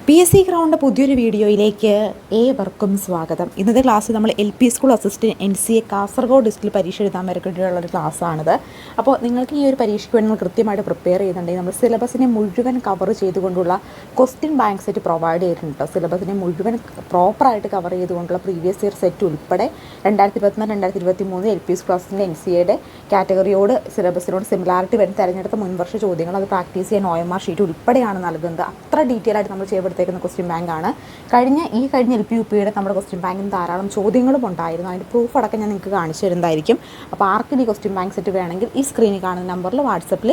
PSC ground പുതിയൊരു വീഡിയോയിലേക്ക് ഏവർക്കും സ്വാഗതം. ഇന്നത്തെ ക്ലാസ് നമ്മൾ LP school assistant NCA Kasaragod ഡിസ്ട്രിക്റ്റിൽ പരീക്ഷ എഴുതാൻ വേണ്ടിയിട്ടുള്ളൊരു ക്ലാസ്സാണിത്. അപ്പോൾ നിങ്ങൾക്ക് ഈ ഒരു പരീക്ഷയ്ക്ക് വേണ്ടി നമ്മൾ കൃത്യമായിട്ട് പ്രിപ്പയർ ചെയ്യുന്നുണ്ടെങ്കിൽ നമ്മൾ സിലബസിനെ മുഴുവൻ കവർ ചെയ്തുകൊണ്ടുള്ള ക്വസ്റ്റ്യൻ ബാങ്ക് സെറ്റ് പ്രൊവൈഡ് ചെയ്തിട്ടുണ്ട്. സിലബസിനെ മുഴുവൻ പ്രോപ്പറായിട്ട് കവർ ചെയ്തുകൊണ്ടുള്ള പ്രീവിയസ് ഇയർ സെറ്റ് ഉൾപ്പെടെ 2024-2023 LP സ്കൂൾ അസിസ്റ്റൻറ്റ് NCAയുടെ കാറ്റഗറിയോട് സിലബസിനോട് സിമിലാരിറ്റി വരുന്ന തിരഞ്ഞെടുത്ത മുൻവർഷ ചോദ്യങ്ങൾ അത് പ്രാക്ടീസ് ചെയ്യാൻ OMR ഷീറ്റ് ഉൾപ്പെടെയാണ് നൽകുന്നത്. അത്ര ഡീറ്റെയിൽ ആയിട്ട് നമ്മൾ ചെയ്യപ്പെടുത്തേക്കുന്ന ക്വസ്റ്റ്യൻ ബാങ്കാണ്. കഴിഞ്ഞ LP UPയുടെ നമ്മുടെ ക്വസ്റ്റ്യൻ ബാങ്കിന് ധാരാളം ചോദ്യങ്ങളും ഉണ്ടായിരുന്നു. അതിൻ്റെ പ്രൂഫ് അടക്കം ഞാൻ നിങ്ങൾക്ക് കാണിച്ചു തരുന്നതായിരിക്കും. അപ്പോൾ ആർക്കും ഈ ക്വസ്റ്റ്യൻ ബാങ്ക് സെറ്റ് വേണമെങ്കിൽ ഈ സ്ക്രീനിൽ കാണുന്ന നമ്പറിൽ വാട്സപ്പിൽ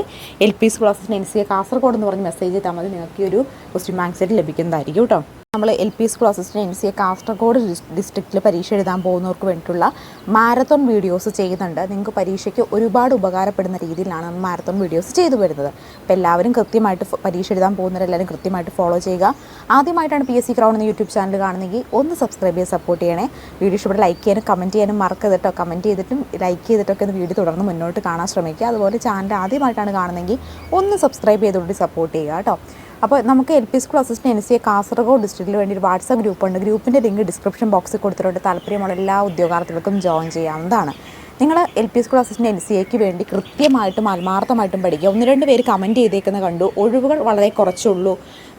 LP school assistant NCA Kasaragod എന്ന് പറഞ്ഞ് മെസ്സേജ് ചെയ്താൽ മതി. നിങ്ങൾക്ക് ഈ ഒരു ക്വസ്റ്റ്യൻ ബാങ്ക് സെറ്റ് ലഭിക്കുന്നതായിരിക്കും കേട്ടോ. നമ്മൾ LP school assistant NCA Kasaragod ഡിസ്ട്രിക്റ്റിൽ പരീക്ഷ എഴുതാൻ പോകുന്നവർക്ക് വേണ്ടിയിട്ടുള്ള മാരത്തോൺ വീഡിയോസ് ചെയ്യുന്നുണ്ട്. നിങ്ങൾക്ക് പരീക്ഷയ്ക്ക് ഒരുപാട് ഉപകാരപ്പെടുന്ന രീതിയിലാണ് നമ്മൾ മാരത്തോൺ വീഡിയോസ് ചെയ്തു വരുന്നത്. അപ്പോൾ എല്ലാവരും കൃത്യമായിട്ട് പരീക്ഷ എഴുതാൻ പോകുന്നവരെല്ലാവരും കൃത്യമായിട്ട് ഫോളോ ചെയ്യുക. ആദ്യമായിട്ടാണ് PSC ഗ്രൗണ്ട് എന്ന യൂട്യൂബ് ചാനൽ കാണുന്നെങ്കിൽ ഒന്ന് സബ്സ്ക്രൈബ് ചെയ്ത് സപ്പോർട്ട് ചെയ്യണേ. വീഡിയോ ഇഷ്ടപ്പെട്ട് ലൈക്ക് ചെയ്യാനും കമൻറ്റ് ചെയ്യാനും മറക്കരുത് കേട്ടോ. കമൻറ്റ് ചെയ്തിട്ടും ലൈക്ക് ചെയ്തിട്ടൊക്കെ ഒന്ന് വീഡിയോ തുടർന്ന് മുന്നോട്ട് കാണാൻ ശ്രമിക്കുക. അതുപോലെ ചാനൽ ആദ്യമായിട്ടാണ് കാണുന്നതെങ്കിൽ ഒന്ന് സബ്സ്ക്രൈബ് ചെയ്തുകൊണ്ട് സപ്പോർട്ട് ചെയ്യുക കേട്ടോ. അപ്പോൾ നമുക്ക് LP school assistant NCA Kasaragod ഡിസ്ട്രിക്റ്റിൽ വേണ്ടി ഒരു വാട്സാപ്പ് ഗ്രൂപ്പുണ്ട്. ഗ്രൂപ്പിൻ്റെ ലിങ്ക് ഡിസ്ക്രിപ്ഷൻ ബോക്സിൽ കൊടുത്തിട്ടുണ്ട്. താല്പര്യമുള്ള എല്ലാ ഉദ്യോഗാർത്ഥികൾക്കും ജോയിൻ ചെയ്യാവുന്നതാണ്. നിങ്ങൾ LP സ്കൂൾ അസിസ്റ്റൻറ്റ് NCAയ്ക്ക് വേണ്ടി കൃത്യമായിട്ടും ആത്മാർത്ഥമായിട്ടും പഠിക്കുക. 1-2 പേര് കമൻറ്റ് ചെയ്തേക്കുന്നത് കണ്ടു, ഒഴിവുകൾ വളരെ കുറച്ചുള്ളൂ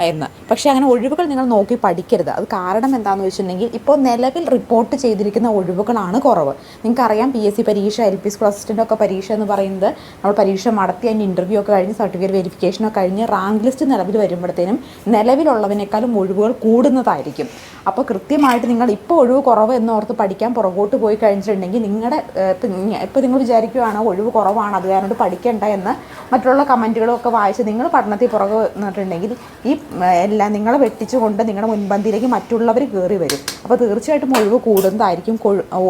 എന്ന്. പക്ഷേ അങ്ങനെ ഒഴിവുകൾ നിങ്ങൾ നോക്കി പഠിക്കരുത്. അത് കാരണം എന്താണെന്ന് വെച്ചിട്ടുണ്ടെങ്കിൽ ഇപ്പോൾ നിലവിൽ റിപ്പോർട്ട് ചെയ്തിരിക്കുന്ന ഒഴിവുകളാണ് കുറവ്. നിങ്ങൾക്കറിയാം PSC പരീക്ഷ LP സ്കൂൾ അസിസ്റ്റൻ്റ് ഒക്കെ പരീക്ഷ എന്ന് പറയുന്നത് നമ്മൾ പരീക്ഷ നടത്തി അതിൻ്റെ ഇൻ്റർവ്യൂ ഒക്കെ കഴിഞ്ഞ് സർട്ടിഫിക്കറ്റ് വെരിഫിക്കേഷനൊക്കെ കഴിഞ്ഞ് റാങ്ക് ലിസ്റ്റ് നിലവിൽ വരുമ്പോഴത്തേനും നിലവിലുള്ളതിനേക്കാളും ഒഴിവുകൾ കൂടുന്നതായിരിക്കും. അപ്പോൾ കൃത്യമായിട്ട് നിങ്ങൾ ഇപ്പോൾ ഒഴിവ് കുറവ് എന്നോർത്ത് പഠിക്കാൻ പുറകോട്ട് പോയി കഴിഞ്ഞിട്ടുണ്ടെങ്കിൽ നിങ്ങളുടെ ഇപ്പോൾ നിങ്ങൾ വിചാരിക്കുകയാണ് ഒഴിവ് കുറവാണ് അത് കാരണം പഠിക്കേണ്ട എന്ന് മറ്റുള്ള കമൻറ്റുകളും ഒക്കെ വായിച്ച് നിങ്ങൾ പഠനത്തിൽ പുറകെ നിന്നിട്ടുണ്ടെങ്കിൽ ഈ എല്ലാം നിങ്ങളെ വെട്ടിച്ചുകൊണ്ട് നിങ്ങളുടെ മുൻപന്തിയിലേക്ക് മറ്റുള്ളവർ കയറി വരും. അപ്പോൾ തീർച്ചയായിട്ടും ഒഴിവ് കൂടുന്നതായിരിക്കും.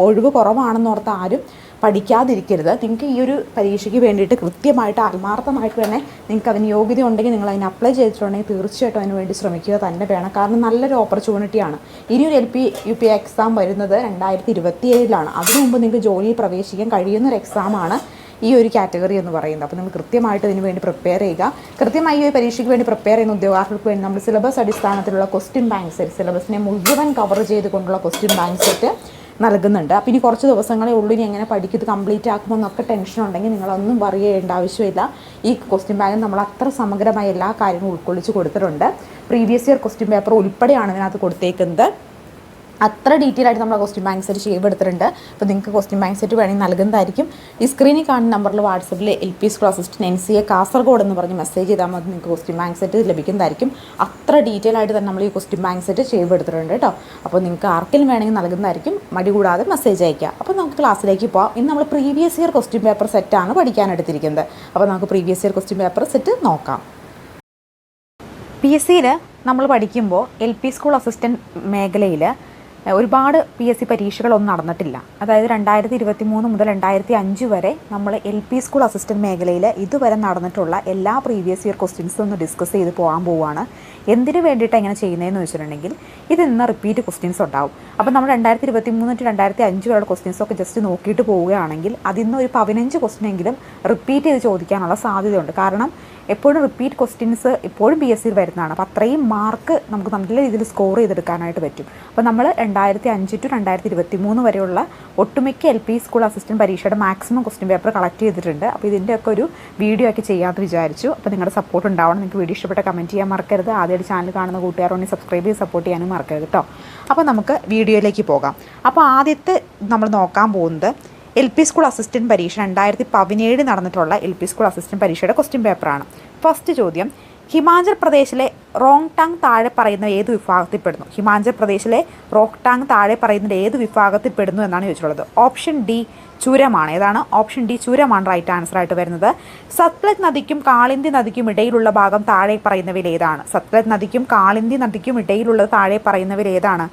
ഒഴിവ് കുറവാണെന്നോർത്ത് ആരും പഠിക്കാതിരിക്കരുത്. നിങ്ങൾക്ക് ഈ ഒരു പരീക്ഷയ്ക്ക് വേണ്ടിയിട്ട് കൃത്യമായിട്ട് ആത്മാർത്ഥമായിട്ട് തന്നെ നിങ്ങൾക്ക് അതിന് യോഗ്യത ഉണ്ടെങ്കിൽ നിങ്ങൾ അതിന് അപ്ലൈ ചെയ്തിട്ടുണ്ടെങ്കിൽ തീർച്ചയായിട്ടും അതിന് വേണ്ടി ശ്രമിക്കുക തന്നെ വേണം. കാരണം നല്ലൊരു ഓപ്പർച്യൂണിറ്റിയാണ്. ഇനിയൊരു LP UP എക്സാം വരുന്നത് 2027 അതിനു മുമ്പ് നിങ്ങൾക്ക് ജോലിയിൽ പ്രവേശിക്കാൻ കഴിയുന്നൊരു എക്സാമാണ് ഈ ഒരു കാറ്റഗറി എന്ന് പറയുന്നത്. അപ്പോൾ നിങ്ങൾ കൃത്യമായിട്ട് ഇതിന് വേണ്ടി പ്രിപ്പയർ ചെയ്യുക. കൃത്യമായി ഈ പരീക്ഷയ്ക്ക് വേണ്ടി പ്രിപ്പയർ ചെയ്യുന്ന ഉദ്യോഗാർത്ഥികൾക്ക് വേണ്ടി നമ്മൾ സിലബസ് അടിസ്ഥാനത്തിലുള്ള ക്വസ്റ്റ്യൻ ബാങ്ക് സെറ്റ് സിലബസിനെ മുഴുവൻ കവർ ചെയ്തുകൊണ്ടുള്ള ക്വസ്റ്റ്യൻ ബാങ്ക് സെറ്റ് നൽകുന്നുണ്ട്. അപ്പോൾ ഇനി കുറച്ച് ദിവസങ്ങളെ ഉള്ളൂ. ഇനി എങ്ങനെ പഠിക്കുന്നത് കംപ്ലീറ്റ് ആക്കുമെന്നൊക്കെ ടെൻഷൻ ഉണ്ടെങ്കിൽ നിങ്ങളൊന്നും വറി ചെയ്യേണ്ട ആവശ്യമില്ല. ഈ ക്വസ്റ്റ്യൻ ബാങ്കിൽ നമ്മൾ അത്ര സമഗ്രമായ എല്ലാ കാര്യങ്ങളും ഉൾക്കൊള്ളിച്ച് കൊടുത്തിട്ടുണ്ട്. പ്രീവിയസ് ഇയർ ക്വസ്റ്റ്യൻ പേപ്പർ ഉൾപ്പെടെയാണ് ഇതിനകത്ത് കൊടുത്തേക്കുന്നത്. അത്ര ഡീറ്റെയിൽ ആയിട്ട് നമ്മൾ ക്വസ്റ്റ്യൻ ബാങ്ക് സെറ്റ് ചെയ്തെടുത്തിട്ടുണ്ട്. അപ്പോൾ നിങ്ങൾക്ക് ക്വസ്റ്റ്യൻ ബാങ്ക് സെറ്റ് വേണമെങ്കിൽ നൽകുന്നതായിരിക്കും. ഈ സ്ക്രീനിൽ കാണുന്ന നമ്പറിൽ വാട്സപ്പിൽ LP school assistant NCA Kasaragod എന്ന് പറഞ്ഞ് മെസ്സേജ് ചെയ്താൽ മതി. നിങ്ങൾക്ക് ക്വസ്റ്റ്യൻ ബാങ്ക് സെറ്റ് ലഭിക്കുന്നതായിരിക്കും. അത്ര ഡീറ്റെയിൽ ആയിട്ട് തന്നെ നമ്മൾ ഈ ക്വസ്റ്റ്യൻ ബാങ്ക് സെറ്റ് ചെയ്തെടുത്തിട്ടുണ്ട് കേട്ടോ. അപ്പോൾ നിങ്ങൾക്ക് ആർക്കെങ്കിലും വേണമെങ്കിൽ നൽകുന്നതായിരിക്കും. മടി കൂടാതെ മെസ്സേജ് അയക്കുക. അപ്പോൾ നമുക്ക് ക്ലാസ്സിലേക്ക് പോകാം. ഇന്ന് നമ്മൾ പ്രീവിയസ് ഇയർ ക്വസ്റ്റ്യൻ പേപ്പർ സെറ്റാണ് പഠിക്കാനെടുത്തിരിക്കുന്നത്. അപ്പോൾ നമുക്ക് previous year question paper set നോക്കാം. PSCയിൽ നമ്മൾ പഠിക്കുമ്പോൾ LP സ്കൂൾ അസിസ്റ്റൻറ്റ് മേഖലയിൽ ഒരുപാട് PSC പരീക്ഷകളൊന്നും നടന്നിട്ടില്ല. അതായത് 2023 മുതൽ 2005 വരെ നമ്മൾ LP സ്കൂൾ അസിസ്റ്റൻറ്റ് മേഖലയിൽ ഇതുവരെ നടന്നിട്ടുള്ള എല്ലാ പ്രീവിയസ് ഇയർ ക്വസ്റ്റ്യൻസും ഒന്ന് ഡിസ്കസ് ചെയ്ത് പോകാൻ പോവുകയാണ്. എന്തിനു വേണ്ടിയിട്ട് എങ്ങനെ ചെയ്യുന്നതെന്ന് വെച്ചിട്ടുണ്ടെങ്കിൽ ഇത് ഇന്ന് റിപ്പീറ്റ് ക്വസ്റ്റ്യൻസ് ഉണ്ടാവും. അപ്പോൾ നമ്മൾ 2023 to 2005 വരെയുള്ള ക്വസ്റ്റ്യൻസൊക്കെ ജസ്റ്റ് നോക്കിയിട്ട് പോവുകയാണെങ്കിൽ അതിൽ നിന്ന് ഒരു 15 ക്വസ്റ്റ്യനെങ്കിലും റിപ്പീറ്റ് ചെയ്ത് ചോദിക്കാനുള്ള സാധ്യതയുണ്ട്. കാരണം എപ്പോഴും റിപ്പീറ്റ് ക്വസ്റ്റ്യൻസ് എപ്പോഴും PSCയിൽ വരുന്നതാണ്. അപ്പോൾ അത്രയും മാർക്ക് നമുക്ക് നല്ല രീതിയിൽ സ്കോർ ചെയ്തെടുക്കാനായിട്ട് പറ്റും. അപ്പോൾ നമ്മൾ 2005 to 2023 വരെയുള്ള ഒട്ടുമിക്ക LP സ്കൂൾ അസിസ്റ്റൻറ്റ് പരീക്ഷയുടെ മാക്സിമം ക്വസ്റ്റ്യൻ പേപ്പർ കളക്ട് ചെയ്തിട്ടുണ്ട്. അപ്പോൾ ഇതിൻ്റെയൊക്കെ ഒരു വീഡിയോ ഒക്കെ ചെയ്യാമെന്ന് വിചാരിച്ചു. അപ്പോൾ നിങ്ങളുടെ സപ്പോർട്ട് ഉണ്ടാവണം. നിങ്ങൾക്ക് വീഡിയോ ഇഷ്ടപ്പെട്ട കമൻറ്റ് ചെയ്യാൻ മറക്കരുത്. ആദ്യമായിട്ട് ചാനൽ കാണുന്ന കൂട്ടുകാരോട് സബ്സ്ക്രൈബ് ചെയ്ത് സപ്പോർട്ട് ചെയ്യാനും മറക്കരുത് കേട്ടോ. അപ്പോൾ നമുക്ക് വീഡിയോയിലേക്ക് പോകാം. അപ്പോൾ ആദ്യത്തെ നമ്മൾ നോക്കാൻ പോകുന്നത് LP സ്കൂൾ അസിസ്റ്റൻറ്റ് പരീക്ഷ 2017 നടന്നിട്ടുള്ള LP സ്കൂൾ അസിസ്റ്റൻറ്റ് പരീക്ഷയുടെ ക്വസ്റ്റ്യൻ പേപ്പറാണ്. ഫസ്റ്റ് ചോദ്യം, ഹിമാചൽ പ്രദേശിലെ റോങ്ടാങ് താഴെ പറയുന്ന ഏത് വിഭാഗത്തിൽപ്പെടുന്നു? ഹിമാചൽ പ്രദേശിലെ റോങ്ടാങ് താഴെ പറയുന്നത് ഏത് വിഭാഗത്തിൽപ്പെടുന്നു എന്നാണ് ചോദിച്ചിട്ടുള്ളത്. ഓപ്ഷൻ ഡി ചുരമാണ്. ഏതാണ്? ഓപ്ഷൻ ഡി ചുരമാണ് റൈറ്റ് ആൻസർ ആയിട്ട് വരുന്നത്. സത്ലജ് നദിക്കും കാളിന്തി നദിക്കും ഇടയിലുള്ള ഭാഗം താഴെ പറയുന്നവയിൽ ഏതാണ്? സത്ലജ് നദിക്കും കാളിന്തി നദിക്കും ഇടയിലുള്ളത് താഴെ പറയുന്നവയിൽ ഏതാണ്?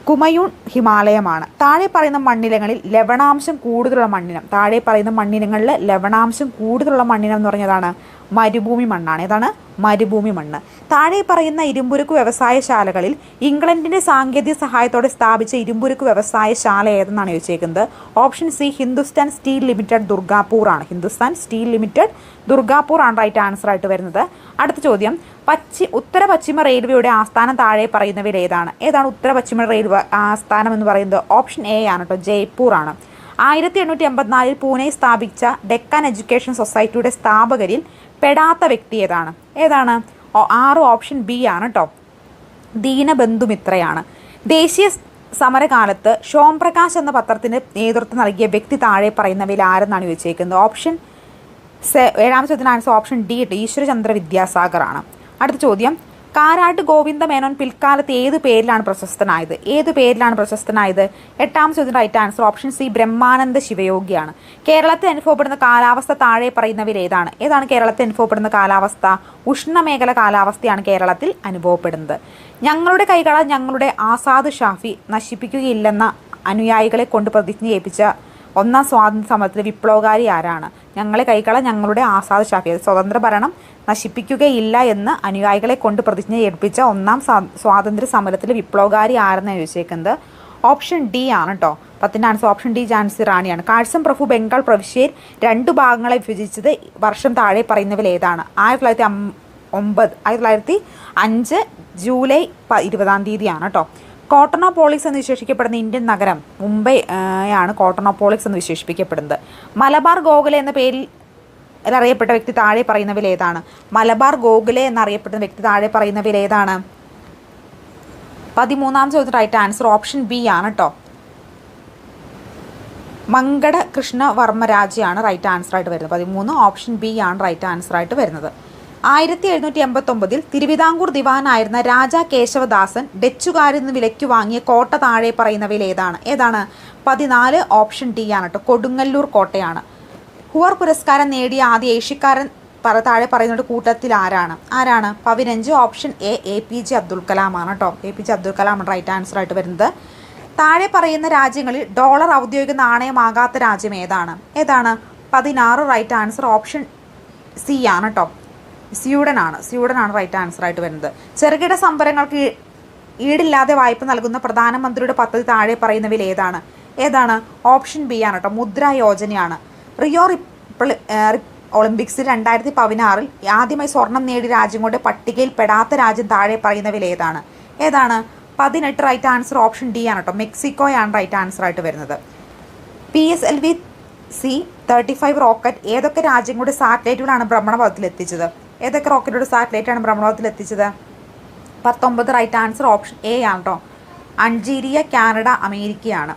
കുമയൂൺ ഹിമാലയമാണ്. താഴെ പറയുന്ന മണ്ണിനങ്ങളിൽ ലവണാംശം കൂടുതലുള്ള മണ്ണിനം. താഴെ പറയുന്ന മണ്ണിനങ്ങളിൽ ലവണാംശം കൂടുതലുള്ള മണ്ണിനം എന്ന് പറഞ്ഞതാണ് മരുഭൂമി മണ്ണാണ്. ഏതാണ്? മരുഭൂമി മണ്ണ്. താഴെ പറയുന്ന ഇരുമ്പുരുക്ക് വ്യവസായശാലകളിൽ ഇംഗ്ലണ്ടിൻ്റെ സാങ്കേതിക സഹായത്തോടെ സ്ഥാപിച്ച ഇരുമ്പുരുക്ക് വ്യവസായശാല ഏതെന്നാണ് ചോദിച്ചേക്കുന്നത്. Option C Hindustan steel limited Durgapur ആണ്. ഹിന്ദുസ്ഥാൻ സ്റ്റീൽ ലിമിറ്റഡ് ദുർഗാപൂർ ആണ് റൈറ്റ് ആൻസർ ആയിട്ട് വരുന്നത്. അടുത്ത ചോദ്യം, ഉത്തര പശ്ചിമ റെയിൽവേയുടെ ആസ്ഥാനം താഴെ പറയുന്നവയിൽ ഏതാണ്? ഉത്തര പശ്ചിമ റെയിൽവേ ആസ്ഥാനം എന്ന് പറയുന്നത്? ഓപ്ഷൻ എ ആണ് കേട്ടോ, ജയ്പൂർ ആണ്. 1884 പൂനെ സ്ഥാപിച്ച ഡെക്കാൻ എഡ്യൂക്കേഷൻ സൊസൈറ്റിയുടെ സ്ഥാപകരിൽ പെടാത്ത വ്യക്തി ഏതാണ്? 6 ഓപ്ഷൻ ബി ആണ് കേട്ടോ, ദീനബന്ധു മിത്രയാണ്. ദേശീയ സമരകാലത്ത് ഷോംപ്രകാശ് എന്ന പത്രത്തിന് നേതൃത്വം നൽകിയ വ്യക്തി താഴെ പറയുന്നവയിൽ ആരെന്നാണ് ചോദിച്ചേക്കുന്നത്. ഓപ്ഷൻ 7ാമത്തെ ചോദ്യത്തിന് answer option D Ishwar Chandra Vidyasagar ആണ്. അടുത്ത ചോദ്യം, കാരാട്ട് ഗോവിന്ദ മേനോൻ പിൽക്കാലത്ത് ഏത് പേരിലാണ് പ്രശസ്തനായത്? 8ാമത്തെ ചോദ്യം right answer option C Brahmananda ശിവയോഗിയാണ്. കേരളത്തിൽ അനുഭവപ്പെടുന്ന കാലാവസ്ഥ താഴെ പറയുന്നവയിൽ ഏതാണ് കേരളത്തിൽ അനുഭവപ്പെടുന്ന കാലാവസ്ഥ? ഉഷ്ണമേഖല കാലാവസ്ഥയാണ് കേരളത്തിൽ അനുഭവപ്പെടുന്നത്. ഞങ്ങളുടെ കൈകള ഞങ്ങളുടെ ആസാദ് ഷാഫി നശിപ്പിക്കുകയില്ലെന്ന അനുയായികളെ കൊണ്ട് പ്രതിജ്ഞ ചെയ്യിപ്പിച്ച ഒന്നാം സ്വാതന്ത്ര്യ സമരത്തിലെ വിപ്ലവകാരി ആരാണ്? ഞങ്ങളെ കൈകള ഞങ്ങളുടെ ആസാദ് ഷാഫി, സ്വതന്ത്ര ഭരണം നശിപ്പിക്കുകയില്ല എന്ന് അനുയായികളെ കൊണ്ട് പ്രതിജ്ഞ ഏൽപ്പിച്ച ഒന്നാം സ്വാതന്ത്ര്യ സമരത്തിലെ വിപ്ലവകാരി ആരെന്നാണ് ചോദിച്ചേക്കുന്നത്. ഓപ്ഷൻ ഡി ആണ് കേട്ടോ. 10ന്റെ ആൻസർ ഓപ്ഷൻ ഡി ഝാൻസി റാണിയാണ്. കാഴ്സം പ്രഭു ബംഗാൾ പ്രവിശ്യയിൽ 2 ഭാഗങ്ങളെ വിഭജിച്ചത് വർഷം താഴെ പറയുന്നവയിൽ ഏതാണ്? 1905 ജൂലൈ 20-ാം തീയതിയാണ് കേട്ടോ. കോട്ടണോപോളിസ് എന്ന് വിശേഷിക്കപ്പെടുന്ന ഇന്ത്യൻ നഗരം മുംബൈ ആണ് കോട്ടണോപോളിസ് എന്ന് വിശേഷിപ്പിക്കപ്പെടുന്നത്. മലബാർ ഗോഖലെ എന്ന പേരിൽ അറിയപ്പെട്ട വ്യക്തി താഴെ പറയുന്നവയിൽ ഏതാണ്? മലബാർ ഗോഖലെ എന്നറിയപ്പെടുന്ന വ്യക്തി താഴെ പറയുന്നവയിൽ ഏതാണ്? 13ാം ചോദ്യം റൈറ്റ് ആൻസർ ഓപ്ഷൻ ബി ആണ് കേട്ടോ, മങ്കട കൃഷ്ണ വർമ്മരാജയാണ് റൈറ്റ് ആൻസർ ആയിട്ട് വരുന്നത്. 13 ഓപ്ഷൻ ബി ആണ് റൈറ്റ് ആൻസർ ആയിട്ട് വരുന്നത്. 1789 തിരുവിതാംകൂർ ദിവാനായിരുന്ന രാജാ കേശവദാസൻ ഡച്ചുകാരിൽ നിന്ന് വിലയ്ക്ക് വാങ്ങിയ കോട്ട താഴെ പറയുന്നവയിൽ ഏതാണ്? 14 ഓപ്ഷൻ ഡി ആണ് കേട്ടോ, കൊടുങ്ങല്ലൂർ കോട്ടയാണ്. ഹുവർ പുരസ്കാരം നേടിയ ആദ്യ ഏഷ്യക്കാരൻ താഴെ പറയുന്ന കൂട്ടത്തിൽ ആരാണ്? 15 ഓപ്ഷൻ APJ അബ്ദുൽ കലാം ആണ് കേട്ടോ. APJ അബ്ദുൽ കലാം ആണ് റൈറ്റ് ആൻസർ ആയിട്ട് വരുന്നത്. താഴെ പറയുന്ന രാജ്യങ്ങളിൽ ഡോളർ ഔദ്യോഗിക നാണയമാകാത്ത രാജ്യം ഏതാണ്? 16 റൈറ്റ് ആൻസർ ഓപ്ഷൻ സി ആണ് കേട്ടോ, സ്വീഡൻ ആണ് റൈറ്റ് ആൻസർ ആയിട്ട് വരുന്നത്. ചെറുകിട സംരംഭങ്ങൾക്ക് ഈടില്ലാതെ വായ്പ നൽകുന്ന പ്രധാനമന്ത്രിയുടെ പദ്ധതി താഴെ പറയുന്നവയിൽ ഏതാണ്? ഓപ്ഷൻ ബി ആണ് കേട്ടോ, മുദ്ര യോജനയാണ്. റിയോ ഒളിമ്പിക്സിൽ 2016 ആദ്യമായി സ്വർണം നേടിയ രാജ്യങ്ങളുടെ പട്ടികയിൽ പെടാത്ത രാജ്യം താഴെ പറയുന്നവയിൽ ഏതാണ്? 18 റൈറ്റ് ആൻസർ ഓപ്ഷൻ ഡി ആണ് കേട്ടോ, മെക്സിക്കോയാണ് റൈറ്റ് ആൻസർ ആയിട്ട് വരുന്നത്. PSLV-C-35 റോക്കറ്റ് ഏതൊക്കെ രാജ്യങ്ങളുടെ സാറ്റലൈറ്റുകളാണ് ഭ്രമണപഥത്തിൽ എത്തിച്ചത്? 19 റൈറ്റ് ആൻസർ ഓപ്ഷൻ എ ആണ് കേട്ടോ, അൾജീരിയ, കാനഡ, അമേരിക്കയാണ്.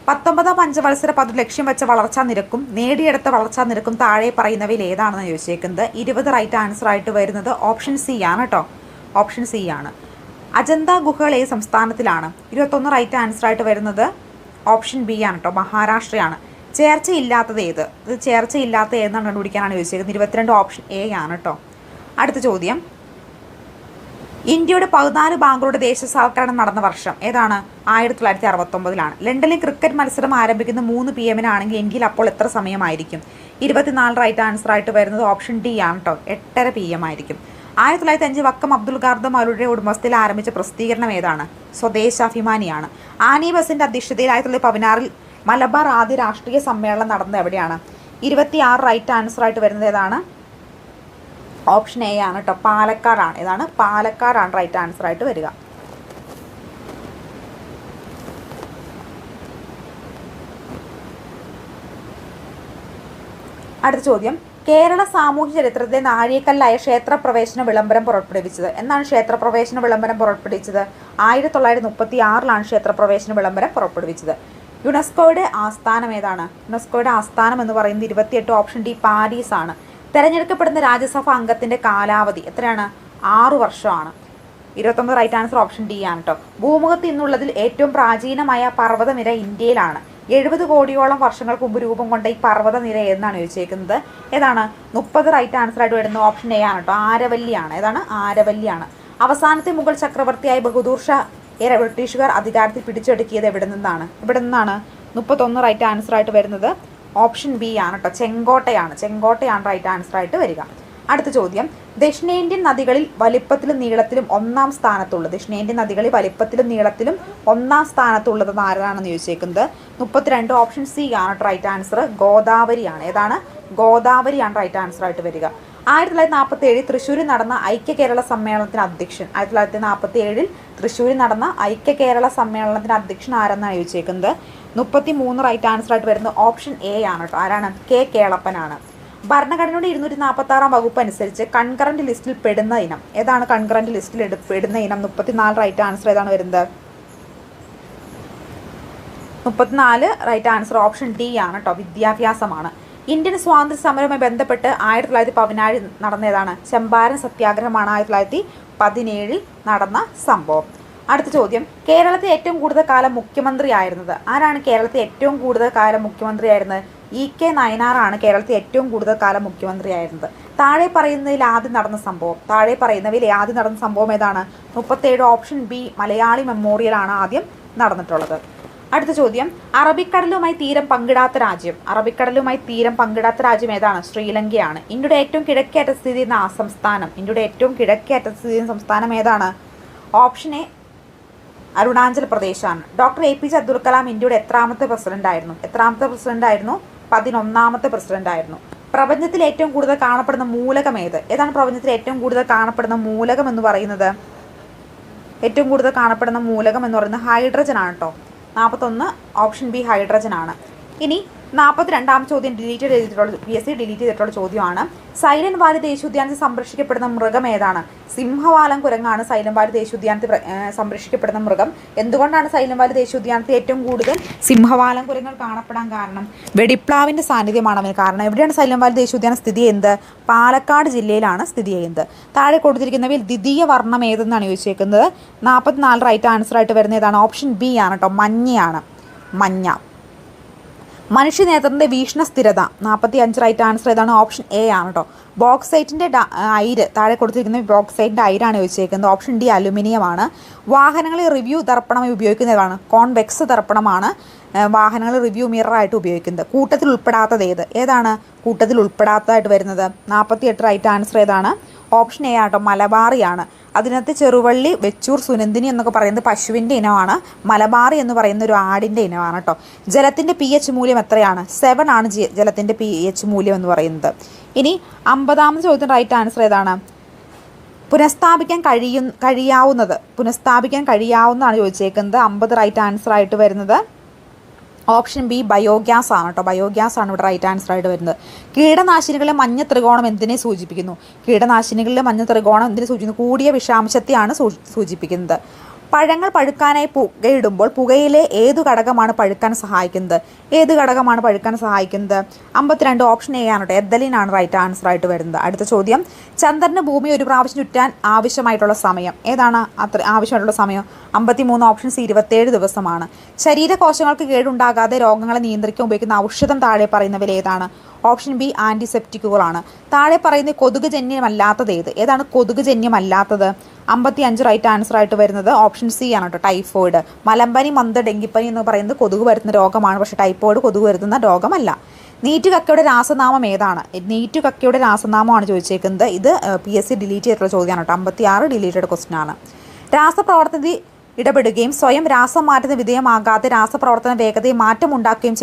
19ാം പഞ്ചവത്സര പദ്ധതി ലക്ഷ്യം വെച്ച വളർച്ചാ നിരക്കും നേടിയെടുത്ത വളർച്ചാ നിരക്കും താഴെ പറയുന്നവയിൽ ഏതാണെന്ന് ചോദിച്ചേക്കുന്നത്. 20 റൈറ്റ് ആൻസർ ആയിട്ട് വരുന്നത് ഓപ്ഷൻ സി ആണ് കേട്ടോ, ഓപ്ഷൻ സി ആണ്. അജന്ത ഗുഹകൾ ഏത് സംസ്ഥാനത്തിലാണ്? 21 റൈറ്റ് ആൻസർ ആയിട്ട് വരുന്നത് ഓപ്ഷൻ ബി ആണ് കേട്ടോ, മഹാരാഷ്ട്രയാണ്. ചേർച്ചയില്ലാത്തത് ഏത്? ഇത് ചേർച്ചയില്ലാത്ത ഏതെന്നാണ് കണ്ടുപിടിക്കാനാണ് ചോദിച്ചേക്കുന്നത്. 22 ഓപ്ഷൻ എ ആണ് കേട്ടോ. അടുത്ത ചോദ്യം, ഇന്ത്യയുടെ 14 ബാങ്കുകളുടെ ദേശസാൽക്കരണം നടന്ന വർഷം 1969 ലണ്ടനിൽ ക്രിക്കറ്റ് മത്സരം ആരംഭിക്കുന്ന 3 PM എങ്കിൽ അപ്പോൾ എത്ര സമയമായിരിക്കും? 24 റൈറ്റ് ആൻസർ ആയിട്ട് വരുന്നത് ഓപ്ഷൻ ഡി ആണ് കേട്ടോ, 8:30 PM ആയിരിക്കും. 1905 വക്കം അബ്ദുൽ ഖാദർ മൗലവിയുടെ ഉടമസ്ഥയിൽ ആരംഭിച്ച പ്രസിദ്ധീകരണം ഏതാണ്? സ്വദേശാഭിമാനിയാണ്. ആനി ബസിന്റെ അധ്യക്ഷതയിൽ 1916 മലബാർ ആദ്യ രാഷ്ട്രീയ സമ്മേളനം നടന്നത് എവിടെയാണ്? 26 റൈറ്റ് ആൻസർ ആയിട്ട് വരുന്നത് ഏതാണ്? ഓപ്ഷൻ എ ആണ് കേട്ടോ, പാലക്കാടാണ്. പാലക്കാടാണ് റൈറ്റ് ആൻസർ ആയിട്ട് വരിക. അടുത്ത ചോദ്യം, കേരള സാമൂഹ്യ ചരിത്രത്തിലെ നാഴികക്കല്ലായ ക്ഷേത്രപ്രവേശന വിളംബരം പുറപ്പെടുവിച്ചത് എന്നാണ്? ക്ഷേത്രപ്രവേശന വിളംബരം പുറപ്പെടുവിച്ചത് 1936 ക്ഷേത്രപ്രവേശന വിളംബരം പുറപ്പെടുവിച്ചത്. യുനെസ്കോയുടെ ആസ്ഥാനം ഏതാണ്? യുനെസ്കോയുടെ ആസ്ഥാനം എന്ന് പറയുന്നത് 28 ഓപ്ഷൻ ഡി പാരീസ് ആണ്. തിരഞ്ഞെടുക്കപ്പെടുന്ന രാജ്യസഭ അംഗത്തിന്റെ കാലാവധി എത്രയാണ്? 6 വർഷമാണ്. 29 റൈറ്റ് ആൻസർ ഓപ്ഷൻ ഡി ആണ് കേട്ടോ. ഭൂമുഖത്ത് ഇന്നുള്ളതിൽ ഏറ്റവും പ്രാചീനമായ പർവ്വതനിര ഇന്ത്യയിലാണ്. 70 കോടിയോളം വർഷങ്ങൾക്ക് മുമ്പ് രൂപം കൊണ്ട ഈ പർവ്വതനിര എന്നാണ് ചോദിച്ചേക്കുന്നത്. 30 റൈറ്റ് ആൻസർ ആയിട്ട് വരുന്നത് ഓപ്ഷൻ എ ആണ് കേട്ടോ, ആരവല്ലിയാണ്. ആരവല്ലിയാണ്. അവസാനത്തെ മുഗൾ ചക്രവർത്തിയായ ബഹദൂർ ഷാ ബ്രിട്ടീഷുകാർ അധികാരത്തിൽ പിടിച്ചെടുക്കിയത് എവിടെ നിന്നാണ്? 31 റൈറ്റ് ആൻസർ ആയിട്ട് വരുന്നത് ഓപ്ഷൻ ബി ആണ് കേട്ടോ, ചെങ്കോട്ടയാണ് റൈറ്റ് ആൻസർ ആയിട്ട് വരിക. അടുത്ത ചോദ്യം, ദക്ഷിണേന്ത്യൻ നദികളിൽ വലിപ്പത്തിലും നീളത്തിലും ഒന്നാം സ്ഥാനത്തുള്ളത്, ദക്ഷിണേന്ത്യൻ നദികളിൽ വലിപ്പത്തിലും നീളത്തിലും ഒന്നാം സ്ഥാനത്തുള്ളത് ആരാണെന്ന് ചോദിച്ചേക്കുന്നത് 32. ഓപ്ഷൻ സി ആണ് റൈറ്റ് ആൻസർ, ഗോദാവരിയാണ്. ഏതാണ്? ഗോദാവരിയാണ് റൈറ്റ് ആൻസർ ആയിട്ട് വരിക. 1947 തൃശ്ശൂരിൽ നടന്ന ഐക്യ കേരള സമ്മേളനത്തിന് അധ്യക്ഷൻ, 1947 തൃശ്ശൂരിൽ നടന്ന ഐക്യ കേരള സമ്മേളനത്തിന് അധ്യക്ഷൻ ആരെന്നാണ് ചോദിച്ചേക്കുന്നത് 33 റൈറ്റ് ആൻസർ ആയിട്ട് വരുന്നത് ഓപ്ഷൻ എ ആണ് കേട്ടോ. ആരാണ്? കെ കേളപ്പനാണ്. ഭരണഘടനയുടെ 246 വകുപ്പ് അനുസരിച്ച് കൺകറന്റ് ലിസ്റ്റിൽ പെടുന്ന ഇനം ഏതാണ്? കൺകറന്റ് ലിസ്റ്റിൽ പെടുന്ന ഇനം 34 റൈറ്റ് ആൻസർ ഏതാണ് വരുന്നത്? 34 റൈറ്റ് ആൻസർ ഓപ്ഷൻ ഡി ആണ് കേട്ടോ, വിദ്യാഭ്യാസമാണ്. ഇന്ത്യൻ സ്വാതന്ത്ര്യ സമരവുമായി ബന്ധപ്പെട്ട് 1917 നടന്നതാണ്? ചമ്പാരൻ സത്യാഗ്രഹമാണ് 1917 നടന്ന സംഭവം. അടുത്ത ചോദ്യം, കേരളത്തിൽ ഏറ്റവും കൂടുതൽ കാലം മുഖ്യമന്ത്രി ആയിരുന്നത് ആരാണ്? കേരളത്തിൽ ഏറ്റവും കൂടുതൽ കാലം മുഖ്യമന്ത്രി ആയിരുന്നത് EK നയനാറാണ് കേരളത്തിൽ ഏറ്റവും കൂടുതൽ കാലം മുഖ്യമന്ത്രി ആയിരുന്നത്. താഴെ പറയുന്നതിൽ ആദ്യം നടന്ന സംഭവം ഏതാണ്? 37 ഓപ്ഷൻ ബി മലയാളി മെമ്മോറിയൽ ആണ് ആദ്യം നടന്നിട്ടുള്ളത്. അടുത്ത ചോദ്യം, അറബിക്കടലുമായി തീരം പങ്കിടാത്ത രാജ്യം ഏതാണ്? ശ്രീലങ്കയാണ്. ഇന്ത്യയുടെ ഏറ്റവും കിഴക്കേറ്റ സ്ഥിതി ചെയ്യുന്ന സംസ്ഥാനം ഏതാണ്? ഓപ്ഷൻ എ അരുണാചൽ പ്രദേശാണ്. ഡോക്ടർ APJ അബ്ദുൽ കലാം ഇന്ത്യയുടെ എത്രാമത്തെ പ്രസിഡന്റ് ആയിരുന്നു? 11ാമത്തെ പ്രസിഡന്റ് ആയിരുന്നു. പ്രപഞ്ചത്തിൽ ഏറ്റവും കൂടുതൽ കാണപ്പെടുന്ന മൂലകം ഏത്? ഏതാണ് പ്രപഞ്ചത്തിൽ ഏറ്റവും കൂടുതൽ കാണപ്പെടുന്ന മൂലകം എന്ന് പറയുന്നത്? ഏറ്റവും കൂടുതൽ കാണപ്പെടുന്ന മൂലകം എന്ന് പറയുന്നത് ഹൈഡ്രജൻ ആണ് കേട്ടോ. 41 ഓപ്ഷൻ ബി ഹൈഡ്രജൻ ആണ്. ഇനി 42ാം ചോദ്യം PSC ഡിലീറ്റ് ചെയ്തിട്ടുള്ള ചോദ്യമാണ്. സൈലന്റ് വാലി ദേശീയോദ്യാനത്തിൽ സംരക്ഷിക്കപ്പെടുന്ന മൃഗം ഏതാണ്? സിംഹവാലൻ കുരങ്ങാണ് സൈലന്റ് വാലി ദേശീയോദ്യാനത്തിൽ സംരക്ഷിക്കപ്പെടുന്ന മൃഗം. എന്തുകൊണ്ടാണ് സൈലന്റ് വാലി ദേശീയോദ്യാനത്തിൽ ഏറ്റവും കൂടുതൽ സിംഹവാലൻ കുരങ്ങൾ കാണപ്പെടാൻ കാരണം? വെടിപ്ലാവിൻ്റെ സാന്നിധ്യമാണ് അവന് കാരണം. എവിടെയാണ് സൈലന്റ് വാലി ദേശീയോദ്യാനം സ്ഥിതി ചെയ്യുന്നത്? പാലക്കാട് ജില്ലയിലാണ് സ്ഥിതി ചെയ്യുന്നത്. താഴെ കൊടുത്തിരിക്കുന്നവയിൽ ദ്വിതീയ വർണ്ണം ഏതെന്നാണ് ചോദിച്ചേക്കുന്നത് 44 റൈറ്റ് ആൻസർ ആയിട്ട് വരുന്ന ഏതാണ്? ഓപ്ഷൻ ബി ആണ് കേട്ടോ, മഞ്ഞയാണ്. മഞ്ഞ. മനുഷ്യനേത്രത്തിൻ്റെ വീക്ഷണ സ്ഥിരത 45 റൈറ്റ് ആൻസർ ഏതാണ്? ഓപ്ഷൻ എ ആണ് കേട്ടോ. ബോക്സൈറ്റിൻ്റെ അയിര് താഴെ കൊടുത്തിരിക്കുന്ന ബോക്സൈറ്റിൻ്റെ അയിരാണ് ചോദിച്ചേക്കുന്നത്. Option D അലുമിനിയമാണ്. വാഹനങ്ങളിൽ റിവ്യൂ ദർപ്പണമായി ഉപയോഗിക്കുന്നതാണ്? കോൺവെക്സ് ദർപ്പണമാണ് വാഹനങ്ങൾ റിവ്യൂ മിററായിട്ട് ഉപയോഗിക്കുന്നത്. കൂട്ടത്തിൽ ഉൾപ്പെടാത്തത് ഏതാണ് കൂട്ടത്തിൽ ഉൾപ്പെടാത്തതായിട്ട് വരുന്നത്? 48 റൈറ്റ് ആൻസർ ഏതാണ്? ഓപ്ഷൻ എ ആട്ടോ, മലബാറിയാണ്. അതിനകത്ത് ചെറുവള്ളി, വെച്ചൂർ, സുനന്ദിനി എന്നൊക്കെ പറയുന്നത് പശുവിൻ്റെ ഇനമാണ്. മലബാറി എന്ന് പറയുന്ന ഒരു ആടിൻ്റെ ഇനമാണ് കേട്ടോ. ജലത്തിൻ്റെ pH മൂല്യം എത്രയാണ്? 7 ആണ് ജലത്തിൻ്റെ pH മൂല്യം എന്ന് പറയുന്നത്. ഇനി 50ാമത് ചോദ്യത്തിന് റൈറ്റ് ആൻസർ ഏതാണ്? പുനഃസ്ഥാപിക്കാൻ കഴിയാവുന്നതാണ് ചോദിച്ചേക്കുന്നത്. 50 റൈറ്റ് ആൻസർ ആയിട്ട് വരുന്നത് ഓപ്ഷൻ ബി ബയോഗ്യാസ് ആണ് കേട്ടോ. ബയോഗ്യാസ് ആണ് ഇവിടെ റൈറ്റ് ആൻസർ ആയിട്ട് വരുന്നത്. കീടനാശിനികളിലെ മഞ്ഞ ത്രികോണം എന്തിനെ സൂചിപ്പിക്കുന്നു? കൂടിയ വിഷാംശത്തെയാണ് സൂചിപ്പിക്കുന്നത്. പഴങ്ങൾ പഴുക്കാനായി പുകയിടുമ്പോൾ പുകയിലെ ഏതു ഘടകമാണ് പഴുക്കാൻ സഹായിക്കുന്നത്? 52 ഓപ്ഷൻ എ ആണ് കേട്ടോ, എഥലിനാണ് റൈറ്റ് ആൻസർ ആയിട്ട് വരുന്നത്. അടുത്ത ചോദ്യം, ചന്ദ്രന് ഭൂമി ഒരു പ്രാവശ്യം ചുറ്റാൻ ആവശ്യമായിട്ടുള്ള സമയം ഏതാണ്? ആവശ്യമായിട്ടുള്ള സമയം 53 ഓപ്ഷൻ സി 27 ദിവസമാണ്. ശരീരകോശങ്ങൾക്ക് കേടുണ്ടാകാതെ രോഗങ്ങളെ നിയന്ത്രിക്കാൻ ഉപയോഗിക്കുന്ന ഔഷധം താഴെ പറയുന്നവയിൽ ഏതാണ്? ഓപ്ഷൻ ബി ആൻറ്റിസെപ്റ്റിക്കുകളാണ്. താഴെ പറയുന്ന കൊതുകുജന്യമല്ലാത്തത് ഏതാണ് കൊതുകുജന്യമല്ലാത്തത്? 55 റൈറ്റ് ആൻസർ ആയിട്ട് വരുന്നത് ഓപ്ഷൻ സി ആണ് കേട്ടോ, ടൈഫോയിഡ്. മലമ്പനി, മന്ത്, ഡെങ്കിപ്പനി എന്ന് പറയുന്നത് കൊതുക് വരുത്തുന്ന രോഗമാണ്, പക്ഷേ ടൈഫോയിഡ് കൊതുക് വരുത്തുന്ന രോഗമല്ല. നീറ്റുകക്കയുടെ രാസനാമം ഏതാണ്? നീറ്റുകക്കയുടെ രാസനാമമാണ് ചോദിച്ചേക്കുന്നത്. ഇത് PSC ഡിലീറ്റ് ചെയ്തിട്ടുള്ള ചോദ്യമാണ് കേട്ടോ. 56 ഡിലീറ്റഡ് ക്വസ്റ്റ്യൻ ആണ്. രാസപ്രവർത്തനത്തിൽ ഇടപെടുകയും സ്വയം രാസമാറ്റത്തിന് വിധേയമാകാതെ രാസപ്രവർത്തന വേഗതയിൽ മാറ്റമുണ്ടാക്കുകയും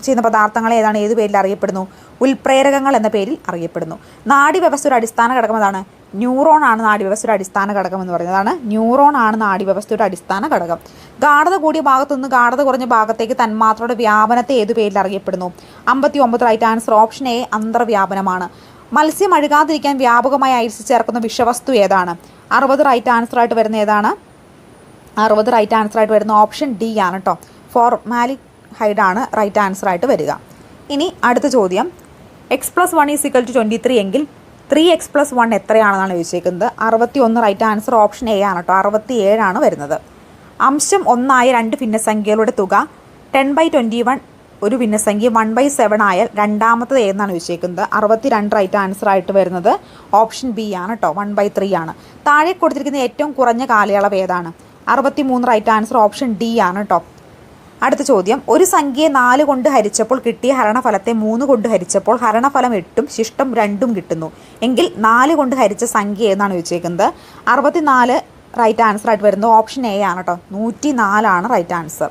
ചെയ്യുന്ന പദാർത്ഥങ്ങൾ ഏതാണ്? ഏത് പേരിൽ അറിയപ്പെടുന്നു? ഉൽപ്രേരകങ്ങൾ എന്ന പേരിൽ അറിയപ്പെടുന്നു. നാഡീവ്യവസ്ഥയുടെ അടിസ്ഥാന ഘടകം ഏതാണ്? ന്യൂറോൺ ആണ് നാഡീവ്യവസ്ഥയുടെ അടിസ്ഥാന ഘടകം എന്ന് പറയുന്നതാണ്. ന്യൂറോൺ ആണ് നാഡീവ്യവസ്ഥയുടെ അടിസ്ഥാന ഘടകം. ഗാഢത കൂടിയ ഭാഗത്തുനിന്ന് ഗാഢത കുറഞ്ഞ ഭാഗത്തേക്ക് തന്മാത്രയുടെ വ്യാപനത്തെ ഏത് പേരിൽ അറിയപ്പെടുന്നു? 59 റൈറ്റ് ആൻസർ ഓപ്ഷൻ എ അന്തർവ്യാപനമാണ്. മത്സ്യം അഴുകാതിരിക്കാൻ വ്യാപകമായി ഐസ് ചേർക്കുന്ന വിഷവസ്തു ഏതാണ്? 60 റൈറ്റ് ആൻസർ ആയിട്ട് വരുന്ന ഏതാണ്? 60 റൈറ്റ് ആൻസർ ആയിട്ട് വരുന്ന ഓപ്ഷൻ ഡി ആണ് കേട്ടോ, ഫോർമാലിഹൈഡ് ആണ് റൈറ്റ് ആൻസർ ആയിട്ട് വരിക. ഇനി അടുത്ത ചോദ്യം, x+1 = 23 എങ്കിൽ 3x+1 എത്രയാണെന്നാണ് ചോദിച്ചേക്കുന്നത്. 61 റൈറ്റ് ആൻസർ ഓപ്ഷൻ എ ആണ് കേട്ടോ, 67 ആണ് വരുന്നത്. അംശം 1 2 ഭിന്നസംഖ്യകളുടെ തുക 10/21 ഒരു ഭിന്നസംഖ്യ 1/7 ആയാൽ രണ്ടാമത്തത് ഏതെന്നാണ് ചോദിച്ചേക്കുന്നത്. 62 റൈറ്റ് ആൻസർ ആയിട്ട് വരുന്നത് ഓപ്ഷൻ ബി ആണ് കേട്ടോ, 1/3 ആണ്. താഴെ കൊടുത്തിരിക്കുന്ന ഏറ്റവും കുറഞ്ഞ കാലയളവ് ഏതാണ്? 63 റൈറ്റ് ആൻസർ ഓപ്ഷൻ ഡി ആണ് കേട്ടോ. അടുത്ത ചോദ്യം, ഒരു സംഖ്യയെ 4 കൊണ്ട് ഹരിച്ചപ്പോൾ കിട്ടിയ ഹരണഫലത്തെ 3 കൊണ്ട് ഹരിച്ചപ്പോൾ ഹരണഫലം 8ഉം ശിഷ്ടം 2ഉം കിട്ടുന്നു എങ്കിൽ 4 കൊണ്ട് ഹരിച്ച സംഖ്യ എന്നാണ് ചോദിച്ചേക്കുന്നത്. 64 റൈറ്റ് ആൻസർ ആയിട്ട് വരുന്നത് ഓപ്ഷൻ എ ആണ് കേട്ടോ. 104 ആണ് റൈറ്റ് ആൻസർ.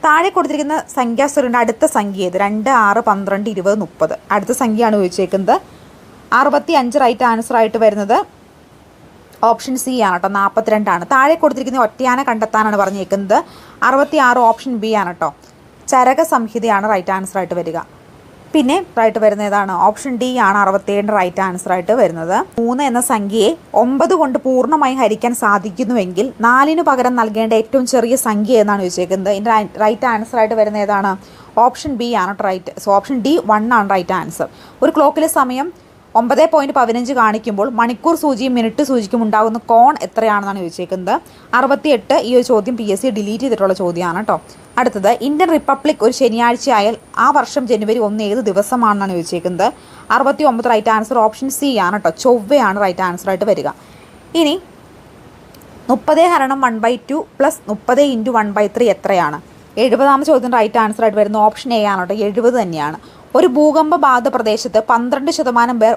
താഴെ കൊടുത്തിരിക്കുന്ന സംഖ്യാശ്രേണിയുടെ അടുത്ത സംഖ്യ ഏത്? 2, 6, 12, 20, 30. അടുത്ത സംഖ്യയാണ് ചോദിച്ചേക്കുന്നത്. 65 റൈറ്റ് ആൻസർ ആയിട്ട് വരുന്നത് ഓപ്ഷൻ സി ആണ് കേട്ടോ. 42 ആണ്. താഴെ കൊടുത്തിരിക്കുന്ന ഒറ്റയാനെ കണ്ടെത്താനാണ് പറഞ്ഞേക്കുന്നത്. 66 ഓപ്ഷൻ ബി ആണ് കേട്ടോ. ചരക സംഹിതയാണ് റൈറ്റ് ആൻസർ ആയിട്ട് വരിക. പിന്നെ റൈറ്റ് വരുന്ന ഏതാണ്? ഓപ്ഷൻ ഡി ആണ് 67 റൈറ്റ് ആൻസർ ആയിട്ട് വരുന്നത്. 3 എന്ന സംഖ്യയെ 9 കൊണ്ട് പൂർണ്ണമായും ഹരിക്കാൻ സാധിക്കുന്നുവെങ്കിൽ 4 പകരം നൽകേണ്ട ഏറ്റവും ചെറിയ സംഖ്യ എന്നാണ് ചോദിച്ചേക്കുന്നത്. ഇതിൻ്റെ റൈറ്റ് ആൻസർ ആയിട്ട് വരുന്ന ഏതാണ്? ഓപ്ഷൻ ബി ആണ് റൈറ്റ്. സോ ഓപ്ഷൻ ഡി 1 ആണ് റൈറ്റ് ആൻസർ. ഒരു ക്ലോക്കിലെ സമയം 9:15 കാണിക്കുമ്പോൾ മണിക്കൂർ സൂചിയും മിനിറ്റ് സൂചിക്കും ഉണ്ടാകുന്ന കോൺ എത്രയാണെന്നാണ് ചോദിച്ചേക്കുന്നത്. 68. ഈ ഒരു ചോദ്യം PSC ഡിലീറ്റ് ചെയ്തിട്ടുള്ള ചോദ്യമാണ് കേട്ടോ. അടുത്തത്, ഇന്ത്യൻ റിപ്പബ്ലിക് ഒരു ശനിയാഴ്ചയായാൽ ആ വർഷം ജനുവരി 1 ഏത് ദിവസമാണെന്നാണ് ചോദിച്ചേക്കുന്നത്. 69 റൈറ്റ് ആൻസർ ഓപ്ഷൻ സി ആണ് കേട്ടോ. ചൊവ്വയാണ് റൈറ്റ് ആൻസർ ആയിട്ട് വരിക. ഇനി 30/1/2 പ്ലസ് 30 × 1/3 എത്രയാണ്? 70ാമത്തെ ചോദ്യം റൈറ്റ് ആൻസർ ആയിട്ട് വരുന്ന ഓപ്ഷൻ എ ആണ് കേട്ടോ. 70 തന്നെയാണ്. ഒരു ഭൂകമ്പ ബാധിത പ്രദേശത്ത് 12% പേർ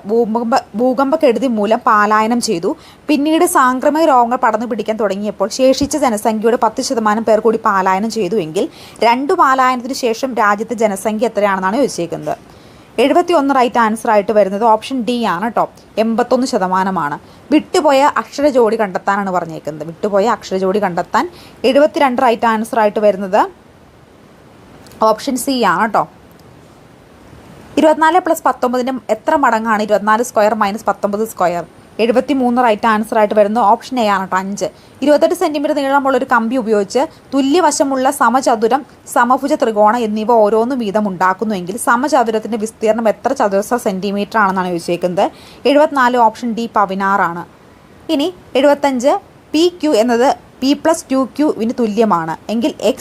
ഭൂകമ്പക്കെടുതി മൂലം പലായനം ചെയ്തു. പിന്നീട് സാംക്രമിക രോഗങ്ങൾ പടർന്നു പിടിക്കാൻ തുടങ്ങിയപ്പോൾ ശേഷിച്ച ജനസംഖ്യയുടെ 10% പേർ കൂടി പലായനം ചെയ്തു എങ്കിൽ 2 പലായനത്തിന് ശേഷം രാജ്യത്തെ ജനസംഖ്യ എത്രയാണെന്നാണ് ചോദിച്ചേക്കുന്നത്. 71 റൈറ്റ് ആൻസർ ആയിട്ട് വരുന്നത് ഓപ്ഷൻ ഡി ആണ് കേട്ടോ. 81%. വിട്ടുപോയ അക്ഷരജോഡി കണ്ടെത്താനാണ് പറഞ്ഞേക്കുന്നത്. വിട്ടുപോയ അക്ഷരജോഡി കണ്ടെത്താൻ 72 റൈറ്റ് ആൻസർ ആയിട്ട് വരുന്നത് ഓപ്ഷൻ സി ആണ് കേട്ടോ. 24 + 19 എത്ര മടങ്ങാണ് 24 സ്ക്വയർ - 19 സ്ക്വയർ? 73 റൈറ്റ് ആൻസർ ആയിട്ട് വരുന്നത് ഓപ്ഷൻ എ ആണ് കേട്ടോ. 5. 28 സെൻറ്റിമീറ്റർ നീളമുള്ള ഒരു കമ്പി ഉപയോഗിച്ച് തുല്യവശമുള്ള സമചതുരം, സമഭുജ ത്രികോണം എന്നിവ ഓരോന്നും വീതം ഉണ്ടാക്കുന്നുവെങ്കിൽ സമചതുരത്തിൻ്റെ വിസ്തീർണം എത്ര ചതുരശ്ര സെൻറ്റിമീറ്റർ ആണെന്നാണ് ചോദിച്ചേക്കുന്നത്. 74 ഓപ്ഷൻ ഡി 16 ആണ്. ഇനി 75 PQ എന്നത് P+2Qന് തുല്യമാണ് എങ്കിൽ x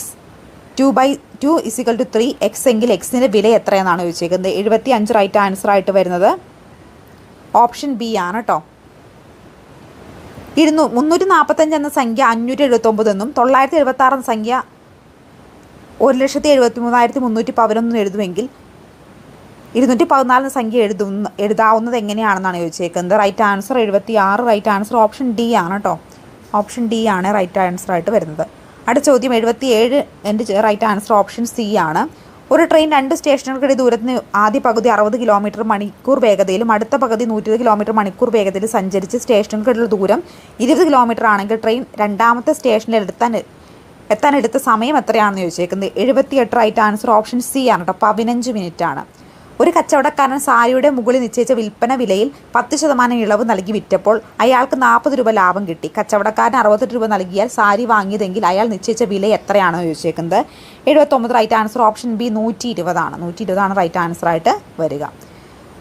2/2 = 3. x എങ്കിൽ എക്സിൻ്റെ വില എത്രയെന്നാണ് ചോദിച്ചേക്കുന്നത്. 75 റൈറ്റ് ആൻസർ ആയിട്ട് വരുന്നത് ഓപ്ഷൻ ബി ആണ് കേട്ടോ. 345 എന്ന സംഖ്യ 579 എന്നും 976 എന്ന സംഖ്യ 1,73,311 എഴുതുമെങ്കിൽ 214 എന്ന സംഖ്യ എഴുതാവുന്നത് എങ്ങനെയാണെന്നാണ് ചോദിച്ചേക്കുന്നത്. Right answer 76 right answer option D ആണ് കേട്ടോ. ഓപ്ഷൻ ഡി ആണ് റൈറ്റ് ആൻസർ ആയിട്ട് വരുന്നത്. അടുത്ത ചോദ്യം 77 എൻ്റെ റൈറ്റ് ആൻസർ ഓപ്ഷൻ സി ആണ്. ഒരു ട്രെയിൻ 2 സ്റ്റേഷനുകൾക്കിടെ ദൂരത്തിന് ആദ്യ പകുതി 60 കിലോമീറ്റർ മണിക്കൂർ വേഗതയിലും അടുത്ത പകുതി 120 കിലോമീറ്റർ മണിക്കൂർ വേഗതയിൽ സഞ്ചരിച്ച് സ്റ്റേഷനുകൾക്കിടയിലുള്ള ദൂരം 20 കിലോമീറ്റർ ആണെങ്കിൽ ട്രെയിൻ രണ്ടാമത്തെ സ്റ്റേഷനിൽ എത്താൻ എടുത്ത സമയം എത്രയാണെന്ന് ചോദിച്ചേക്കുന്നത്. 78 റൈറ്റ് ആൻസർ ഓപ്ഷൻ സി ആണ് കേട്ടോ. 15 മിനിറ്റ് ആണ്. ഒരു കച്ചവടക്കാരൻ സാരിയുടെ മുകളിൽ നിശ്ചയിച്ച വിൽപ്പന വിലയിൽ 10% ഇളവ് നൽകി വിറ്റപ്പോൾ അയാൾക്ക് 40 രൂപ ലാഭം കിട്ടി. കച്ചവടക്കാരൻ 68 രൂപ നൽകിയാൽ സാരി വാങ്ങിയതെങ്കിൽ അയാൾ നിശ്ചയിച്ച വില എത്രയാണെന്ന് ചോദിച്ചേക്കുന്നത്. 79 റൈറ്റ് ആൻസർ ഓപ്ഷൻ ബി 120 ആണ്. 120 ആണ് റൈറ്റ് ആൻസർ ആയിട്ട് വരിക.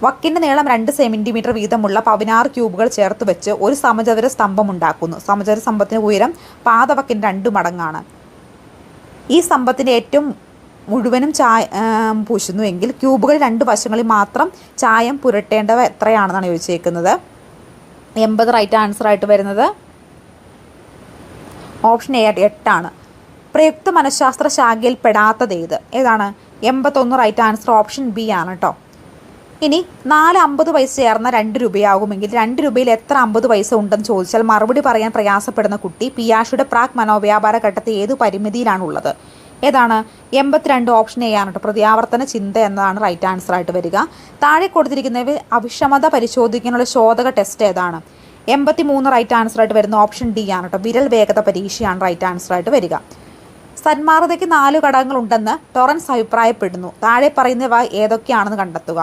വക്കിൻ്റെ നീളം 2 സെൻറ്റിമീറ്റർ വീതമുള്ള 16 ക്യൂബുകൾ ചേർത്ത് വെച്ച് ഒരു സമചതുര സ്തംഭം ഉണ്ടാക്കുന്നു. സമചതുര സ്തംഭത്തിന് ഉയരം പാദവക്കിൻ്റെ 2 മടങ്ങാണ്. ഈ സ്തംഭത്തിൻ്റെ ഏറ്റവും മുഴുവനും പൂശുന്നുവെങ്കിൽ ക്യൂബുകൾ 2 വശങ്ങളിൽ മാത്രം ചായം പുരട്ടേണ്ടവ എത്രയാണെന്നാണ് ചോദിച്ചേക്കുന്നത്. 80 റൈറ്റ് ആൻസർ ആയിട്ട് വരുന്നത് ഓപ്ഷൻ എ 8 ആണ്. പ്രയുക്ത മനഃശാസ്ത്ര ശാഖയിൽ പെടാത്തത് ഏതാണ്? 81 റൈറ്റ് ആൻസർ ഓപ്ഷൻ ബി ആണ് കേട്ടോ. ഇനി 4 50 പൈസ ചേർന്ന 2 രൂപയാകുമെങ്കിൽ 2 രൂപയിൽ എത്ര 50 പൈസ ഉണ്ടെന്ന് ചോദിച്ചാൽ മറുപടി പറയാൻ പ്രയാസപ്പെടുന്ന കുട്ടി പിയാഷയുടെ പ്രാക് മനോവ്യാപാര ഘട്ടത്തിൽ ഏത് പരിമിതിയിലാണുള്ളത്? ഏതാണ്? 82 ഓപ്ഷൻ എ ആണ് കേട്ടോ. പ്രതിയാവർത്തന ചിന്ത എന്നതാണ് റൈറ്റ് ആൻസർ ആയിട്ട് വരിക. താഴെ കൊടുത്തിരിക്കുന്നവ അവിഷമത പരിശോധിക്കാനുള്ള ശോധക ടെസ്റ്റ് ഏതാണ്? 83 റൈറ്റ് ആൻസർ ആയിട്ട് വരുന്ന ഓപ്ഷൻ ഡി ആണ് കേട്ടോ. വിരൽ വേഗത പരീക്ഷയാണ് റൈറ്റ് ആൻസർ ആയിട്ട് വരിക. സന്മാർഗതയ്ക്ക് 4 ഘടകങ്ങളുണ്ടെന്ന് ടോറൻസ് അഭിപ്രായപ്പെടുന്നു. താഴെ പറയുന്നവ ഏതൊക്കെയാണെന്ന് കണ്ടെത്തുക.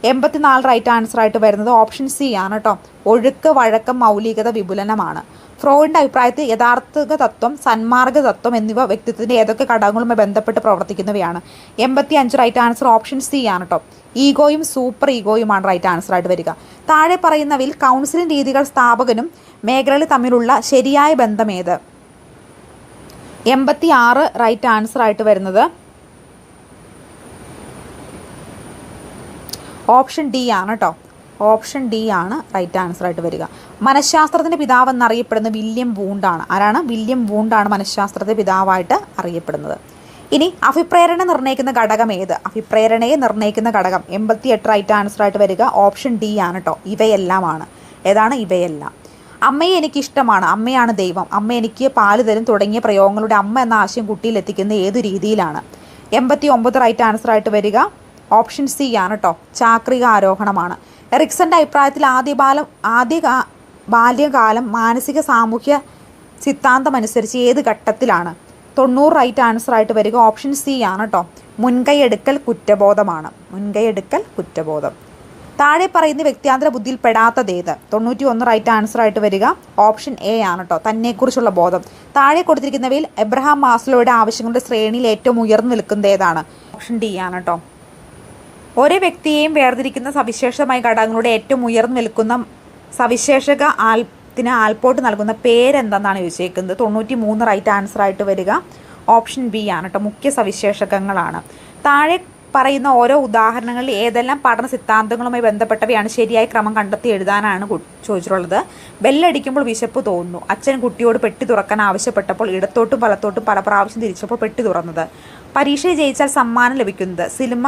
84 റൈറ്റ് ആൻസർ ആയിട്ട് വരുന്നത് ഓപ്ഷൻ സി ആണ് കേട്ടോ. ഒഴുക്ക്, വഴക്കം, മൗലികത, വിപുലനമാണ്. ഫ്രോയിഡിൻ്റെ അഭിപ്രായത്തിൽ യഥാർത്ഥ തത്വം, സന്മാർഗ തത്വം എന്നിവ വ്യക്തിത്വത്തിൻ്റെ ഏതൊക്കെ ഘടകങ്ങളുമായി ബന്ധപ്പെട്ട് പ്രവർത്തിക്കുന്നവയാണ്? 85 റൈറ്റ് ആൻസർ ഓപ്ഷൻ സി ആണ് കേട്ടോ. ഈഗോയും സൂപ്പർ ഈഗോയുമാണ് റൈറ്റ് ആൻസർ ആയിട്ട് വരിക. താഴെ പറയുന്നവയിൽ കൗൺസിലിംഗ് രീതികൾ സ്ഥാപകനും മേഖലകൾ തമ്മിലുള്ള ശരിയായ ബന്ധം ഏത്? 86 റൈറ്റ് ആൻസർ ആയിട്ട് വരുന്നത് ഓപ്ഷൻ ഡി ആണ് കേട്ടോ. ഓപ്ഷൻ ഡി ആണ് റൈറ്റ് ആൻസർ ആയിട്ട് വരിക. മനഃശാസ്ത്രത്തിൻ്റെ പിതാവ് എന്നറിയപ്പെടുന്ന വില്യം വൂണ്ടാണ്. ആരാണ്? വില്യം വൂണ്ടാണ് മനഃശാസ്ത്രത്തിൻ്റെ പിതാവായിട്ട് അറിയപ്പെടുന്നത്. ഇനി അഭിപ്രേരണ നിർണ്ണയിക്കുന്ന ഘടകം ഏത്? അഭിപ്രേരണയെ നിർണ്ണയിക്കുന്ന ഘടകം 88 റൈറ്റ് ആൻസർ ആയിട്ട് വരിക ഓപ്ഷൻ ഡി ആണ് കേട്ടോ. ഇവയെല്ലാമാണ്. ഏതാണ്? ഇവയെല്ലാം. അമ്മയെ എനിക്കിഷ്ടമാണ്, അമ്മയാണ് ദൈവം, അമ്മ എനിക്ക് പാല് തരും തുടങ്ങിയ പ്രയോഗങ്ങളുടെ അമ്മ എന്ന ആശയം കുട്ടിയിൽ എത്തിക്കുന്ന ഏതു രീതിയിലാണ്? 89 റൈറ്റ് ആൻസർ ആയിട്ട് വരിക ഓപ്ഷൻ സി ആണ് കേട്ടോ. ചാക്രിക ആരോഹണമാണ്. എറിക്സന്റെ അഭിപ്രായത്തിൽ ബാല്യകാലം മാനസിക സാമൂഹ്യ സിദ്ധാന്തം അനുസരിച്ച് ഏത് ഘട്ടത്തിലാണ്? 90 റൈറ്റ് ആൻസർ ആയിട്ട് വരിക ഓപ്ഷൻ സി ആണ് കേട്ടോ. മുൻകൈയെടുക്കൽ കുറ്റബോധമാണ്. മുൻകൈയെടുക്കൽ കുറ്റബോധം. താഴെ പറയുന്ന വ്യക്തിയാന്തര ബുദ്ധിയിൽ പെടാത്തതേത്? 91 റൈറ്റ് ആൻസർ ആയിട്ട് വരിക ഓപ്ഷൻ എ ആണ് കേട്ടോ. തന്നെക്കുറിച്ചുള്ള ബോധം. താഴെ കൊടുത്തിരിക്കുന്നവയിൽ എബ്രഹാം മാസ്ലോയുടെ ആവശ്യങ്ങളുടെ ശ്രേണിയിൽ ഏറ്റവും ഉയർന്നു നിൽക്കുന്നത് ഏതാണ്? ഓപ്ഷൻ ഡി ആണ് കേട്ടോ. ഓരോ വ്യക്തിയെയും വേർതിരിക്കുന്ന സവിശേഷമായ ഘടകങ്ങളുടെ ഏറ്റവും ഉയർന്നു നിൽക്കുന്ന സവിശേഷക ആൽപോട്ട് നൽകുന്ന പേരെന്തെന്നാണ് ചോദിച്ചേക്കുന്നത്? 93 റൈറ്റ് ആൻസർ ആയിട്ട് വരിക ഓപ്ഷൻ ബി ആണ് കേട്ടോ. മുഖ്യ സവിശേഷകങ്ങളാണ്. താഴെ പറയുന്ന ഓരോ ഉദാഹരണങ്ങളിൽ ഏതെല്ലാം പഠന സിദ്ധാന്തങ്ങളുമായി ബന്ധപ്പെട്ടവയാണ് ശരിയായ ക്രമം കണ്ടെത്തി എഴുതാനാണ് ചോദിച്ചിട്ടുള്ളത്. ബെല്ലടിക്കുമ്പോൾ വിശപ്പ് തോന്നുന്നു. അച്ഛൻ കുട്ടിയോട് പെട്ടി തുറക്കാൻ ആവശ്യപ്പെട്ടപ്പോൾ ഇടത്തോട്ടും വലത്തോട്ടും പല പ്രാവശ്യം തിരിച്ചപ്പോൾ പെട്ടി തുറന്നത്. പരീക്ഷയിൽ ജയിച്ചാൽ സമ്മാനം ലഭിക്കുന്നത്. സിനിമ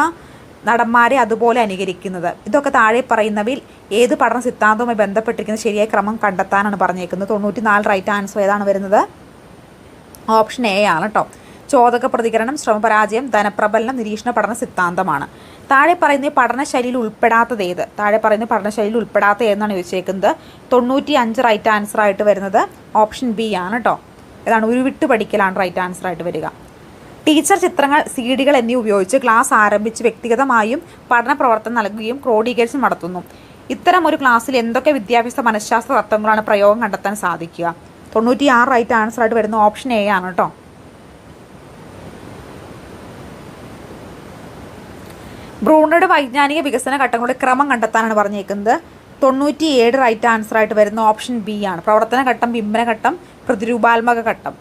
നടന്മാരെ അതുപോലെ അനുകരിക്കുന്നത്. ഇതൊക്കെ താഴെ പറയുന്നവയിൽ ഏത് പഠന സിദ്ധാന്തവുമായി ബന്ധപ്പെട്ടിരിക്കുന്ന ശരിയായ ക്രമം കണ്ടെത്താനാണ് പറഞ്ഞേക്കുന്നത്. 94 റൈറ്റ് ആൻസർ ഏതാണ് വരുന്നത്? ഓപ്ഷൻ എ ആണ് കേട്ടോ. ചോദക പ്രതികരണം, ശ്രമപരാജയം, ധനപ്രബലനം, നിരീക്ഷണ പഠന സിദ്ധാന്തമാണ്. താഴെ പറയുന്ന പഠനശൈലിയിൽ ഉൾപ്പെടാത്തത് ഏത്? താഴെ പറയുന്ന പഠനശൈലിയിൽ ഉൾപ്പെടാത്ത ഏതെന്നാണ് ചോദിച്ചേക്കുന്നത്? 95 റൈറ്റ് ആൻസർ ആയിട്ട് വരുന്നത് ഓപ്ഷൻ ബി ആണ് കേട്ടോ. ഏതാണ്? ഉരുവിട്ട് പഠിക്കലാണ് റൈറ്റ് ആൻസർ ആയിട്ട് വരിക. ടീച്ചർ ചിത്രങ്ങൾ, സീഡികൾ എന്നിവ ഉപയോഗിച്ച് ക്ലാസ് ആരംഭിച്ച് വ്യക്തിഗതമായും പഠന പ്രവർത്തനം നൽകുകയും ക്രോഡീകരിച്ച് നടത്തുന്നു. ഇത്തരം ഒരു ക്ലാസ്സിൽ എന്തൊക്കെ വിദ്യാഭ്യാസ മനഃശാസ്ത്ര തത്വങ്ങളാണ് പ്രയോഗം കണ്ടെത്താൻ സാധിക്കുക? 96 റൈറ്റ് ആൻസർ ആയിട്ട് വരുന്ന ഓപ്ഷൻ എ ആണ് കേട്ടോ. ബ്രൂണറുടെ വൈജ്ഞാനിക വികസന ഘട്ടങ്ങളുടെ ക്രമം കണ്ടെത്താനാണ് പറഞ്ഞേക്കുന്നത്. 97 റൈറ്റ് ആൻസർ ആയിട്ട് വരുന്ന ഓപ്ഷൻ ബി ആണ്. പ്രവർത്തന ഘട്ടം, ബിംബന ഘട്ടം, പ്രതിരൂപാത്മക ഘട്ടം.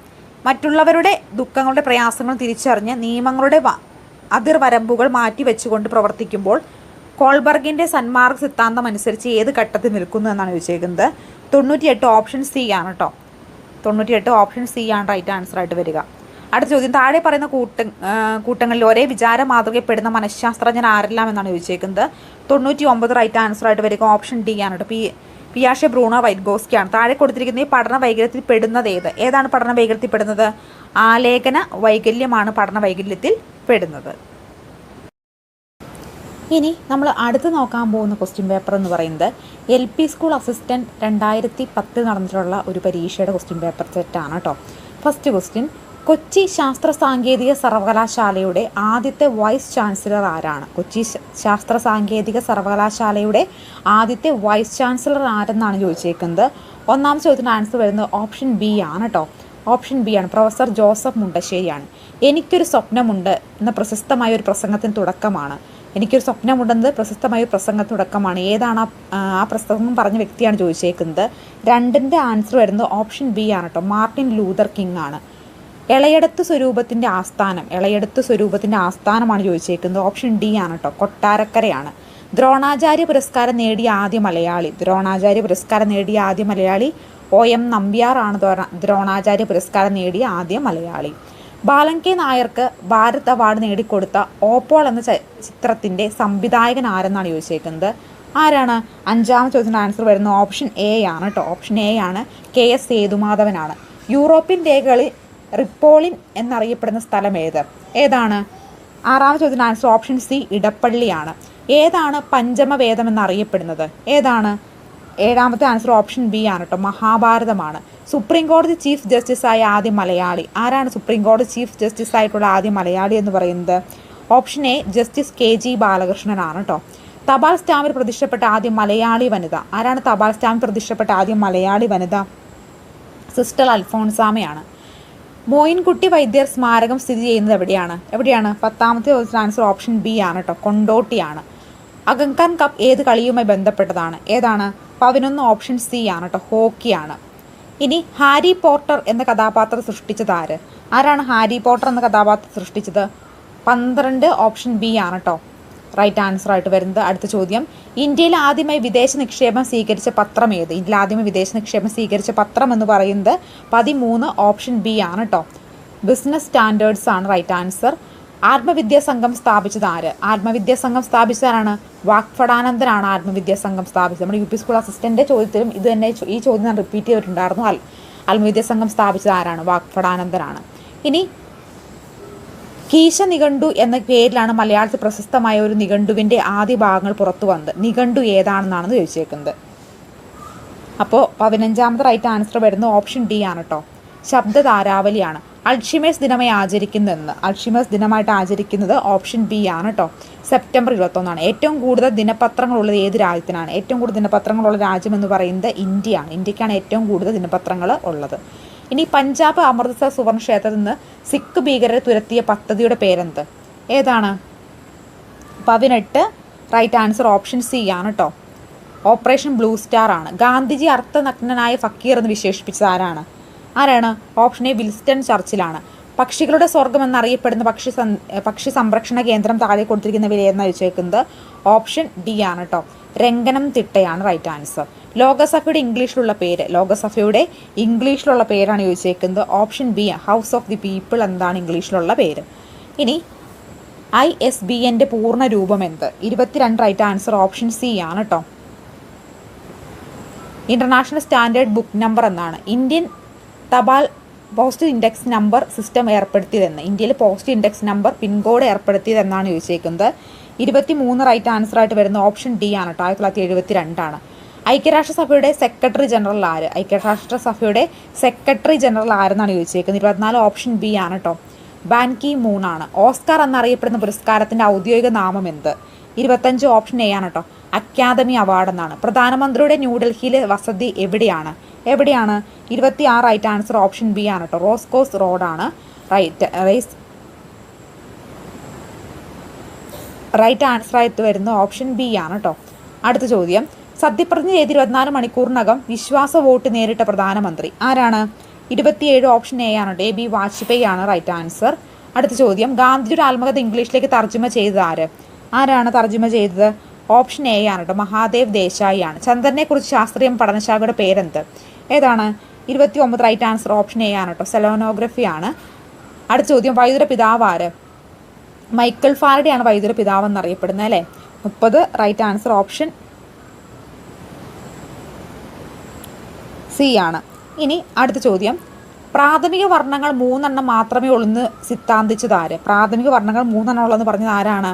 മറ്റുള്ളവരുടെ ദുഃഖങ്ങളുടെ പ്രയാസങ്ങളും തിരിച്ചറിഞ്ഞ് നിയമങ്ങളുടെ അതിർവരമ്പുകൾ മാറ്റിവെച്ചുകൊണ്ട് പ്രവർത്തിക്കുമ്പോൾ കോൾബർഗിൻ്റെ സന്മാർഗ സിദ്ധാന്തം അനുസരിച്ച് ഏത് ഘട്ടത്തിൽ നിൽക്കുന്നു എന്നാണ് ചോദിച്ചേക്കുന്നത്? 98 ഓപ്ഷൻ സി ആണ് കേട്ടോ. 98 ഓപ്ഷൻ സി ആണ് റൈറ്റ് ആൻസർ ആയിട്ട് വരിക. അടുത്ത ചോദ്യം. താഴെ പറയുന്ന കൂട്ടങ്ങളിൽ ഒരേ വിചാര മാതൃകപ്പെടുന്ന മനഃശാസ്ത്രജ്ഞൻ ആരെല്ലാം എന്നാണ് ചോദിച്ചേക്കുന്നത്? 99 റൈറ്റ് ആൻസർ ആയിട്ട് വരിക ഓപ്ഷൻ ഡി ആണ് കേട്ടോ. പിയാഷെ, ബ്രൂണോ, വൈറ്റ്ഗോസ്കിയാണ്. താഴെ കൊടുത്തിരിക്കുന്ന ഈ പഠന വൈകല്യത്തിൽ പെടുന്നത് ഏത്? ഏതാണ് പഠന വൈകല്യത്തിൽ പെടുന്നത്? ആലേഖന വൈകല്യമാണ് പഠന വൈകല്യത്തിൽ പെടുന്നത്. ഇനി നമ്മൾ അടുത്ത് നോക്കാൻ പോകുന്ന ക്വസ്റ്റ്യൻ പേപ്പർ എന്ന് പറയുന്നത് LP സ്കൂൾ അസിസ്റ്റൻറ്റ് 2010 നടന്നിട്ടുള്ള ഒരു പരീക്ഷയുടെ ക്വസ്റ്റ്യൻ പേപ്പർ സെറ്റാണ് കേട്ടോ. First question. കൊച്ചി ശാസ്ത്ര സാങ്കേതിക സർവകലാശാലയുടെ ആദ്യത്തെ വൈസ് ചാൻസലർ ആരാണ്? കൊച്ചി ശാസ്ത്ര സാങ്കേതിക സർവകലാശാലയുടെ ആദ്യത്തെ വൈസ് ചാൻസലർ ആരെന്നാണ് ചോദിച്ചേക്കുന്നത്. ഒന്നാമത്തെ ചോദ്യത്തിൻ്റെ ആൻസർ വരുന്നത് ഓപ്ഷൻ ബി ആണ് കേട്ടോ. ഓപ്ഷൻ ബി ആണ്. പ്രൊഫസർ ജോസഫ് മുണ്ടശ്ശേരിയാണ്. എനിക്കൊരു സ്വപ്നമുണ്ട് എന്ന പ്രശസ്തമായ ഒരു പ്രസംഗത്തിന് തുടക്കമാണ്. എനിക്കൊരു സ്വപ്നമുണ്ടെന്നത് പ്രശസ്തമായ ഒരു പ്രസംഗത്തിന് തുടക്കമാണ്. ഏതാണ് ആ പ്രസംഗം പറഞ്ഞ വ്യക്തിയാണ് ചോദിച്ചേക്കുന്നത്? 2ന്റെ ആൻസർ വരുന്നത് ഓപ്ഷൻ ബി ആണ് കേട്ടോ. മാർട്ടിൻ ലൂതർ കിങ് ആണ്. ഇളയെടുത്ത് സ്വരൂപത്തിൻ്റെ ആസ്ഥാനമാണ് ചോദിച്ചേക്കുന്നത്. ഓപ്ഷൻ ഡി ആണ് കേട്ടോ. കൊട്ടാരക്കരയാണ്. ദ്രോണാചാര്യ പുരസ്കാരം നേടിയ ആദ്യ മലയാളി OM നമ്പ്യാറാണ് ദ്രോണാചാര്യ പുരസ്കാരം നേടിയ ആദ്യ മലയാളി. ബാലൻ കെ നായർക്ക് ഭാരത് അവാർഡ് നേടിക്കൊടുത്ത ഓപ്പോൾ എന്ന ചിത്രത്തിൻ്റെ സംവിധായകൻ ആരെന്നാണ് ചോദിച്ചേക്കുന്നത്? ആരാണ്? 5ാമത്തെ ചോദ്യത്തിൻ്റെ ആൻസർ വരുന്നത് ഓപ്ഷൻ എ ആണ് കേട്ടോ. ഓപ്ഷൻ എ ആണ്. KS സേതുമാധവനാണ്. യൂറോപ്യൻ രേഖകളിൽ റിപ്പോളിൻ എന്നറിയപ്പെടുന്ന സ്ഥലം ഏതാണ്? 6ാമത്തെ ചോദ്യത്തിൻ്റെ ആൻസർ ഓപ്ഷൻ സി ഇടപ്പള്ളിയാണ്. ഏതാണ് പഞ്ചമവേദം എന്നറിയപ്പെടുന്നത്? ഏതാണ്? 7ാമത്തെ ആൻസർ ഓപ്ഷൻ ബി ആണ് കേട്ടോ. മഹാഭാരതമാണ്. സുപ്രീം കോടതി ചീഫ് ജസ്റ്റിസായ ആദ്യ മലയാളി ആരാണ്? സുപ്രീം കോടതി ചീഫ് ജസ്റ്റിസ് ആയിട്ടുള്ള ആദ്യ മലയാളി എന്ന് പറയുന്നത് ഓപ്ഷൻ എ ജസ്റ്റിസ് KG ബാലകൃഷ്ണനാണ് കേട്ടോ. തപാൽ സ്റ്റാമ്പിൽ പ്രതിഷ്ഠപ്പെട്ട ആദ്യ മലയാളി വനിത ആരാണ്? തപാൽ സ്റ്റാമ്പിൽ പ്രതിഷ്ഠപ്പെട്ട ആദ്യ മലയാളി വനിത സിസ്റ്റർ അൽഫോൺസാമയാണ്. മോയിൻകുട്ടി വൈദ്യർ സ്മാരകം സ്ഥിതി ചെയ്യുന്നത് എവിടെയാണ്? 10ാമത്തെ ആൻസർ ഓപ്ഷൻ ബി ആണ് കേട്ടോ. കൊണ്ടോട്ടിയാണ്. അഗങ്കാൻ കപ്പ് ഏത് കളിയുമായി ബന്ധപ്പെട്ടതാണ്? ഏതാണ്? 11 ഓപ്ഷൻ സി ആണ് കേട്ടോ. ഹോക്കിയാണ്. ഇനി ഹാരി പോട്ടർ എന്ന കഥാപാത്രം സൃഷ്ടിച്ചത് ആരാണ് ഹാരി പോട്ടർ എന്ന കഥാപാത്രം സൃഷ്ടിച്ചത്? 12 ഓപ്ഷൻ ബി ആണ് കേട്ടോ റൈറ്റ് ആൻസർ ആയിട്ട് വരുന്നത്. അടുത്ത ചോദ്യം. ഇന്ത്യയിൽ ആദ്യമായി വിദേശ നിക്ഷേപം സ്വീകരിച്ച പത്രം ഏത്? ഇന്ത്യയിൽ ആദ്യമായി വിദേശ നിക്ഷേപം സ്വീകരിച്ച പത്രം എന്ന് പറയുന്നത് 13 ഓപ്ഷൻ ബി ആണ് കേട്ടോ. ബിസിനസ് സ്റ്റാൻഡേർഡ്സ് ആണ് റൈറ്റ് ആൻസർ. ആത്മവിദ്യാ സംഘം സ്ഥാപിച്ചത് ആര്? ആത്മവിദ്യാ സംഘം സ്ഥാപിച്ചതാരാണ്? വാഗ്ഭടാനന്ദനാണ് ആത്മവിദ്യാ സംഘം സ്ഥാപിച്ചത്. നമ്മുടെ UP സ്കൂൾ അസിസ്റ്റൻ്റ് ചോദ്യത്തിലും ഇത് തന്നെ ഈ ചോദ്യം ഞാൻ റിപ്പീറ്റ് ചെയ്തിട്ടുണ്ടായിരുന്നു. ആത്മവിദ്യാ സംഘം സ്ഥാപിച്ചത് ആരാണ്? വാഗ്ഭടാനന്ദനാണ്. ഇനി കീശ നിഘണ്ടു എന്ന പേരിലാണ് മലയാളത്തിൽ പ്രശസ്തമായ ഒരു നിഘണ്ടുവിൻ്റെ ആദ്യ ഭാഗങ്ങൾ പുറത്തു വന്നത്. നിഘണ്ടു ഏതാണെന്നാണ് ചോദിച്ചേക്കുന്നത്. അപ്പോൾ 15ാമത്തെ റൈറ്റ് ആൻസർ വരുന്നത് ഓപ്ഷൻ ഡി ആണ് കേട്ടോ. ശബ്ദധാരാവലിയാണ്. അൾഷിമേഴ്സ് ദിനമായി ആചരിക്കുന്നതെന്ന്. അൾഷിമേഴ്സ് ദിനമായിട്ട് ആചരിക്കുന്നത് ഓപ്ഷൻ ബി ആണ് കേട്ടോ. സെപ്റ്റംബർ 21 ഏറ്റവും കൂടുതൽ ദിനപത്രങ്ങളുള്ളത് ഏത് രാജ്യത്തിനാണ്? ഏറ്റവും കൂടുതൽ ദിനപത്രങ്ങളുള്ള രാജ്യം എന്ന് പറയുന്നത് ഇന്ത്യയാണ്. ഇന്ത്യക്കാണ് ഏറ്റവും കൂടുതൽ ദിനപത്രങ്ങൾ ഉള്ളത്. ഇനി പഞ്ചാബ് അമൃത്സർ സുവർണ ക്ഷേത്രത്തിൽ നിന്ന് സിഖ് ഭീകരരെ തുരത്തിയ പദ്ധതിയുടെ പേരെന്ത്? ഏതാണ്? 18 റൈറ്റ് ആൻസർ ഓപ്ഷൻ സി ആണ് കേട്ടോ. ഓപ്പറേഷൻ ബ്ലൂ സ്റ്റാർ ആണ്. ഗാന്ധിജി അർത്ഥനഗ്നനായ ഫക്കീർ എന്ന് വിശേഷിപ്പിച്ചത് ആരാണ്? ഓപ്ഷൻ എ വിൽസ്റ്റൺ ചർച്ചിലാണ്. പക്ഷികളുടെ സ്വർഗം എന്നറിയപ്പെടുന്ന പക്ഷി സംരക്ഷണ കേന്ദ്രം താഴെ കൊടുത്തിരിക്കുന്ന വിലയെന്ന് വെച്ചേക്കുന്നത് ഓപ്ഷൻ ഡി ആണ് കേട്ടോ. രംഗനം തിട്ടയാണ് റൈറ്റ് ആൻസർ. ലോകസഭയുടെ ഇംഗ്ലീഷിലുള്ള പേരാണ് ചോദിച്ചേക്കുന്നത്. Option B house of the people എന്താണ് ഇംഗ്ലീഷിലുള്ള പേര്. ഇനി ISBNൻ്റെ പൂർണ്ണ രൂപം എന്ത്? 22 റൈറ്റ് ആൻസർ ഓപ്ഷൻ സി ആണ് കേട്ടോ. ഇന്റർനാഷണൽ സ്റ്റാൻഡേർഡ് ബുക്ക് നമ്പർ എന്നാണ്. ഇന്ത്യൻ തപാൽ പോസ്റ്റ് ഇൻഡെക്സ് നമ്പർ സിസ്റ്റം ഏർപ്പെടുത്തിയതെന്ന്. ഇന്ത്യയിൽ പോസ്റ്റ് ഇൻഡെക്സ് നമ്പർ പിൻകോഡ് ഏർപ്പെടുത്തിയതെന്നാണ് ചോദിച്ചേക്കുന്നത്. 23 റൈറ്റ് ആൻസർ ആയിട്ട് വരുന്ന ഓപ്ഷൻ ഡി ആണ് കേട്ടോ. 1972 ഐക്യരാഷ്ട്രസഭയുടെ സെക്രട്ടറി ജനറൽ ആര്? ഐക്യരാഷ്ട്രസഭയുടെ സെക്രട്ടറി ജനറൽ ആരെന്നാണ് ചോദിച്ചേക്കുന്നത്. 24 ഓപ്ഷൻ ബി ആണ് കേട്ടോ. ബാൻ കി മൂൺ ആണ്. ഓസ്കാർ എന്നറിയപ്പെടുന്ന പുരസ്കാരത്തിൻ്റെ ഔദ്യോഗിക നാമം എന്ത്? 25 ഓപ്ഷൻ എ ആണ് കേട്ടോ. അക്കാദമി അവാർഡ് എന്നാണ്. പ്രധാനമന്ത്രിയുടെ ന്യൂഡൽഹിയിലെ വസതി എവിടെയാണ്? 26 റൈറ്റ് ആൻസർ ഓപ്ഷൻ ബി ആണ് കേട്ടോ. റോസ്കോസ് റോഡാണ് റൈറ്റ് ആൻസർ ആയിട്ട് വരുന്ന ഓപ്ഷൻ ബി ആണ് കേട്ടോ. അടുത്ത ചോദ്യം, സത്യപ്രതിജ്ഞ ചെയ്ത് 24 മണിക്കൂറിനകം വിശ്വാസ വോട്ട് നേരിട്ട പ്രധാനമന്ത്രി ആരാണ്? 27 ഓപ്ഷൻ എ ആണ്. AB വാജ്പേയി ആണ് റൈറ്റ് ആൻസർ. അടുത്ത ചോദ്യം, ഗാന്ധിജിയുടെ ആത്മകഥ ഇംഗ്ലീഷിലേക്ക് തർജ്ജമ ചെയ്തത് ആരാണ് തർജ്ജമ ചെയ്തത്? ഓപ്ഷൻ എ ആണ് കേട്ടോ. മഹാദേവ് ദേശായി ആണ്. ചന്ദ്രനെക്കുറിച്ച് ശാസ്ത്രീയ പഠനശാഖയുടെ പേരെന്ത്? ഏതാണ്? 29 റൈറ്റ് ആൻസർ ഓപ്ഷൻ എ ആണ് കേട്ടോ. സെലോനോഗ്രഫി ആണ്. അടുത്ത ചോദ്യം, വൈദ്യുത പിതാവ് ആര്? മൈക്കൽ ഫാരഡേ ആണ് വൈദ്യുത പിതാവ് എന്നറിയപ്പെടുന്നത് അല്ലേ. 30 റൈറ്റ് ആൻസർ ഓപ്ഷൻ സി ആണ്. ഇനി അടുത്ത ചോദ്യം, പ്രാഥമിക വർണ്ണങ്ങൾ 3 മാത്രമേ ഉള്ളെന്ന് സിദ്ധാന്തിച്ചത് ആര്? പ്രാഥമിക വർണ്ണങ്ങൾ 3 ഉള്ളെന്ന് പറഞ്ഞത് ആരാണ്?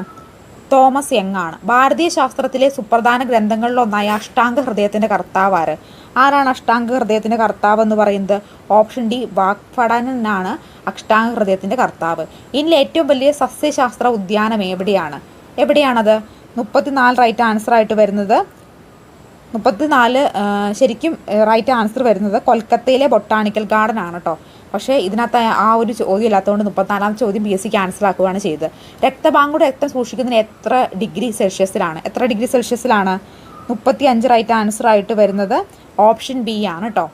തോമസ് യങ് ആണ്. ഭാരതീയ ശാസ്ത്രത്തിലെ സുപ്രധാന ഗ്രന്ഥങ്ങളിലൊന്നായ അഷ്ടാംഗ ഹൃദയത്തിൻ്റെ കർത്താവ് ആരാണ് അഷ്ടാംഗ ഹൃദയത്തിൻ്റെ കർത്താവ് എന്ന് പറയുന്നത്? ഓപ്ഷൻ ഡി വാഗ്ഭടാനനാണ് അഷ്ടാംഗ ഹൃദയത്തിൻ്റെ കർത്താവ്. ഇന്ത്യയിലെ ഏറ്റവും വലിയ സസ്യശാസ്ത്ര ഉദ്യാനം എവിടെയാണത്? 34 റൈറ്റ് ആൻസർ ആയിട്ട് വരുന്നത് 34 ശരിക്കും റൈറ്റ് ആൻസർ വരുന്നത് കൊൽക്കത്തയിലെ ബൊട്ടാണിക്കൽ ഗാർഡൻ ആണ് കേട്ടോ. പക്ഷേ ഇതിനകത്ത് ആ ഒരു ചോദ്യം ഇല്ലാത്തതുകൊണ്ട് 34ാമത്തെ ചോദ്യം PSC ക്യാൻസൽ ആക്കുകയാണ് ചെയ്തത്. രക്തബാങ്കുടെ രക്തം സൂക്ഷിക്കുന്നതിന് എത്ര ഡിഗ്രി സെൽഷ്യസിലാണ്? 35 റൈറ്റ് ആൻസർ ആയിട്ട് വരുന്നത് ഓപ്ഷൻ ബി ആണ് കേട്ടോ.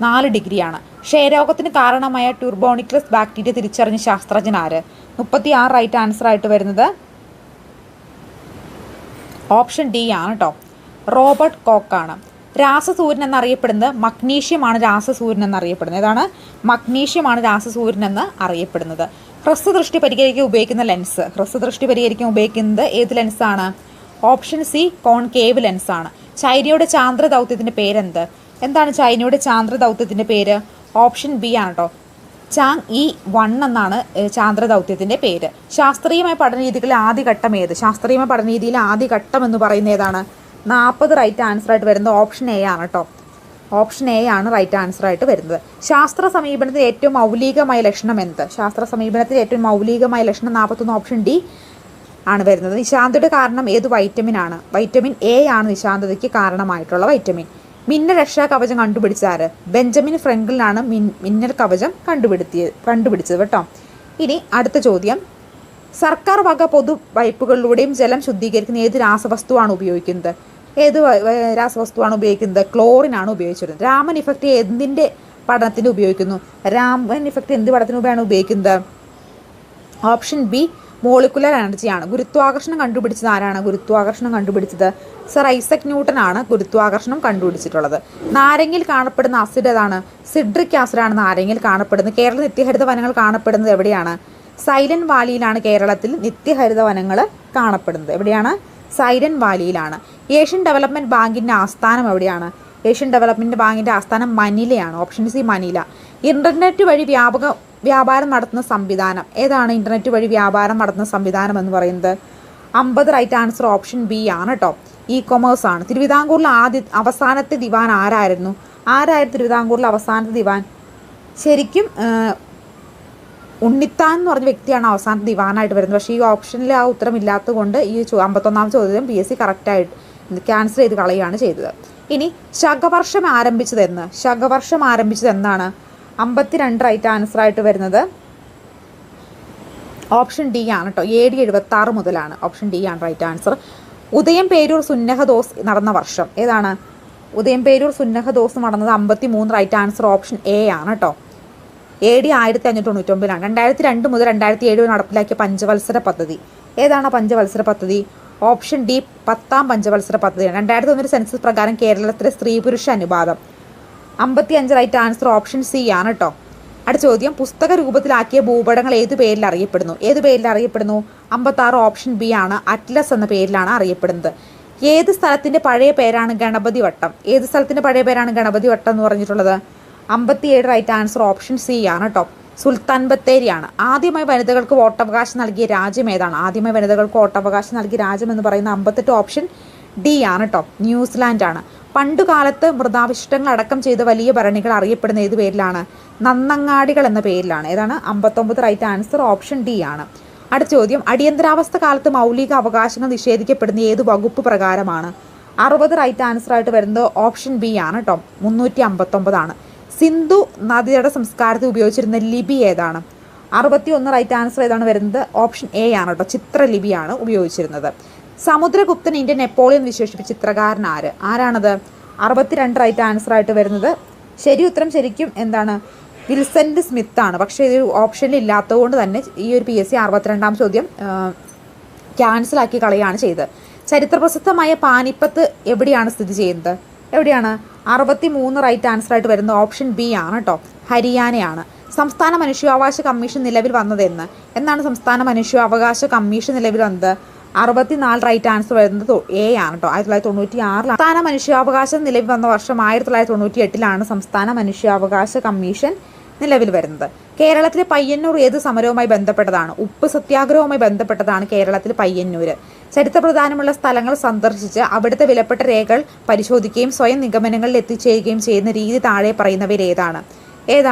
4 ഡിഗ്രിയാണ്. ക്ഷയരോഗത്തിന് കാരണമായ ട്യൂർബോണിക്ലസ് ബാക്ടീരിയ തിരിച്ചറിഞ്ഞ ശാസ്ത്രജ്ഞൻ ആര്? 36 റൈറ്റ് ആൻസർ ആയിട്ട് വരുന്നത് ഓപ്ഷൻ ഡി ആണ് കേട്ടോ. റോബർട്ട് കോക്കാണ്. രാസസൂര്യൻ എന്നറിയപ്പെടുന്നത് മഗ്നീഷ്യമാണ്. രാസസൂര്യൻ എന്നറിയപ്പെടുന്നത് ഏതാണ്? മഗ്നീഷ്യമാണ് രാസസൂര്യൻ എന്ന് അറിയപ്പെടുന്നത്. ഹ്രസ്വദൃഷ്ടി പരിഹരിക്കാൻ ഉപയോഗിക്കുന്ന ലെൻസ്. ഹ്രസ്വദൃഷ്ടി പരിഹരിക്കാൻ ഉപയോഗിക്കുന്നത് ഏത് ലെൻസാണ്? ഓപ്ഷൻ സി കോൺകേവ് ലെൻസാണ്. ചൈനയുടെ ചാന്ദ്ര ദൗത്യത്തിൻ്റെ പേരെന്ത്? എന്താണ് ചൈനയുടെ ചാന്ദ്ര ദൗത്യത്തിൻ്റെ പേര്? ഓപ്ഷൻ ബി ആണ് കേട്ടോ. Chang'e-1 എന്നാണ് ചാന്ദ്ര ദൗത്യത്തിൻ്റെ പേര്. ശാസ്ത്രീയമായ പഠനരീതികളിലെ ആദ്യ ഘട്ടം ഏത്? ശാസ്ത്രീയമായ പഠനരീതിയിലെ ആദ്യ ഘട്ടം എന്ന് പറയുന്നത് ഏതാണ്? 40 റൈറ്റ് ആൻസർ ആയിട്ട് വരുന്നത് ഓപ്ഷൻ എ ആണ് കേട്ടോ. ഓപ്ഷൻ എ ആണ് റൈറ്റ് ആൻസർ ആയിട്ട് വരുന്നത്. ശാസ്ത്ര സമീപനത്തിൽ ഏറ്റവും മൗലികമായ ലക്ഷണം എന്ത്? ശാസ്ത്ര സമീപനത്തിൽ ഏറ്റവും മൗലികമായ ലക്ഷണം 41 ഓപ്ഷൻ ഡി ആണ് വരുന്നത്. നിശാന്തയുടെ കാരണം ഏത് വൈറ്റമിൻ ആണ്? വൈറ്റമിൻ എ ആണ് നിശാന്തതയ്ക്ക് കാരണമായിട്ടുള്ള വൈറ്റമിൻ. മിന്നൽ രക്ഷാ കവചം കണ്ടുപിടിച്ചാര്? ബെഞ്ചമിൻ ഫ്രാങ്ക്ലിനാണ് മിന്നൽ കവചം കണ്ടുപിടിച്ചത് കേട്ടോ. ഇനി അടുത്ത ചോദ്യം, സർക്കാർ വക പൊതു പൈപ്പുകളിലൂടെയും ജലം ശുദ്ധീകരിക്കുന്ന ഏത് രാസവസ്തുവാണ് ഉപയോഗിക്കുന്നത്? ക്ലോറിൻ ആണ് ഉപയോഗിച്ചിരുന്നത്. രാമൻ ഇഫക്റ്റ് എന്തിൻ്റെ പഠനത്തിന് ഉപയോഗിക്കുന്നു? രാമൻ ഇഫക്റ്റ് എന്ത് പഠനത്തിന് ഉപയോഗിക്കുന്നത്? ഓപ്ഷൻ ബി മോളിക്കുലർ എനർജിയാണ്. ഗുരുത്വാകർഷണം കണ്ടുപിടിച്ചത് ആരാണ്? ഗുരുത്വാകർഷണം കണ്ടുപിടിച്ചത് സർ ഐസക് ന്യൂട്ടൺ ആണ് ഗുരുത്വാകർഷണം കണ്ടുപിടിച്ചിട്ടുള്ളത്. നാരങ്ങയിൽ കാണപ്പെടുന്ന ആസിഡ് ഏതാണ്? സിട്രിക് ആസിഡാണ് നാരങ്ങയിൽ കാണപ്പെടുന്നത്. കേരള നിത്യഹരിത വനങ്ങൾ കാണപ്പെടുന്നത് എവിടെയാണ്? സൈലന്റ് വാലിയിലാണ് കേരളത്തിൽ നിത്യഹരിത വനങ്ങൾ കാണപ്പെടുന്നത്. എവിടെയാണ്? സൈലന്റ് വാലിയിലാണ്. ഏഷ്യൻ ഡെവലപ്മെന്റ് ബാങ്കിന്റെ ആസ്ഥാനം എവിടെയാണ്? ഏഷ്യൻ ഡെവലപ്മെന്റ് ബാങ്കിന്റെ ആസ്ഥാനം മനിലയാണ്. Option C Manila. ഇന്റർനെറ്റ് വഴി വ്യാപാരം നടത്തുന്ന സംവിധാനം ഏതാണ്? ഇന്റർനെറ്റ് വഴി വ്യാപാരം നടത്തുന്ന സംവിധാനം എന്ന് പറയുന്നത് 50 റൈറ്റ് ആൻസർ ഓപ്ഷൻ ബി ആണ് കേട്ടോ. ഇ കൊമേഴ്സ് ആണ്. തിരുവിതാംകൂറിലെ അവസാനത്തെ ദിവാൻ ആരായിരുന്നു? തിരുവിതാംകൂറിലെ അവസാനത്തെ ദിവാൻ? ശരിക്കും ഉണ്ണിത്താൻ എന്ന് പറഞ്ഞ വ്യക്തിയാണ് അവസാനത്തെ ദിവാനായിട്ട് വരുന്നത്. പക്ഷേ ഈ ഓപ്ഷനിൽ ആ ഉത്തരം ഇല്ലാത്തത് കൊണ്ട് ഈ 51ാം ചോദ്യം PSC കറക്റ്റായിട്ട് ക്യാൻസൽ ചെയ്ത് കളയുകയാണ് ചെയ്തത്. ഇനി ശകവർഷം ആരംഭിച്ചത് എന്നാണ്? 52 റൈറ്റ് ആൻസർ ആയിട്ട് വരുന്നത് ഓപ്ഷൻ ഡി ആണ് കേട്ടോ. AD 76 മുതലാണ്. ഓപ്ഷൻ ഡി ആണ് റൈറ്റ് ആൻസർ. ഉദയം പേരൂർ സുന്നഹദോസ് നടന്ന വർഷം ഏതാണ്? ഉദയം പേരൂർ സുന്നഹദോസ് നടന്നത് 53 റൈറ്റ് ആൻസർ ഓപ്ഷൻ എ ആണ് കേട്ടോ. AD 1599 2002 മുതൽ 2007 നടപ്പിലാക്കിയ പഞ്ചവത്സര പദ്ധതി ഏതാണ്? പഞ്ചവത്സര പദ്ധതി ഓപ്ഷൻ ഡി 10ാം പഞ്ചവത്സര പദ്ധതിയാണ്. 2001 സെൻസസ് പ്രകാരം കേരളത്തിലെ സ്ത്രീ പുരുഷ അനുപാതം 55 റൈറ്റ് ആൻസർ ഓപ്ഷൻ സി ആണ് കേട്ടോ. അടുത്ത ചോദ്യം, പുസ്തക രൂപത്തിലാക്കിയ ഭൂപടങ്ങൾ ഏത് പേരിൽ അറിയപ്പെടുന്നു? 56 ഓപ്ഷൻ ബി ആണ്. അറ്റ്ലസ് എന്ന പേരിലാണ് അറിയപ്പെടുന്നത്. ഏത് സ്ഥലത്തിന്റെ പഴയ പേരാണ് ഗണപതി വട്ടം? എന്ന് പറഞ്ഞിട്ടുള്ളത് 57 റൈറ്റ് ആൻസർ ഓപ്ഷൻ സി ആണ് കേട്ടോ. സുൽത്താൻ ബത്തേരിയാണ്. ആദ്യമായി വനിതകൾക്ക് വോട്ടവകാശം നൽകിയ രാജ്യം ഏതാണ്? എന്ന് പറയുന്ന 58 ഓപ്ഷൻ ഡി ആണ് കേട്ടോ. ന്യൂസിലാൻഡാണ്. പണ്ടുകാലത്ത് മൃതാവശിഷ്ടങ്ങൾ അടക്കം ചെയ്ത വലിയ ഭരണികൾ അറിയപ്പെടുന്ന ഏത് പേരിലാണ്? നന്നങ്ങാടികൾ എന്ന പേരിലാണ്. ഏതാണ്? 59 റൈറ്റ് ആൻസർ ഓപ്ഷൻ ഡി ആണ്. അടുത്ത ചോദ്യം, അടിയന്തരാവസ്ഥ കാലത്ത് മൗലിക അവകാശങ്ങൾ നിഷേധിക്കപ്പെടുന്ന ഏത് വകുപ്പ് പ്രകാരമാണ്? 60 റൈറ്റ് ആൻസർ ആയിട്ട് വരുന്നത് ഓപ്ഷൻ ബി ആണ് കേട്ടോ. 359 ആണ്. സിന്ധു നദിയുടെ സംസ്കാരത്തിൽ ഉപയോഗിച്ചിരുന്ന ലിപി ഏതാണ്? 61 റൈറ്റ് ആൻസർ ഏതാണ് വരുന്നത്? ഓപ്ഷൻ എ ആണ് കേട്ടോ. ചിത്രലിപിയാണ് ഉപയോഗിച്ചിരുന്നത്. സമുദ്രഗുപ്തൻ ഇന്ത്യൻ നെപ്പോളിയൻ വിശേഷിപ്പിച്ച ചിത്രകാരൻ ആരാണത്? 62 റൈറ്റ് ആൻസർ ആയിട്ട് വരുന്നത് ശരി ഉത്തരം ശരിക്കും എന്താണ്? വിൽസന്റ് സ്മിത്ത് ആണ്. പക്ഷേ ഇത് ഓപ്ഷനിൽ ഇല്ലാത്തതുകൊണ്ട് തന്നെ ഈ ഒരു PSC 62ാം ചോദ്യം ക്യാൻസലാക്കി കളയുകയാണ് ചെയ്തത്. ചരിത്രപ്രസിദ്ധമായ പാനിപ്പത്ത് എവിടെയാണ് സ്ഥിതി ചെയ്യുന്നത്? 63 റൈറ്റ് ആൻസർ ആയിട്ട് വരുന്നത് ഓപ്ഷൻ ബി ആണ് കേട്ടോ. ഹരിയാനയാണ്. സംസ്ഥാന മനുഷ്യാവകാശ കമ്മീഷൻ നിലവിൽ വന്നതെന്ന്? എന്നാണ് സംസ്ഥാന മനുഷ്യാവകാശ കമ്മീഷൻ നിലവിൽ വന്നത്? 64 റൈറ്റ് ആൻസർ വരുന്നത് എ ആണ് കേട്ടോ. 1996 സംസ്ഥാന മനുഷ്യാവകാശം നിലവിൽ വന്ന വർഷം 1998 സംസ്ഥാന മനുഷ്യാവകാശ കമ്മീഷൻ നിലവിൽ വരുന്നത്. കേരളത്തിലെ പയ്യന്നൂർ ഏത് സമരവുമായി ബന്ധപ്പെട്ടതാണ്? ഉപ്പ് സത്യാഗ്രഹവുമായി ബന്ധപ്പെട്ടതാണ് കേരളത്തിൽ പയ്യന്നൂർ. ചരിത്ര പ്രധാനമുള്ള സ്ഥലങ്ങൾ സന്ദർശിച്ച് അവിടുത്തെ വിലപ്പെട്ട രേഖകൾ പരിശോധിക്കുകയും സ്വയം നിഗമനങ്ങളിൽ എത്തിച്ചേരുകയും ചെയ്യുന്ന രീതി താഴെ പറയുന്നവയിൽ ഏതാണ്?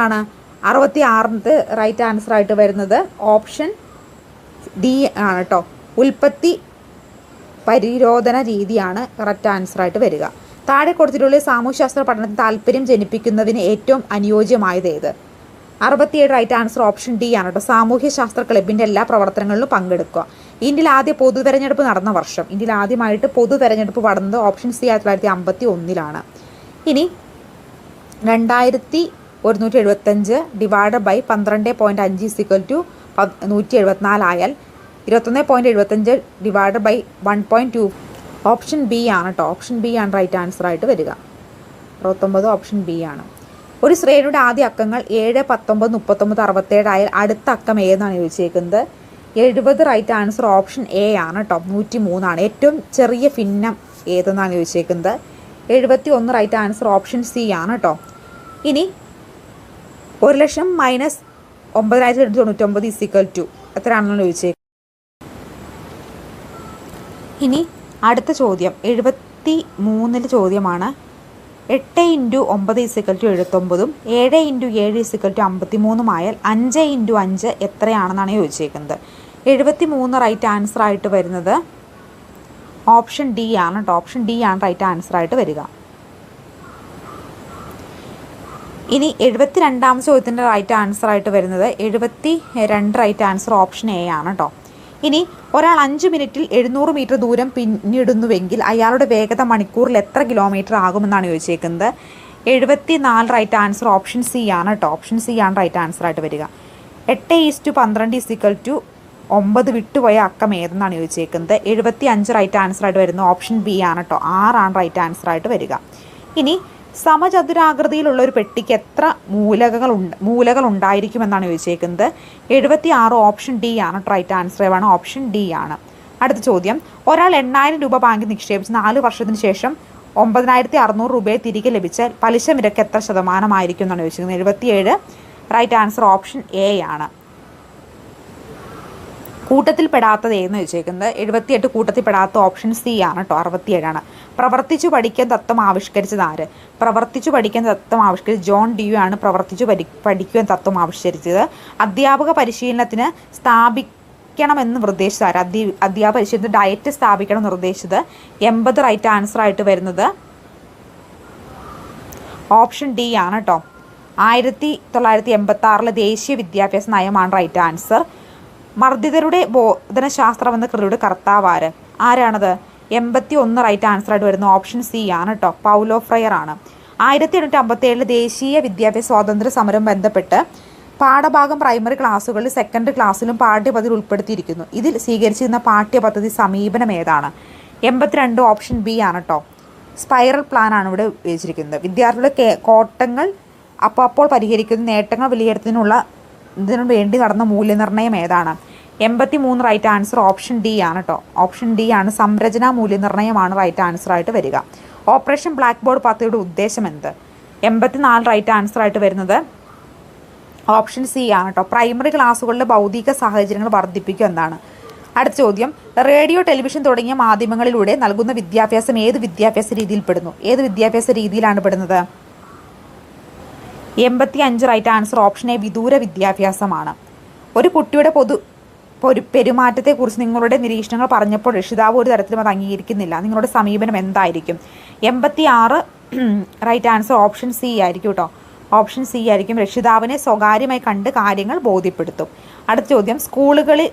66 റൈറ്റ് ആൻസർ ആയിട്ട് വരുന്നത് ഓപ്ഷൻ ഡി ആണ് കേട്ടോ. ഉൽപ്പത്തി പരിരോധന രീതിയാണ് കറക്റ്റ് ആൻസർ ആയിട്ട് വരിക. താഴെ കൊടുത്തിട്ടുള്ള സാമൂഹ്യശാസ്ത്ര പഠനത്തിന് താല്പര്യം ജനിപ്പിക്കുന്നതിന് ഏറ്റവും അനുയോജ്യമായത് ഏത്? 67 റൈറ്റ് ആൻസർ ഓപ്ഷൻ ഡി ആണ് കേട്ടോ. സാമൂഹ്യശാസ്ത്ര ക്ലബിൻ്റെ എല്ലാ പ്രവർത്തനങ്ങളിലും പങ്കെടുക്കുക. ഇന്ത്യയിൽ ആദ്യ പൊതു തെരഞ്ഞെടുപ്പ് നടന്ന വർഷം? ഇന്ത്യയിൽ ആദ്യമായിട്ട് പൊതു തെരഞ്ഞെടുപ്പ് നടന്നത് ഓപ്ഷൻ സി 1951 ഇനി 2175 ഡിവൈഡ് ബൈ 12.5 174 ആയാൽ 21.75 ഡിവൈഡ് ബൈ 1.2 ഓപ്ഷൻ ബി ആണ് കേട്ടോ. ഓപ്ഷൻ ബി ആണ് റൈറ്റ് ആൻസർ ആയിട്ട് വരിക. 69 ഓപ്ഷൻ ബി ആണ്. ഒരു ശ്രേണിയുടെ ആദ്യ അക്കങ്ങൾ 7, 19, 39, 67 ആയാൽ അടുത്ത അക്കം ഏതെന്നാണ് ചോദിച്ചേക്കുന്നത്? 70 റൈറ്റ് ആൻസർ ഓപ്ഷൻ എ ആണ് കേട്ടോ. 103 ആണ്. ഏറ്റവും ചെറിയ ഭിന്നം ഏതെന്നാണ് ചോദിച്ചേക്കുന്നത്? 71 റൈറ്റ് ആൻസർ ഓപ്ഷൻ സി ആണ് കേട്ടോ. ഇനി 1,00,000 മൈനസ് 9,299 എത്രയാണെന്നാണ് ചോദിച്ചേക്കുന്നത്? ഇനി അടുത്ത ചോദ്യം 73 ചോദ്യമാണ്. 8 × 9 = 79, 7 × 7 = 53 ആയാൽ 5 × 5 എത്രയാണെന്നാണ് ചോദിച്ചേക്കുന്നത്? 73 റൈറ്റ് ആൻസർ ആയിട്ട് വരുന്നത് ഓപ്ഷൻ ഡി ആണ് കേട്ടോ. ഓപ്ഷൻ ഡി ആണ് റൈറ്റ് ആൻസർ ആയിട്ട് വരിക. ഇനി 72ാം ചോദ്യത്തിൻ്റെ റൈറ്റ് ആൻസർ ആയിട്ട് വരുന്നത് 72 റൈറ്റ് ആൻസർ ഓപ്ഷൻ എ ആണ് കേട്ടോ. ഇനി ഒരാൾ 5 മിനിറ്റിൽ 700 മീറ്റർ ദൂരം പിന്നിടുന്നുവെങ്കിൽ അയാളുടെ വേഗത മണിക്കൂറിൽ എത്ര കിലോമീറ്റർ ആകുമെന്നാണ് ചോദിച്ചേക്കുന്നത്? 74 റൈറ്റ് ആൻസർ ഓപ്ഷൻ സി ആണ് കേട്ടോ. ഓപ്ഷൻ സി ആണ് റൈറ്റ് ആൻസർ ആയിട്ട് വരിക. 8:12 = 9 വിട്ടുപോയ അക്കം ഏതെന്നാണ് ചോദിച്ചേക്കുന്നത്. 75 റൈറ്റ് ആൻസറായിട്ട് വരുന്ന ഓപ്ഷൻ ബി ആണ് കേട്ടോ. 6 റൈറ്റ് ആൻസറായിട്ട് വരിക. ഇനി സമചതുരാകൃതിയിലുള്ള ഒരു പെട്ടിക്ക് എത്ര മൂലകൾ ഉണ്ടായിരിക്കുമെന്നാണ് ചോദിച്ചേക്കുന്നത്. 76 ഓപ്ഷൻ ഡി ആണ് റൈറ്റ് ആൻസർ. വേണം ഓപ്ഷൻ ഡി ആണ്. അടുത്ത ചോദ്യം, ഒരാൾ 8000 രൂപ ബാങ്കിൽ നിക്ഷേപിച്ച് 4 വർഷത്തിന് ശേഷം 9600 രൂപയെ തിരികെ ലഭിച്ചാൽ പലിശ നിരക്ക് എത്ര ശതമാനമായിരിക്കും എന്നാണ് ചോദിച്ചിരിക്കുന്നത്. 77 റൈറ്റ് ആൻസർ ഓപ്ഷൻ എ ആണ്. കൂട്ടത്തിൽ പെടാത്തത് ഏതെന്ന് ചോദിച്ചേക്കുന്നത്. 78 കൂട്ടത്തിൽ പെടാത്ത ഓപ്ഷൻ സി ആണ് കേട്ടോ. 67 പ്രവർത്തിച്ചു പഠിക്കാൻ തത്വം ആവിഷ്കരിച്ചത് ആര്? പ്രവർത്തിച്ചു പഠിക്കാൻ തത്വം ആവിഷ്കരിച്ചത് ജോൺ ഡ്യൂ ആണ്. പ്രവർത്തിച്ചു പഠിക്കുവാൻ തത്വം ആവിഷ്കരിച്ചത്. അധ്യാപക പരിശീലനത്തിന് സ്ഥാപിക്കണമെന്ന് നിർദ്ദേശിച്ചത് ആര്? അധ്യാപക പരിശീലനത്തിന് ഡയറ്റ് സ്ഥാപിക്കണം നിർദ്ദേശിച്ചത്. 80 റൈറ്റ് ആൻസർ ആയിട്ട് വരുന്നത് ഓപ്ഷൻ ഡി ആണ് കേട്ടോ. 1986 ദേശീയ വിദ്യാഭ്യാസ നയമാണ് റൈറ്റ് ആൻസർ. മർദ്ദിതരുടെ ബോധനശാസ്ത്രം എന്ന കൃതിയുടെ കർത്താവ് ആരാണത്? 81 റൈറ്റ് ആൻസറായിട്ട് വരുന്ന ഓപ്ഷൻ സി ആണ് കേട്ടോ. പൗലോ ഫ്രയർ ആണ്. 1857 ദേശീയ വിദ്യാഭ്യാസ സ്വാതന്ത്ര്യ സമരം ബന്ധപ്പെട്ട് പാഠഭാഗം പ്രൈമറി ക്ലാസ്സുകളിൽ സെക്കൻഡറി ക്ലാസ്സിലും പാഠ്യപദ്ധതിയിൽ ഉൾപ്പെടുത്തിയിരിക്കുന്നു. ഇതിൽ സ്വീകരിച്ചിരുന്ന പാഠ്യപദ്ധതി സമീപനം ഏതാണ്? 82 ഓപ്ഷൻ ബി ആണ് കേട്ടോ. സ്പൈറൽ പ്ലാൻ ആണ് ഇവിടെ ഉപയോഗിച്ചിരിക്കുന്നത്. വിദ്യാർത്ഥികളുടെ കോട്ടങ്ങൾ അപ്പോൾ പരിഹരിക്കുന്ന നേട്ടങ്ങൾ ഇതിനു വേണ്ടി നടന്ന മൂല്യനിർണ്ണയം ഏതാണ്? 83 റൈറ്റ് ആൻസർ ഓപ്ഷൻ ഡി ആണ് കേട്ടോ. ഓപ്ഷൻ ഡി ആണ്. സംരചനാ മൂല്യനിർണ്ണയമാണ് റൈറ്റ് ആൻസർ ആയിട്ട് വരിക. ഓപ്പറേഷൻ ബ്ലാക്ക് ബോർഡ് പദ്ധതിയുടെ ഉദ്ദേശം എന്ത്? 84 റൈറ്റ് ആൻസർ ആയിട്ട് വരുന്നത് ഓപ്ഷൻ സി ആണ് കേട്ടോ. പ്രൈമറി ക്ലാസ്സുകളിലെ ഭൗതിക സാഹചര്യങ്ങൾ വർദ്ധിപ്പിക്കുക എന്നാണ്. അടുത്ത ചോദ്യം, റേഡിയോ, ടെലിവിഷൻ തുടങ്ങിയ മാധ്യമങ്ങളിലൂടെ നൽകുന്ന വിദ്യാഭ്യാസം ഏത് വിദ്യാഭ്യാസ രീതിയിൽ പെടുന്നു? ഏത് വിദ്യാഭ്യാസ രീതിയിലാണ് പെടുന്നത്? 85 റൈറ്റ് ആൻസർ ഓപ്ഷൻ എ വിദൂര വിദ്യാഭ്യാസമാണ്. ഒരു കുട്ടിയുടെ പെരുമാറ്റത്തെക്കുറിച്ച് നിങ്ങളുടെ നിരീക്ഷണങ്ങൾ പറഞ്ഞപ്പോൾ രക്ഷിതാവ് ഒരു തരത്തിലും അത് അംഗീകരിക്കുന്നില്ല. നിങ്ങളുടെ സമീപനം എന്തായിരിക്കും? 86 റൈറ്റ് ആൻസർ ഓപ്ഷൻ സി ആയിരിക്കും കേട്ടോ. ഓപ്ഷൻ സി ആയിരിക്കും. രക്ഷിതാവിനെ സ്വകാര്യമായി കണ്ട് കാര്യങ്ങൾ ബോധ്യപ്പെടുത്തും. അടുത്ത ചോദ്യം, സ്കൂളുകളിൽ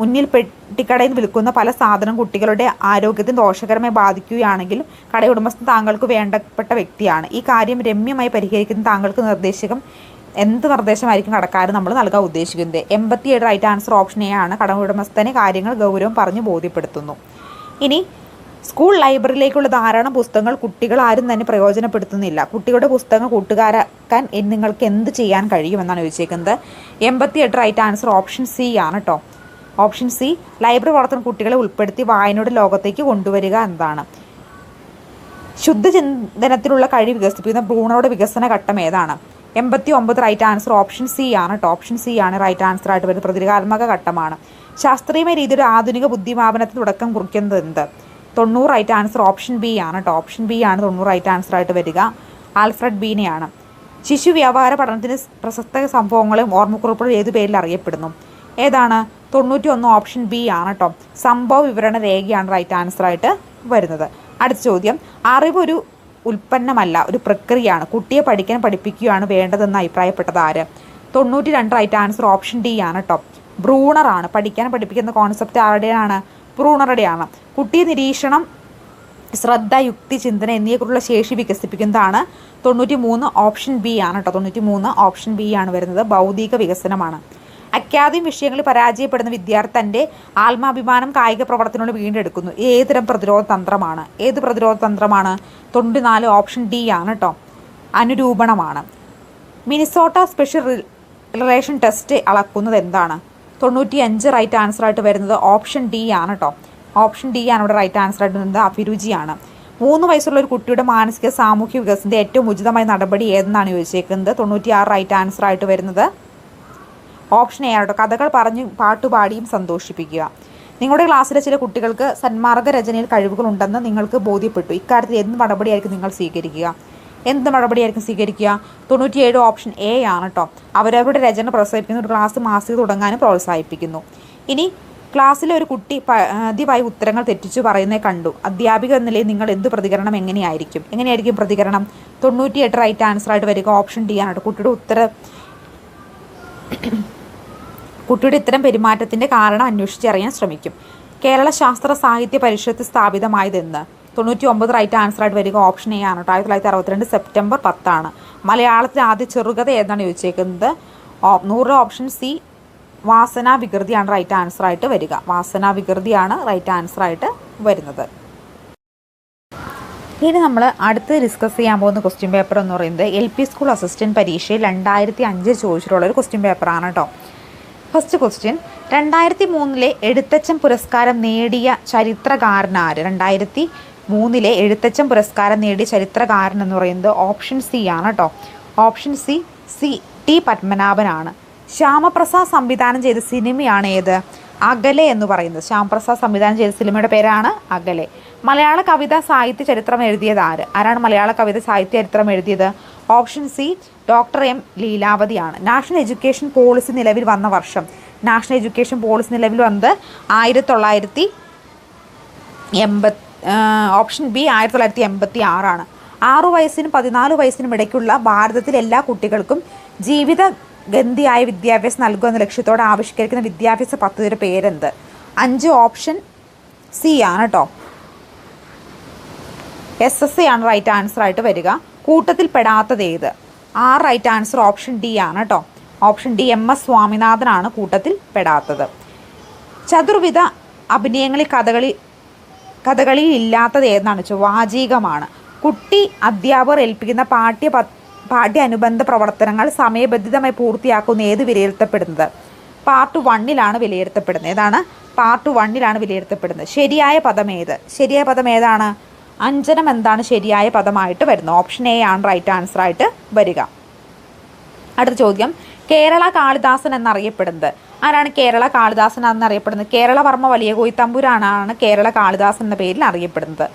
മുന്നിൽ പെട്ടിക്കടയിൽ വിൽക്കുന്ന പല സാധനം കുട്ടികളുടെ ആരോഗ്യത്തിന് ദോഷകരമായി ബാധിക്കുകയാണെങ്കിൽ കടയുടമസ്ഥൻ താങ്കൾക്ക് വേണ്ടപ്പെട്ട വ്യക്തിയാണ്. ഈ കാര്യം രമ്യമായി പരിഹരിക്കുന്ന താങ്കൾക്ക് എന്ത് നിർദ്ദേശമായിരിക്കും കടക്കാരൻ നമ്മൾ നൽകാൻ ഉദ്ദേശിക്കുന്നത്? 87 റൈറ്റ് ആൻസർ ഓപ്ഷൻ എ ആണ്. കടയുടമസ്ഥനെ കാര്യങ്ങൾ ഗൗരവം പറഞ്ഞ് ബോധ്യപ്പെടുത്തുന്നു. ഇനി സ്കൂൾ ലൈബ്രറിയിലേക്കുള്ള ധാരാളം പുസ്തകങ്ങൾ കുട്ടികൾ ആരും തന്നെ പ്രയോജനപ്പെടുത്തുന്നില്ല. കുട്ടികളുടെ പുസ്തകങ്ങൾ കൂട്ടുകാരാക്കാൻ നിങ്ങൾക്ക് എന്ത് ചെയ്യാൻ കഴിയുമെന്നാണ് ചോദിച്ചേക്കുന്നത്. 88 റൈറ്റ് ആൻസർ ഓപ്ഷൻ സി ആണ് കേട്ടോ. Option C. ലൈബ്രറി വളർത്തുന്ന കുട്ടികളെ ഉൾപ്പെടുത്തി വായനയുടെ ലോകത്തേക്ക് കൊണ്ടുവരിക എന്നതാണ്. ശുദ്ധചിന്തനത്തിലുള്ള കഴിവ് വികസിപ്പിക്കുന്ന ബ്രൂണറുടെ വികസന ഘട്ടം ഏതാണ്? 89 റൈറ്റ് ആൻസർ ഓപ്ഷൻ സി ആണ് കേട്ടോ. ഓപ്ഷൻ സി ആണ് റൈറ്റ് ആൻസർ ആയിട്ട് വരുന്നത്. പ്രതീകാത്മക ഘട്ടമാണ്. ശാസ്ത്രീയമായ രീതിയിൽ ആധുനിക ബുദ്ധിമാപനത്തിന് തുടക്കം കുറിക്കുന്നത് എന്ത്? 90 റൈറ്റ് ആൻസർ ഓപ്ഷൻ ബി ആണ് കേട്ടോ. ഓപ്ഷൻ ബി ആണ് 90 റൈറ്റ് ആൻസർ ആയിട്ട് വരിക. ആൽഫ്രഡ് ബീനെയാണ്. ശിശു വ്യാപാര പഠനത്തിന് പ്രശസ്ത സംഭവങ്ങളും ഓർമ്മക്കുറിപ്പുകൾ ഏതു പേരിൽ അറിയപ്പെടുന്നു? ഏതാണ്? 91 ഓപ്ഷൻ ബി ആണ് കേട്ടോ. സംഭവ വിവരണ രേഖയാണ് റൈറ്റ് ആൻസർ ആയിട്ട് വരുന്നത്. അടുത്ത ചോദ്യം, അറിവ് ഒരു ഉൽപ്പന്നമല്ല, ഒരു പ്രക്രിയയാണ്. കുട്ടിയെ പഠിപ്പിക്കുകയാണ് വേണ്ടതെന്ന് അഭിപ്രായപ്പെട്ടത് ആര്? 92 റൈറ്റ് ആൻസർ ഓപ്ഷൻ ഡി ആണ് കേട്ടോ. ബ്രൂണറാണ്. പഠിപ്പിക്കുന്ന കോൺസെപ്റ്റ് ആരുടെയാണ്? ബ്രൂണറുടെയാണ്. കുട്ടിയെ നിരീക്ഷണം, ശ്രദ്ധ, യുക്തി, ചിന്തന എന്നിവയെക്കുറിച്ചുള്ള ശേഷി വികസിപ്പിക്കുന്നതാണ് 93 ഓപ്ഷൻ ബി ആണ് കേട്ടോ. 93 ഓപ്ഷൻ ബി ആണ് വരുന്നത്. ബൗദ്ധിക വികസനമാണ്. അക്കാദമിക് വിഷയങ്ങളിൽ പരാജയപ്പെടുന്ന വിദ്യാർത്ഥി തൻ്റെ ആത്മാഭിമാനം കായിക പ്രവർത്തനങ്ങൾ വീണ്ടെടുക്കുന്നു. ഏതുതരം പ്രതിരോധ തന്ത്രമാണ്? 94 ഓപ്ഷൻ ഡി ആണ് കേട്ടോ. അനുരൂപണമാണ്. മിനിസോട്ട സ്പെഷ്യൽ റിലേഷൻ ടെസ്റ്റ് അളക്കുന്നത് എന്താണ്? 95 റൈറ്റ് ആൻസർ ആയിട്ട് വരുന്നത് ഓപ്ഷൻ ഡി ആണ് കേട്ടോ. ഓപ്ഷൻ ഡി ആണ് ഇവിടെ റൈറ്റ് ആൻസർ ആയിട്ട് വരുന്നത്. അഭിരുചിയാണ്. 3 വയസ്സുള്ള ഒരു കുട്ടിയുടെ മാനസിക സാമൂഹ്യ വികസനത്തിന്റെ ഏറ്റവും ഉചിതമായ നടപടി ഏതെന്നാണ് ചോദിച്ചേക്കുന്നത്? 96 റൈറ്റ് ആൻസർ ആയിട്ട് വരുന്നത് ഓപ്ഷൻ എ ആണ്. കഥകൾ പറഞ്ഞ് പാട്ടുപാടിയും സന്തോഷിപ്പിക്കുക. നിങ്ങളുടെ ക്ലാസ്സിലെ ചില കുട്ടികൾക്ക് സന്മാർഗ രചനയിൽ കഴിവുകളുണ്ടെന്ന് നിങ്ങൾക്ക് ബോധ്യപ്പെട്ടു. ഇക്കാര്യത്തിൽ എന്ത് നടപടിയായിരിക്കും നിങ്ങൾ സ്വീകരിക്കുക? 97 ഓപ്ഷൻ എ ആണ് കേട്ടോ. അവരവരുടെ രചന പ്രോത്സാഹിപ്പിക്കുന്ന ഒരു ക്ലാസ് മാസിക തുടങ്ങാനും പ്രോത്സാഹിപ്പിക്കുന്നു. ഇനി ക്ലാസ്സിലെ ഒരു കുട്ടി പതിവായി ഉത്തരങ്ങൾ തെറ്റിച്ചു പറയുന്നത് കണ്ടു. അധ്യാപിക എന്ന നിലയിൽ നിങ്ങൾ എന്ത് പ്രതികരണം എങ്ങനെയായിരിക്കും പ്രതികരണം? 98 റൈറ്റ് ആൻസർ ആയിട്ട് വരിക ഓപ്ഷൻ ഡി ആണ് കേട്ടോ. കുട്ടിയുടെ ഇത്തരം പെരുമാറ്റത്തിൻ്റെ കാരണം അന്വേഷിച്ചറിയാൻ ശ്രമിക്കും. കേരള ശാസ്ത്ര സാഹിത്യ പരിഷത്ത് സ്ഥാപിതമായതെന്ന്? 99 റൈറ്റ് ആൻസർ ആയിട്ട് വരിക ഓപ്ഷൻ എ ആണ്. 1962 സെപ്റ്റംബർ 10 ആണ്. മലയാളത്തിലെ ആദ്യ ചെറുകഥ ഏതാണ് ചോദിച്ചേക്കുന്നത്? 100 ഓപ്ഷൻ സി വാസനാ വികൃതിയാണ് റൈറ്റ് ആൻസർ ആയിട്ട് വരിക. വാസനാ വികൃതിയാണ് റൈറ്റ് ആൻസർ ആയിട്ട് വരുന്നത്. ഇനി നമ്മൾ അടുത്ത് ഡിസ്കസ് ചെയ്യാൻ പോകുന്ന ക്വസ്റ്റ്യൻ പേപ്പർ എന്ന് പറയുന്നത് LP സ്കൂൾ അസിസ്റ്റൻറ്റ് പരീക്ഷയിൽ 2005 ചോദിച്ചിട്ടുള്ളൊരു ക്വസ്റ്റ്യൻ പേപ്പറാണ് കേട്ടോ. ഫസ്റ്റ് ക്വസ്റ്റ്യൻ, 2003 എഴുത്തച്ഛൻ പുരസ്കാരം നേടിയ ചരിത്രകാരനാര്? 2003 എഴുത്തച്ഛൻ പുരസ്കാരം നേടിയ ചരിത്രകാരൻ എന്ന് പറയുന്നത് ഓപ്ഷൻ സി ആണ് കേട്ടോ. ഓപ്ഷൻ സി ടി പത്മനാഭനാണ്. ശ്യാമപ്രസാദ് സംവിധാനം ചെയ്ത സിനിമയാണ് ഏത്? അകലെ എന്ന് പറയുന്നത്. ശ്യാമപ്രസാദ് സംവിധാനം ചെയ്ത സിനിമയുടെ പേരാണ് അകലെ. മലയാള കവിത സാഹിത്യ ചരിത്രം എഴുതിയത് ആര്? ആരാണ് മലയാള കവിത സാഹിത്യ ചരിത്രം എഴുതിയത്? ഓപ്ഷൻ സി ഡോക്ടർ എം ലീലാവതിയാണ്. നാഷണൽ എഡ്യൂക്കേഷൻ പോളിസി നിലവിൽ വന്ന വർഷം? നാഷണൽ എഡ്യൂക്കേഷൻ പോളിസി നിലവിൽ വന്നത് 1980. ഓപ്ഷൻ ബി 1986 6 വയസ്സിനും 14 വയസ്സിനും ഇടയ്ക്കുള്ള ഭാരതത്തിലെ എല്ലാ കുട്ടികൾക്കും ജീവിതഗന്ധിയായ വിദ്യാഭ്യാസം നൽകുക എന്ന ലക്ഷ്യത്തോടെ ആവിഷ്കരിക്കുന്ന വിദ്യാഭ്യാസ പദ്ധതിയുടെ പേരെന്ത്? 5 ഓപ്ഷൻ സി ആണ് കേട്ടോ. SSA ആണ് റൈറ്റ് ആൻസർ ആയിട്ട് വരിക. കൂട്ടത്തിൽ പെടാത്തത് ഏത്? 6 റൈറ്റ് ആൻസർ ഓപ്ഷൻ ഡി ആണ് കേട്ടോ. ഓപ്ഷൻ ഡി MS സ്വാമിനാഥനാണ് കൂട്ടത്തിൽ പെടാത്തത്. ചതുർവിധ അഭിനയങ്ങളിൽ കഥകളിയിൽ ഇല്ലാത്തത് ഏതെന്നാണ് വെച്ചാൽ വാചികമാണ്. കുട്ടി അധ്യാപകർ ഏൽപ്പിക്കുന്ന പാഠ്യ അനുബന്ധ പ്രവർത്തനങ്ങൾ സമയബന്ധിതമായി പൂർത്തിയാക്കുന്ന ഏത് വിലയിരുത്തപ്പെടുന്നത്? പാർട്ട് 1 വിലയിരുത്തപ്പെടുന്നത്. ഏതാണ്? പാർട്ട് 1 വിലയിരുത്തപ്പെടുന്നത്. ശരിയായ പദം ഏത്? ശരിയായ പദം ഏതാണ്? അഞ്ജനം എന്താണ് ശരിയായ പദമായിട്ട് വരുന്നത്? ഓപ്ഷൻ എ ആണ് റൈറ്റ് ആൻസർ ആയിട്ട് വരിക. അടുത്ത ചോദ്യം, കേരള കാളിദാസൻ എന്നറിയപ്പെടുന്നത് ആരാണ്? കേരള കാളിദാസൻ എന്നറിയപ്പെടുന്നത് കേരളവർമ്മ വലിയ കോയിത്തമ്പുരാനാണ് കേരള കാളിദാസൻ എന്ന പേരിൽ അറിയപ്പെടുന്നത്.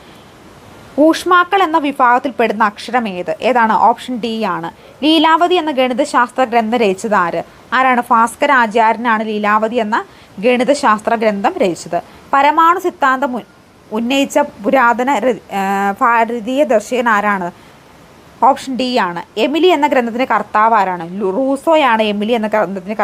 ഊഷ്മാക്കൾ എന്ന വിഭാഗത്തിൽപ്പെടുന്ന അക്ഷരം ഏത്? ഏതാണ്? ഓപ്ഷൻ ഡി ആണ്. ലീലാവതി എന്ന ഗണിതശാസ്ത്ര ഗ്രന്ഥം രചിച്ചത് ആരാണ്? ഭാസ്കരാചാര്യനാണ് ലീലാവതി എന്ന ഗണിതശാസ്ത്ര ഗ്രന്ഥം രചിച്ചത്. പരമാണു സിദ്ധാന്തം ഉന്നയിച്ച പുരാതന ഭാരതീയ ദർശകൻ ആരാണ്? ഓപ്ഷൻ ഡി ആണ്. എമിലി എന്ന ഗ്രന്ഥത്തിൻ്റെ കർത്താവ് ആരാണ്? റൂസോയാണ് എമിലി എന്ന ഗ്രന്ഥത്തിൻ്റെ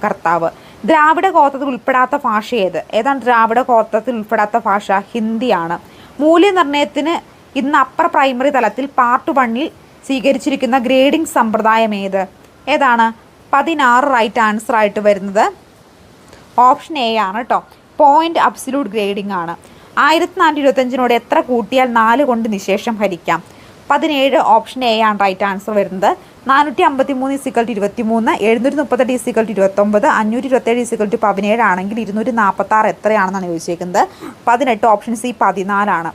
കർത്താവ്. ദ്രാവിഡ ഗോത്രത്തിൽ ഉൾപ്പെടാത്ത ഭാഷ ഏത്? ഏതാണ് ദ്രാവിഡ ഗോത്രത്തിൽ ഉൾപ്പെടാത്ത ഭാഷ? ഹിന്ദിയാണ്. മൂല്യനിർണ്ണയത്തിന് ഇന്ന് അപ്പർ പ്രൈമറി തലത്തിൽ പാർട്ട് 1 സ്വീകരിച്ചിരിക്കുന്ന ഗ്രേഡിംഗ് സമ്പ്രദായം ഏതാണ്? 16 റൈറ്റ് ആൻസർ ആയിട്ട് വരുന്നത് ഓപ്ഷൻ എ ആണ് കേട്ടോ. പോയിന്റ് അബ്സല്യൂട്ട് ഗ്രേഡിംഗ് ആണ്. 1425 എത്ര കൂട്ടിയാൽ 4 കൊണ്ട് നിശേഷം ഹരിക്കാം? 17 ഓപ്ഷൻ എ ആണ് റൈറ്റ് ആൻസർ വരുന്നത്. 453 23, 738 29, 527 17 ആണെങ്കിൽ 246 എത്രയാണെന്നാണ് ചോദിച്ചേക്കുന്നത്? 18 ഓപ്ഷൻ സി 14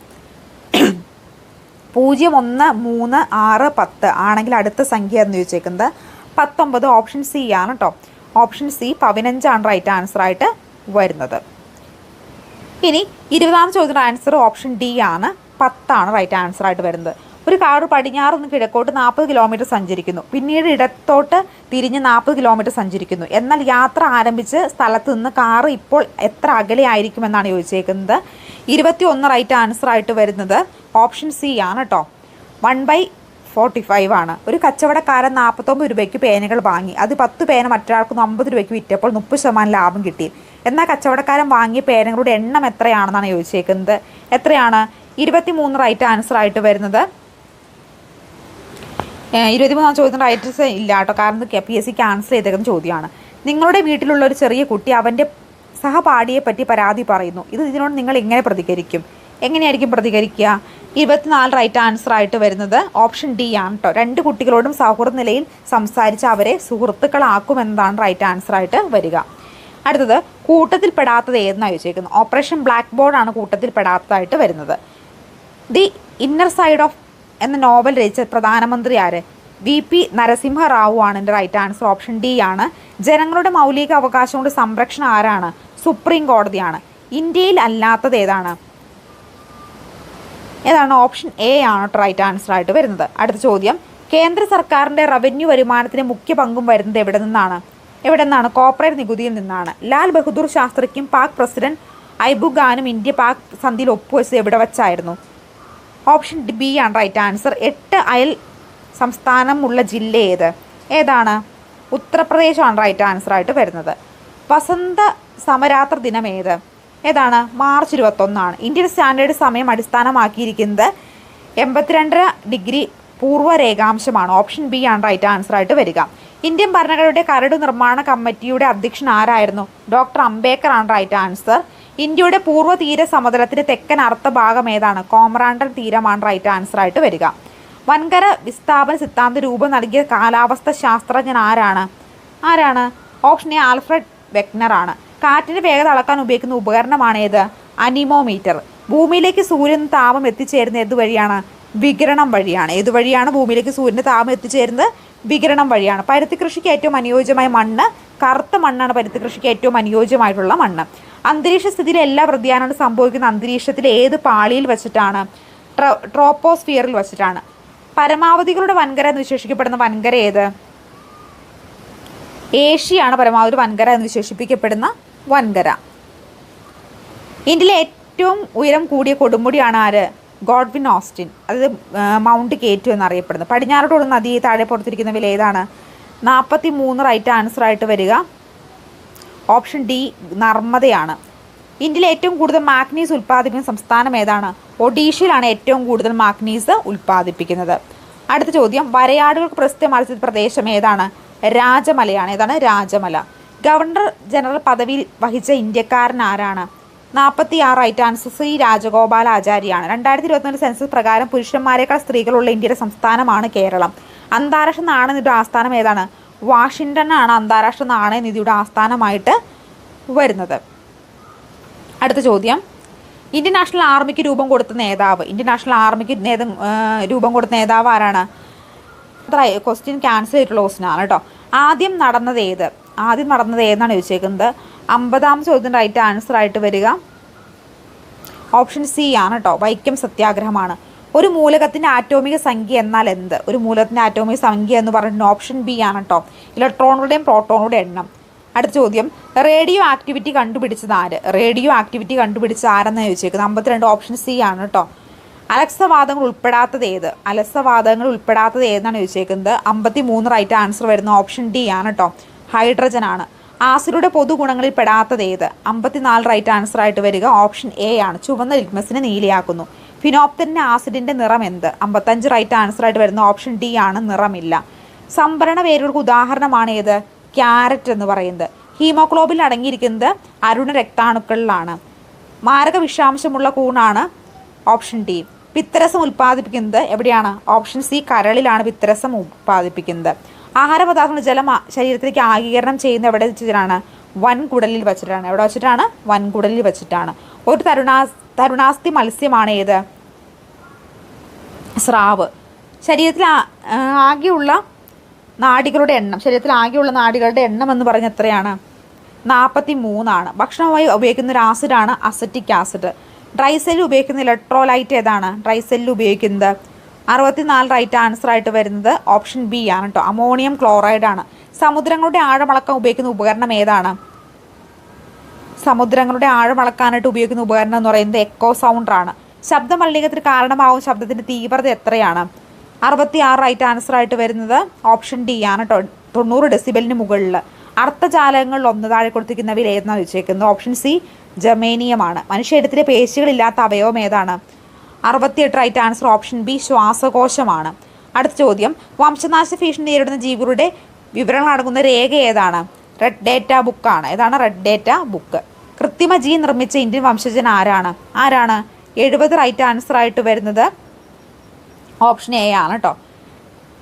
0, 1, 3, 6, 10 ആണെങ്കിൽ അടുത്ത സംഖ്യ എന്ന് ചോദിച്ചേക്കുന്നത് 19 ഓപ്ഷൻ സി ആണ് കേട്ടോ. ഓപ്ഷൻ സി 15 ആണ് റൈറ്റ് ആൻസർ ആയിട്ട് വരുന്നത്. ഇനി 20ാം ചോദ്യത്തിൻ്റെ ആൻസർ ഓപ്ഷൻ ഡി ആണ്. 10 ആണ് റൈറ്റ് ആൻസർ ആയിട്ട് വരുന്നത്. ഒരു കാർ പടിഞ്ഞാറ് നിന്ന് കിഴക്കോട്ട് 40 കിലോമീറ്റർ സഞ്ചരിക്കുന്നു. പിന്നീട് ഇടത്തോട്ട് തിരിഞ്ഞ് 40 കിലോമീറ്റർ സഞ്ചരിക്കുന്നു. എന്നാൽ യാത്ര ആരംഭിച്ച സ്ഥലത്ത് നിന്ന് കാർ ഇപ്പോൾ എത്ര അകലെ ആയിരിക്കുമെന്നാണ് ചോദിച്ചേക്കുന്നത്? 21 റൈറ്റ് ആൻസർ ആയിട്ട് വരുന്നത് ഓപ്ഷൻ സി ആണ് കേട്ടോ. 1/45 ആണ്. ഒരു കച്ചവടക്കാരൻ 49 രൂപയ്ക്ക് പേനകൾ വാങ്ങി. അത് 10 പേന മറ്റൊരാൾക്ക് 50 രൂപയ്ക്ക് വിറ്റപ്പോൾ 30% ലാഭം കിട്ടി. എന്നാൽ കച്ചവടക്കാരൻ വാങ്ങിയ പേനകളുടെ എണ്ണം എത്രയാണെന്നാണ് ചോദിച്ചേക്കുന്നത്? എത്രയാണ്? 23 റൈറ്റ് ആൻസർ ആയിട്ട് വരുന്നത്. 23ാം ചോദ്യത്തിന് റൈറ്റ് ഇല്ല കേട്ടോ, കാരണം PSC ക്യാൻസൽ ചെയ്തേക്കുന്ന ചോദ്യമാണ്. നിങ്ങളുടെ വീട്ടിലുള്ള ഒരു ചെറിയ കുട്ടി അവൻ്റെ സഹപാഠിയെ പറ്റി പരാതി പറയുന്നു. ഇതിനോട് നിങ്ങൾ എങ്ങനെ പ്രതികരിക്കും? എങ്ങനെയായിരിക്കും പ്രതികരിക്കുക? 24 റൈറ്റ് ആൻസർ ആയിട്ട് വരുന്നത് ഓപ്ഷൻ ഡി ആണ് കേട്ടോ. 2 കുട്ടികളോടും സൗഹൃദ നിലയിൽ സംസാരിച്ച് അവരെ സുഹൃത്തുക്കളാക്കുമെന്നതാണ് റൈറ്റ് ആൻസർ ആയിട്ട് വരിക. അടുത്തത്, കൂട്ടത്തിൽ പെടാത്തത് ഏതെന്നാണ് ചോദിച്ചേക്കുന്നത്? ഓപ്പറേഷൻ ബ്ലാക്ക് ബോർഡാണ് കൂട്ടത്തിൽ പെടാത്തതായിട്ട് വരുന്നത്. ദി ഇന്നർ സൈഡ് ഓഫ് എന്ന നോവൽ രചിച്ച പ്രധാനമന്ത്രി ആര്? VP നരസിംഹറാവു ആണ് എൻ്റെ റൈറ്റ് ആൻസർ. ഓപ്ഷൻ ഡി ആണ്. ജനങ്ങളുടെ മൗലിക അവകാശങ്ങളുടെ സംരക്ഷണം ആരാണ്? സുപ്രീം കോടതിയാണ്. ഇന്ത്യയിൽ അല്ലാത്തത് ഏതാണ്? ഓപ്ഷൻ എ ആണ് റൈറ്റ് ആൻസർ ആയിട്ട് വരുന്നത്. അടുത്ത ചോദ്യം, കേന്ദ്ര സർക്കാരിൻ്റെ റവന്യൂ വരുമാനത്തിന് മുഖ്യ പങ്കും വരുന്നത് എവിടെ നിന്നാണ്? കോർപ്പറേറ്റ് നികുതിയിൽ നിന്നാണ്. ലാൽ ബഹദൂർ ശാസ്ത്രിക്കും പാക് പ്രസിഡന്റ് ഐബു ഖാനും ഇന്ത്യ പാക് സന്ധിയിൽ ഒപ്പുവെച്ചത് എവിടെ വച്ചായിരുന്നു? ഓപ്ഷൻ ബി ആണ് റൈറ്റ് ആൻസർ. 8 അയൽ സംസ്ഥാനമുള്ള ജില്ല ഏതാണ്? ഉത്തർപ്രദേശാണ് റൈറ്റ് ആൻസർ ആയിട്ട് വരുന്നത്. വസന്ത സമരാത്ര ദിനം ഏതാണ്? മാർച്ച് 21 ആണ്. ഇന്ത്യൻ സ്റ്റാൻഡേർഡ് സമയം അടിസ്ഥാനമാക്കിയിരിക്കുന്നത് 82 ഡിഗ്രി പൂർവ്വ രേഖാംശമാണ്. ഓപ്ഷൻ ബി ആണ് റൈറ്റ് ആൻസർ ആയിട്ട് വരിക. ഇന്ത്യൻ ഭരണഘടനയുടെ കരട് നിർമ്മാണ കമ്മിറ്റിയുടെ അധ്യക്ഷൻ ആരായിരുന്നു? ഡോക്ടർ അംബേദ്കർ ആണ് റൈറ്റ് ആൻസർ. ഇന്ത്യയുടെ പൂർവ്വ തീര സമതലത്തിന്റെ തെക്കൻ അർത്ഥഭാഗം ഏതാണ്? കോമറാണ്ടൽ തീരമാണ് റൈറ്റ് ആൻസർ ആയിട്ട് വരിക. വൻകര വിസ്ഥാപന സിദ്ധാന്ത രൂപം നൽകിയ കാലാവസ്ഥ ശാസ്ത്രജ്ഞൻ ആരാണ്? ഓപ്ഷൻ എ ആൽഫ്രഡ് വെഗ്നർ ആണ്. കാറ്റിന്റെ വേഗത അളക്കാൻ ഉപയോഗിക്കുന്ന ഉപകരണമാണ് ഏത്? അനിമോമീറ്റർ. ഭൂമിയിലേക്ക് സൂര്യൻ താപം എത്തിച്ചേരുന്നത് ഏതുവഴിയാണ്? വികിരണം വഴിയാണ്. ഏതുവഴിയാണ് ഭൂമിയിലേക്ക് സൂര്യൻ്റെ താപം എത്തിച്ചേരുന്നത്? വികിരണം വഴിയാണ്. പരുത്തി കൃഷിക്ക് ഏറ്റവും അനുയോജ്യമായ മണ്ണ് കറുത്ത മണ്ണാണ്. പരുത്തി കൃഷിക്ക് ഏറ്റവും അനുയോജ്യമായിട്ടുള്ള മണ്ണ്. അന്തരീക്ഷ സ്ഥിതിയിലെ എല്ലാ വ്യതിയാനങ്ങളും സംഭവിക്കുന്ന അന്തരീക്ഷത്തിലെ ഏത് പാളിയിൽ വെച്ചിട്ടാണ്? ട്രോപ്പോസ്ഫിയറിൽ വെച്ചിട്ടാണ്. പരമാവധികളുടെ വൻകര എന്ന് വിശേഷിക്കപ്പെടുന്ന വൻകര ഏത്? ഏഷ്യയാണ് പരമാവധി വൻകര എന്ന് വിശേഷിപ്പിക്കപ്പെടുന്ന വൻകര. ഇന്ത്യയിലെ ഏറ്റവും ഉയരം കൂടിയ കൊടുമുടിയാണ് ആര്? Godwin Austin. അത് മൗണ്ട് കേറ്റു എന്നറിയപ്പെടുന്നത്. പടിഞ്ഞാറോട്ട് ഒഴുകുന്ന നദി താഴെ പുറത്തിരിക്കുന്നവയിൽ ഏതാണ്? 43 റൈറ്റ് ആൻസർ ആയിട്ട് വരിക. ഓപ്ഷൻ ഡി നർമ്മദയാണ്. ഇന്ത്യയിലെ ഏറ്റവും കൂടുതൽ മാഗ്നീസ് ഉൽപ്പാദിപ്പിക്കുന്ന സംസ്ഥാനം ഏതാണ്? ഒഡീഷയിലാണ് ഏറ്റവും കൂടുതൽ മാഗ്നീസ് ഉൽപ്പാദിപ്പിക്കുന്നത്. അടുത്ത ചോദ്യം, വരയാടുകൾക്ക് പ്രസിദ്ധ മത്സ്യ പ്രദേശം ഏതാണ്? രാജമലയാണ്. ഏതാണ്? രാജമല. ഗവർണർ ജനറൽ പദവി വഹിച്ച ഇന്ത്യക്കാരൻ ആരാണ്? 46 റൈറ്റ് ആൻസർ സി രാജഗോപാലാചാരിയാണ്. 2024 സെൻസസ് പ്രകാരം പുരുഷന്മാരെക്കാൾ സ്ത്രീകളുള്ള ഇന്ത്യയുടെ സംസ്ഥാനമാണ് കേരളം. അന്താരാഷ്ട്ര നാണയനിധിയുടെ ആസ്ഥാനം ഏതാണ്? വാഷിങ്ടണാണ് അന്താരാഷ്ട്ര നാണയനിധിയുടെ ആസ്ഥാനമായിട്ട് വരുന്നത്. അടുത്ത ചോദ്യം, ഇന്ത്യൻ നാഷണൽ ആർമിക്ക് രൂപം കൊടുത്ത നേതാവ്. ഇന്ത്യൻ നാഷണൽ ആർമിക്ക് രൂപം കൊടുത്ത നേതാവ് ആരാണ്? ക്വസ്റ്റ്യൻ ക്യാൻസൽ ചെയ്തിട്ടുള്ള ക്വസ്റ്റ്യനാണ് കേട്ടോ. ആദ്യം നടന്നത് ഏതെന്നാണ് ചോദിച്ചേക്കുന്നത്. 50ാം ചോദ്യത്തിൻ്റെ റൈറ്റ് ആൻസർ ആയിട്ട് വരിക ഓപ്ഷൻ സി ആണ് കേട്ടോ. വൈക്കം സത്യാഗ്രഹമാണ്. ഒരു മൂലകത്തിൻ്റെ ആറ്റോമിക സംഖ്യ എന്നാൽ എന്ത്? ഒരു മൂലകത്തിൻ്റെ ആറ്റോമിക സംഖ്യ എന്ന് പറഞ്ഞിട്ട് ഓപ്ഷൻ ബി ആണ് കേട്ടോ. ഇലക്ട്രോണുകളുടെയും പ്രോട്ടോണുകളുടെയും എണ്ണം. അടുത്ത ചോദ്യം, റേഡിയോ ആക്ടിവിറ്റി കണ്ടുപിടിച്ചത് ആര്? റേഡിയോ ആക്ടിവിറ്റി കണ്ടുപിടിച്ചത് ആരെന്ന് ചോദിച്ചേക്കുന്നത്. 52 ഓപ്ഷൻ സി ആണ് കേട്ടോ. അലസവാദങ്ങൾ ഉൾപ്പെടാത്തത് ഏതെന്നാണ് ചോദിച്ചേക്കുന്നത്. 53 റൈറ്റ് ആൻസർ വരുന്ന ഓപ്ഷൻ ഡി ആണ് കേട്ടോ. ഹൈഡ്രജൻ ആണ്. ആസിഡുടെ പൊതുഗുണങ്ങളിൽ പെടാത്തത് ഏത്? 54 റൈറ്റ് ആൻസർ ആയിട്ട് വരിക ഓപ്ഷൻ എ ആണ്. ചുവന്ന ലിറ്റ്മസിനെ നീലയാക്കുന്നു. ഫിനോപ്തറിൻ്റെ ആസിഡിൻ്റെ നിറം എന്ത്? 55 റൈറ്റ് ആൻസർ ആയിട്ട് വരുന്ന ഓപ്ഷൻ ഡി ആണ്. നിറമില്ല. സംഭരണ വേരുകൾക്ക് ഉദാഹരണമാണ് ഏത്? ക്യാരറ്റ് എന്ന് പറയുന്നത്. ഹീമോഗ്ലോബിൻ അടങ്ങിയിരിക്കുന്നത് അരുണ രക്താണുക്കളിലാണ്. മാരക വിഷാംശമുള്ള കൂണാണ് ഓപ്ഷൻ ഡി. പിത്തരസം ഉൽപ്പാദിപ്പിക്കുന്നത് എവിടെയാണ്? ഓപ്ഷൻ സി കരളിലാണ് പിത്തരസം ഉൽപ്പാദിപ്പിക്കുന്നത്. ആഹാരപദാർത്ഥങ്ങൾ ജലം ശരീരത്തിലേക്ക് ആഗീകരണം ചെയ്യുന്നത് എവിടെ വെച്ചിട്ടാണ്? വൻകുടലിൽ വെച്ചിട്ടാണ്. എവിടെ വെച്ചിട്ടാണ്? വൻകുടലിൽ വെച്ചിട്ടാണ്. ഒരു തരുണാസ്ഥി മത്സ്യമാണ് ഏത്? സ്രാവ്. ശരീരത്തിൽ ആകെയുള്ള നാഡികളുടെ എണ്ണം എന്ന് പറഞ്ഞാൽ എത്രയാണ്? 43 ആണ്. ഭക്ഷണമായി ഉപയോഗിക്കുന്ന ഒരു ആസിഡാണ് അസറ്റിക് ആസിഡ്. ഡ്രൈ സെല്ലിൽ ഉപയോഗിക്കുന്ന ഇലക്ട്രോലൈറ്റ് ഏതാണ്? ഡ്രൈ സെല്ലിൽ ഉപയോഗിക്കുന്നത് 64 റൈറ്റ് ആൻസർ ആയിട്ട് വരുന്നത് ഓപ്ഷൻ ബി ആണ് കേട്ടോ. അമോണിയം ക്ലോറൈഡ് ആണ്. സമുദ്രങ്ങളുടെ ആഴമളക്കാൻ ഉപയോഗിക്കുന്ന ഉപകരണം ഏതാണ്? സമുദ്രങ്ങളുടെ ആഴമളക്കാനായിട്ട് ഉപയോഗിക്കുന്ന ഉപകരണം എന്ന് പറയുന്നത് എക്കോ സൗണ്ടറാണ്. ശബ്ദ മലിനീകരണത്തിന് കാരണമാകും ശബ്ദത്തിൻ്റെ തീവ്രത എത്രയാണ്? 66 റൈറ്റ് ആൻസർ ആയിട്ട് വരുന്നത് ഓപ്ഷൻ ഡി ആണ് കേട്ടോ. 90 ഡെസിബലിന് മുകളിൽ. അർത്ഥജാലകങ്ങളിൽ ഒന്ന് താഴെ കൊടുത്തിരിക്കുന്നവയിൽ ഏതെന്നാണ് ചോദിച്ചേക്കുന്നത്. Option C ജമേനിയമാണ്. മനുഷ്യശരീരത്തിലെ പേശികളില്ലാത്ത അവയവം ഏതാണ്? 68 റൈറ്റ് ആൻസർ ഓപ്ഷൻ ബി ശ്വാസകോശമാണ്. അടുത്ത ചോദ്യം, വംശനാശ ഭീഷണി നേരിടുന്ന ജീവികളുടെ വിവരങ്ങൾ അടങ്ങുന്ന രേഖ ഏതാണ്? റെഡ് ഡേറ്റ ബുക്കാണ്. ഏതാണ്? Red data book. കൃത്രിമ ജീൻ നിർമ്മിച്ച ഇന്ത്യൻ വംശജൻ ആരാണ്? 70 റൈറ്റ് ആൻസർ ആയിട്ട് വരുന്നത് ഓപ്ഷൻ എ ആണ് കേട്ടോ.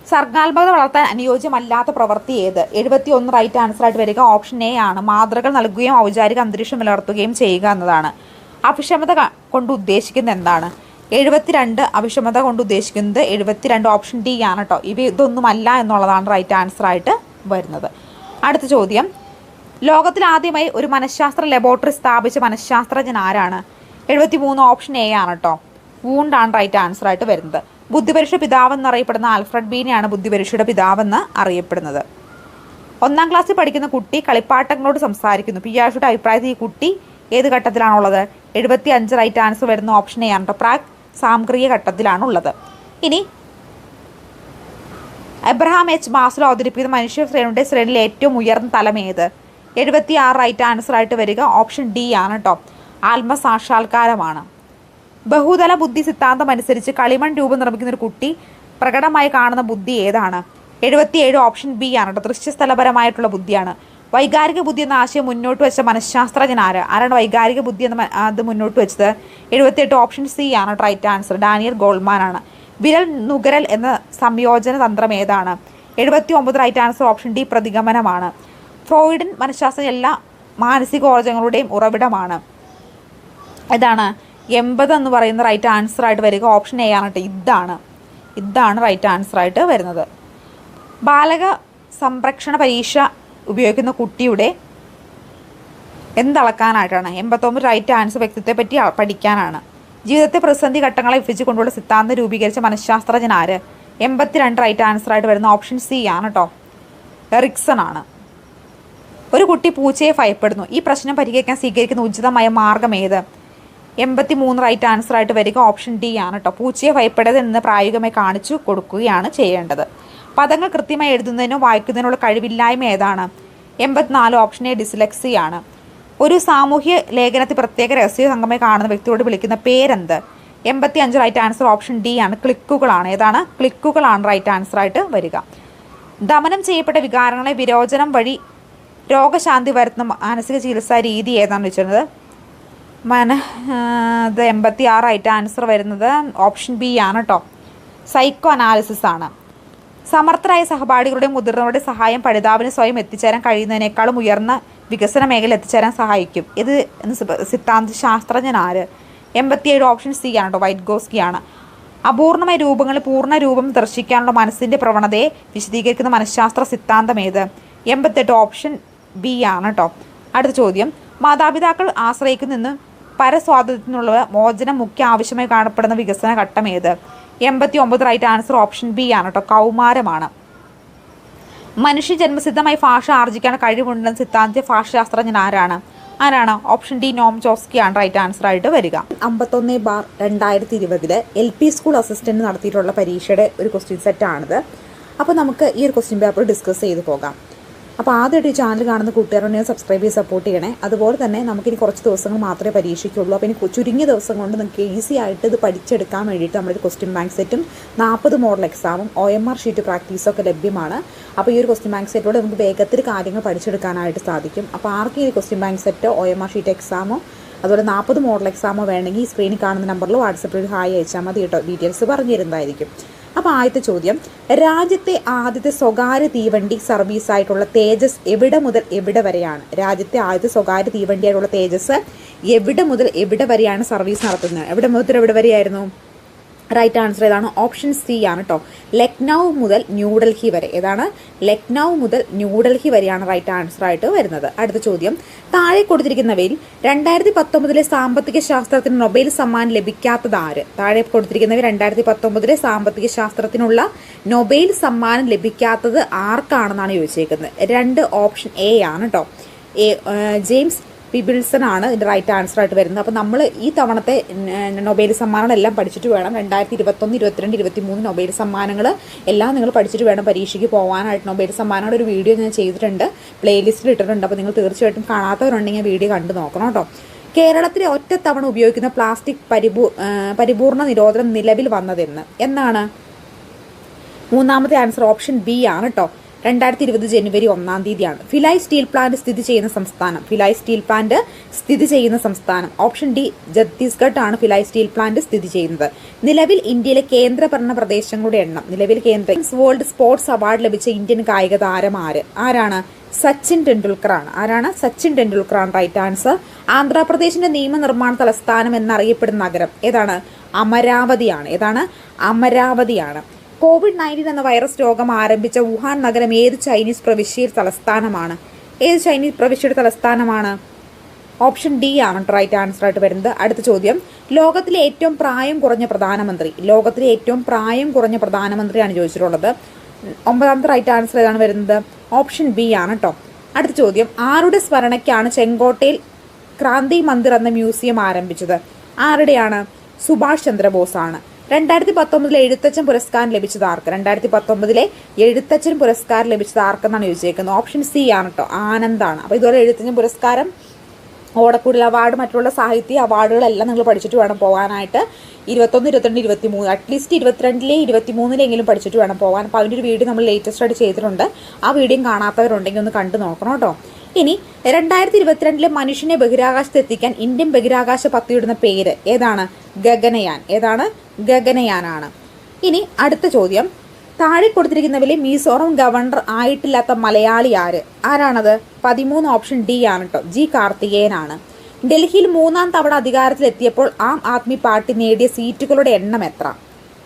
സർഗാത്മകത വളർത്താൻ അനുയോജ്യമല്ലാത്ത പ്രവൃത്തി ഏത്? 71 റൈറ്റ് ആൻസർ ആയിട്ട് വരിക ഓപ്ഷൻ എ ആണ്. മാതൃകൾ നൽകുകയും ഔപചാരിക അന്തരീക്ഷം നിലനിർത്തുകയും ചെയ്യുക എന്നതാണ്. അഭിക്ഷമത കൊണ്ട് ഉദ്ദേശിക്കുന്നത് എന്താണ്? 72 അഭിക്ഷമത കൊണ്ട് ഉദ്ദേശിക്കുന്നത് 72 ഓപ്ഷൻ ഡി ആണ് കേട്ടോ. ഇതൊന്നുമല്ല എന്നുള്ളതാണ് റൈറ്റ് ആൻസർ ആയിട്ട് വരുന്നത്. അടുത്ത ചോദ്യം, ലോകത്തിൽ ആദ്യമായി ഒരു മനഃശാസ്ത്ര ലബോറട്ടറി സ്ഥാപിച്ച മനഃശാസ്ത്രജ്ഞൻ ആരാണ്? 73 ഓപ്ഷൻ എ ആണ് കേട്ടോ. വൂണ്ടാണ് റൈറ്റ് ആൻസർ ആയിട്ട് വരുന്നത്. ബുദ്ധിപരീക്ഷ പിതാവെന്നറിയപ്പെടുന്ന ആൽഫ്രഡ് ബീനെയാണ് ബുദ്ധിപരീക്ഷയുടെ പിതാവെന്ന് അറിയപ്പെടുന്നത്. 1ാം ക്ലാസ്സിൽ പഠിക്കുന്ന കുട്ടി കളിപ്പാട്ടങ്ങളോട് സംസാരിക്കുന്നു. പിയാഷയുടെ അഭിപ്രായത്തിൽ ഈ കുട്ടി ഏത് ഘട്ടത്തിലാണുള്ളത്? 75 റൈറ്റ് ആൻസർ വരുന്ന ഓപ്ഷൻ എ ആണ് കേട്ടോ. പ്രാക് സാംക്രിയ ഘട്ടത്തിലാണുള്ളത്. ഇനി എബ്രഹാം എച്ച് മാസ്ലോ അവതരിപ്പിക്കുന്ന മനുഷ്യ ശ്രേണിയിലെ ഏറ്റവും ഉയർന്ന തലം ഏത്? 76 റൈറ്റ് ആൻസർ ആയിട്ട് വരിക ഓപ്ഷൻ ഡി ആണ് കേട്ടോ. ആത്മസാക്ഷാത്കാരമാണ്. ബഹുതല ബുദ്ധി സിദ്ധാന്തം അനുസരിച്ച് കളിമൺ രൂപം നിർമ്മിക്കുന്ന ഒരു കുട്ടി പ്രകടമായി കാണുന്ന ബുദ്ധി ഏതാണ്? 77 ഓപ്ഷൻ ബി ആണ് കേട്ടോ, ദൃശ്യസ്ഥലപരമായിട്ടുള്ള ബുദ്ധിയാണ്. വൈകാരിക ബുദ്ധി എന്ന ആശയം മുന്നോട്ട് വെച്ച മനഃശാസ്ത്രജ്ഞൻ ആരാണ് വൈകാരിക ബുദ്ധി എന്ന് അത് മുന്നോട്ട് വെച്ചത്? 78 ഓപ്ഷൻ സി ആണ് റൈറ്റ് ആൻസർ, ഡാനിയൽ ഗോൾമാൻ ആണ്. വിരൽ നുകരൽ എന്ന സംയോജന തന്ത്രം ഏതാണ്? 79 റൈറ്റ് ആൻസർ ഓപ്ഷൻ ഡി, പ്രതിഗമനമാണ്. ഫ്രോയിഡൻ മനഃശാസ്ത്രം എല്ലാ മാനസികോർജ്ജങ്ങളുടെയും ഉറവിടമാണ്. ഇതാണ് 80 എന്ന് പറയുന്ന റൈറ്റ് ആൻസർ ആയിട്ട് വരിക ഓപ്ഷൻ എ ആണ് കേട്ടോ. ഇതാണ് റൈറ്റ് ആൻസർ ആയിട്ട് വരുന്നത്. ബാലക സംരക്ഷണ പരീക്ഷ ഉപയോഗിക്കുന്ന കുട്ടിയുടെ എന്തളക്കാനായിട്ടാണ്? 89 റൈറ്റ് ആൻസർ വ്യക്തിത്വത്തെ പറ്റി പഠിക്കാനാണ്. ജീവിതത്തെ പ്രതിസന്ധി ഘട്ടങ്ങളെ വിഭജിച്ച് കൊണ്ടുള്ള സിദ്ധാന്തം രൂപീകരിച്ച മനഃശാസ്ത്രജ്ഞൻ ആര്? 82 റൈറ്റ് ആൻസർ ആയിട്ട് വരുന്ന ഓപ്ഷൻ സി ആണ് കേട്ടോ, എറിക്സൺ ആണ്. ഒരു കുട്ടി പൂച്ചയെ ഭയപ്പെടുന്നു. ഈ പ്രശ്നം പരിഹരിക്കാൻ സ്വീകരിക്കുന്ന ഉചിതമായ മാർഗം ഏത്? 83 റൈറ്റ് ആൻസർ ആയിട്ട് വരിക ഓപ്ഷൻ ഡി ആണ് കേട്ടോ, പൂച്ചയെ ഭയപ്പെടരുത് എന്ന് പ്രായോഗികമായി കാണിച്ചു കൊടുക്കുകയാണ് ചെയ്യേണ്ടത്. പദങ്ങൾ കൃത്യമായി എഴുതുന്നതിനോ വായിക്കുന്നതിനുള്ള കഴിവില്ലായ്മ ഏതാണ്? 84 ഓപ്ഷൻ എ, ഡിസ്ലെക്സി ആണ്. ഒരു സാമൂഹ്യ ലേഖനത്തിൽ പ്രത്യേക രഹസ്യ സംഘമായി കാണുന്ന വ്യക്തിയോട് വിളിക്കുന്ന പേരെന്ത്? 85 റൈറ്റ് ആൻസർ ഓപ്ഷൻ ഡി ആണ്, ക്ലിക്കുകളാണ്. ഏതാണ്? ക്ലിക്കുകളാണ് റൈറ്റ് ആൻസർ ആയിട്ട് വരിക. ദമനം ചെയ്യപ്പെട്ട വികാരങ്ങളെ വിരോചനം വഴി രോഗശാന്തി വരുത്തുന്ന മാനസിക ചികിത്സാ രീതി ഏതാണെന്ന് വെച്ചിരുന്നത്? 86 റൈറ്റ് ആൻസർ വരുന്നത് ഓപ്ഷൻ ബി ആണ് കേട്ടോ, സൈക്കോ അനാലിസിസ് ആണ്. സമർത്ഥരായ സഹപാഠികളുടെ മുതിർന്നവരുടെ സഹായം പഠിതാവിന് സ്വയം എത്തിച്ചേരാൻ കഴിയുന്നതിനേക്കാളും ഉയർന്ന വികസന മേഖല എത്തിച്ചേരാൻ സഹായിക്കും. ഇത് സിദ്ധാന്ത ശാസ്ത്രജ്ഞൻ ആര്? 87 ഓപ്ഷൻ സി ആണ് കേട്ടോ, വൈറ്റ്ഗോസ്കി ആണ്. അപൂർണമായ രൂപങ്ങളിൽ പൂർണ്ണ രൂപം ദർശിക്കാനുള്ള മനസ്സിൻ്റെ പ്രവണതയെ വിശദീകരിക്കുന്ന മനഃശാസ്ത്ര സിദ്ധാന്തം ഏത്? 88 ഓപ്ഷൻ ബി ആണ് കേട്ടോ. അടുത്ത ചോദ്യം, മാതാപിതാക്കൾ ആശ്രയിക്കുന്ന പരസ്വാതന്ത്ര്യത്തിനുള്ള മോചനം മുഖ്യ ആവശ്യമായി കാണപ്പെടുന്ന വികസന ഘട്ടം ഏത്? 89 റൈറ്റ് ആൻസർ ഓപ്ഷൻ ബി ആണ് കേട്ടോ, കൗമാരമാണ്. മനുഷ്യ ജന്മസിദ്ധമായി ഭാഷ ആർജിക്കാൻ കഴിവുണ്ടെന്ന് സിദ്ധാന്ത ഭാഷാശാസ്ത്രജ്ഞൻ ആരാണ്? ഓപ്ഷൻ ഡി, നോം ചോസ്കി ആണ് റൈറ്റ് ആൻസർ ആയിട്ട് വരിക. 51/2020 LP സ്കൂൾ അസിസ്റ്റന്റ് നടത്തിയിട്ടുള്ള പരീക്ഷയുടെ ഒരു ക്വസ്റ്റ്യൻ സെറ്റാണിത്. അപ്പോൾ നമുക്ക് ഈ ഒരു ക്വസ്റ്റ്യൻ പേപ്പർ ഡിസ്കസ് ചെയ്ത് പോകാം. അപ്പോൾ ആദ്യമായിട്ട് ഈ ചാനൽ കാണുന്ന കൂട്ടുകാരെ സബ്സ്ക്രൈബ് ചെയ്ത് സപ്പോർട്ട് ചെയ്യണേ. അതുപോലെ തന്നെ നമുക്കിനി കുറച്ച് ദിവസങ്ങൾ മാത്രമേ പരീക്ഷയ്ക്കുള്ളൂ. അപ്പോൾ ഇനി ചുരുങ്ങിയ ദിവസം കൊണ്ട് നിങ്ങൾക്ക് ഈസി ആയിട്ട് ഇത് പഠിച്ചെടുക്കാൻ വേണ്ടിയിട്ട് നമ്മളൊരു ക്വസ്റ്റ്യൻ ബാങ്ക് സെറ്റും 40 മോഡൽ എക്സാമും OMR ഷീറ്റ് പ്രാക്ടീസൊക്കെ ലഭ്യമാണ്. അപ്പോൾ ഈ ഒരു ക്വസ്റ്റ്യൻ ബാങ്ക് സെറ്റിലൂടെ നമുക്ക് വേഗത്തിൽ കാര്യങ്ങൾ പഠിച്ചെടുക്കാനായിട്ട് സാധിക്കും. അപ്പോൾ ആർക്കും ഈ ക്വസ്റ്റ്യൻ ബാങ്ക് സെറ്റോ OMR ഷീറ്റ് എക്സാമോ അതുപോലെ 40 മോഡൽ എക്സാമോ വേണമെങ്കിൽ ഈ സ്ക്രീനിൽ കാണുന്ന നമ്പറിൽ വാട്സപ്പിൽ ഹായ് അയച്ചാൽ മതി കേട്ടോ, ഡീറ്റെയിൽസ് പറഞ്ഞു തരുന്നതായിരിക്കും. അപ്പോൾ ആദ്യത്തെ ചോദ്യം, രാജ്യത്തെ ആദ്യത്തെ സ്വകാര്യ തീവണ്ടി സർവീസായിട്ടുള്ള തേജസ് എവിടെ മുതൽ എവിടെ വരെയാണ്? രാജ്യത്തെ ആദ്യത്തെ സ്വകാര്യ തീവണ്ടിയായിട്ടുള്ള തേജസ് എവിടെ മുതൽ എവിടെ വരെയാണ് സർവീസ് നടത്തുന്നത്? എവിടെ മുതൽ എവിടെ വരെയായിരുന്നു? റൈറ്റ് ആൻസർ ഏതാണ്? ഓപ്ഷൻ സി ആണ് കേട്ടോ, ലക്നൗ മുതൽ ന്യൂഡൽഹി വരെ. ഏതാണ്? ലക്നൗ മുതൽ ന്യൂഡൽഹി വരെയാണ് റൈറ്റ് ആൻസർ ആയിട്ട് വരുന്നത്. അടുത്ത ചോദ്യം, താഴെ കൊടുത്തിരിക്കുന്നവയിൽ 2019 സാമ്പത്തിക ശാസ്ത്രത്തിന് നൊബേൽ സമ്മാനം ലഭിക്കാത്തത് ആര്? താഴെ കൊടുത്തിരിക്കുന്നവയിൽ 2019 സാമ്പത്തിക ശാസ്ത്രത്തിനുള്ള നൊബേൽ സമ്മാനം ലഭിക്കാത്തത് ആർക്കാണെന്നാണ് ചോദിച്ചേക്കുന്നത്. 2 ഓപ്ഷൻ എ ആണ് കേട്ടോ, ജെയിംസ് പിബിൾസൺ ആണ് ഇതിൻ്റെ റൈറ്റ് ആൻസർ ആയിട്ട് വരുന്നത്. അപ്പോൾ നമ്മൾ ഈ തവണത്തെ നൊബേൽ സമ്മാനങ്ങളെല്ലാം പഠിച്ചിട്ട് വേണം 2021, 22, 23 നൊബേൽ സമ്മാനങ്ങൾ എല്ലാം നിങ്ങൾ പഠിച്ചിട്ട് വേണം പരീക്ഷയ്ക്ക് പോകാനായിട്ട്. നൊബേൽ സമ്മാനങ്ങളുടെ ഒരു വീഡിയോ ഞാൻ ചെയ്തിട്ടുണ്ട്, പ്ലേലിസ്റ്റിൽ ഇട്ടിട്ടുണ്ട്. അപ്പോൾ നിങ്ങൾ തീർച്ചയായിട്ടും കാണാത്തവരുണ്ടെങ്കിൽ വീഡിയോ കണ്ടു നോക്കണം കേട്ടോ. കേരളത്തിലെ ഒറ്റത്തവണ ഉപയോഗിക്കുന്ന പ്ലാസ്റ്റിക് പരിപൂർണ നിരോധനം നിലവിൽ വന്നതെന്ന് എന്നാണ്? മൂന്നാമത്തെ ആൻസർ ഓപ്ഷൻ ബി ആണ് കേട്ടോ, 2020 ജനുവരി 1-ാം തീയതിയാണ്. ഫിലായ് സ്റ്റീൽ പ്ലാന്റ് സ്ഥിതി ചെയ്യുന്ന സംസ്ഥാനം ഓപ്ഷൻ ഡി, ഛത്തീസ്ഗഡ് ആണ് ഫിലായ് സ്റ്റീൽ പ്ലാന്റ് സ്ഥിതി ചെയ്യുന്നത്. നിലവിൽ ഇന്ത്യയിലെ കേന്ദ്രഭരണ പ്രദേശങ്ങളുടെ എണ്ണം. വേൾഡ് സ്പോർട്സ് അവാർഡ് ലഭിച്ച ഇന്ത്യൻ കായിക താരം ആരാണ്? സച്ചിൻ ടെണ്ടുൽക്കർ ആണ്. സച്ചിൻ ടെണ്ടുൽക്കർ ആണ് റൈറ്റ് ആൻസർ. ആന്ധ്രാപ്രദേശിന്റെ നിയമനിർമ്മാണ തലസ്ഥാനം എന്നറിയപ്പെടുന്ന നഗരം ഏതാണ്? അമരാവതിയാണ്. COVID-19 എന്ന വൈറസ് രോഗം ആരംഭിച്ച വുഹാൻ നഗരം ഏത് ചൈനീസ് പ്രവിശ്യയുടെ തലസ്ഥാനമാണ്? ഓപ്ഷൻ ഡി ആണ് റൈറ്റ് ആൻസർ ആയിട്ട് വരുന്നത്. അടുത്ത ചോദ്യം, ലോകത്തിലെ ഏറ്റവും പ്രായം കുറഞ്ഞ പ്രധാനമന്ത്രിയാണ് ചോദിച്ചിട്ടുള്ളത്. 9ാമത്തെ റൈറ്റ് ആൻസർ ഏതാണ് വരുന്നത്? ഓപ്ഷൻ ബി ആണ് കേട്ടോ. അടുത്ത ചോദ്യം, ആരുടെ സ്മരണയ്ക്കാണ് ചെങ്കോട്ടയിൽ ക്രാന്തി മന്ദിർ എന്ന മ്യൂസിയം ആരംഭിച്ചത്? ആരുടെയാണ്? സുഭാഷ് ചന്ദ്രബോസ് ആണ്. 2019 എഴുത്തച്ഛൻ പുരസ്കാരം ലഭിച്ചത് ആർക്ക്? 2019 എഴുത്തച്ഛൻ പുരസ്കാരം ലഭിച്ചത് ആർക്കെന്നാണ് ചോദിച്ചേക്കുന്നത്. ഓപ്ഷൻ സി ആണ് കേട്ടോ, ആനന്ദാണ്. അപ്പോൾ ഇതുപോലെ എഴുത്തച്ഛൻ പുരസ്കാരം ഓടക്കുഴൽ അവാർഡ്, മറ്റുള്ള സാഹിത്യ അവാർഡുകളെല്ലാം നിങ്ങൾ പഠിച്ചിട്ട് വേണം പോകാനായിട്ട്. 21, 22, 23 അറ്റ്ലീസ്റ്റ് 22-ലെ 23-ലെങ്കിലും പഠിച്ചിട്ട് വേണം പോകാൻ. അപ്പോൾ അതിൻ്റെ ഒരു വീഡിയോ നമ്മൾ ലേറ്റസ്റ്റ് ആയിട്ട് ചെയ്തിട്ടുണ്ട്. ആ വീഡിയോ കാണാത്തവരുണ്ടെങ്കിൽ ഒന്ന് കണ്ടു നോക്കണം കേട്ടോ. ഇനി 2022-ലെ മനുഷ്യനെ ബഹിരാകാശത്ത് എത്തിക്കാൻ ഇന്ത്യൻ ബഹിരാകാശ പദ്ധതിയുടെ പേര് ഏതാണ്? ഗഗനയാൻ. ഏതാണ്? ഗഗനയാനാണ്. ഇനി അടുത്ത ചോദ്യം, താഴെ കൊടുത്തിരിക്കുന്നവരിൽ മിസോറം ഗവർണർ ആയിട്ടില്ലാത്ത മലയാളി ആരാണത്? 13 ഓപ്ഷൻ ഡി ആണ് കേട്ടോ, ജി കാർത്തികേയനാണ്. ഡൽഹിയിൽ 3-ാം തവണ അധികാരത്തിലെത്തിയപ്പോൾ ആം ആദ്മി പാർട്ടി നേടിയ സീറ്റുകളുടെ എണ്ണം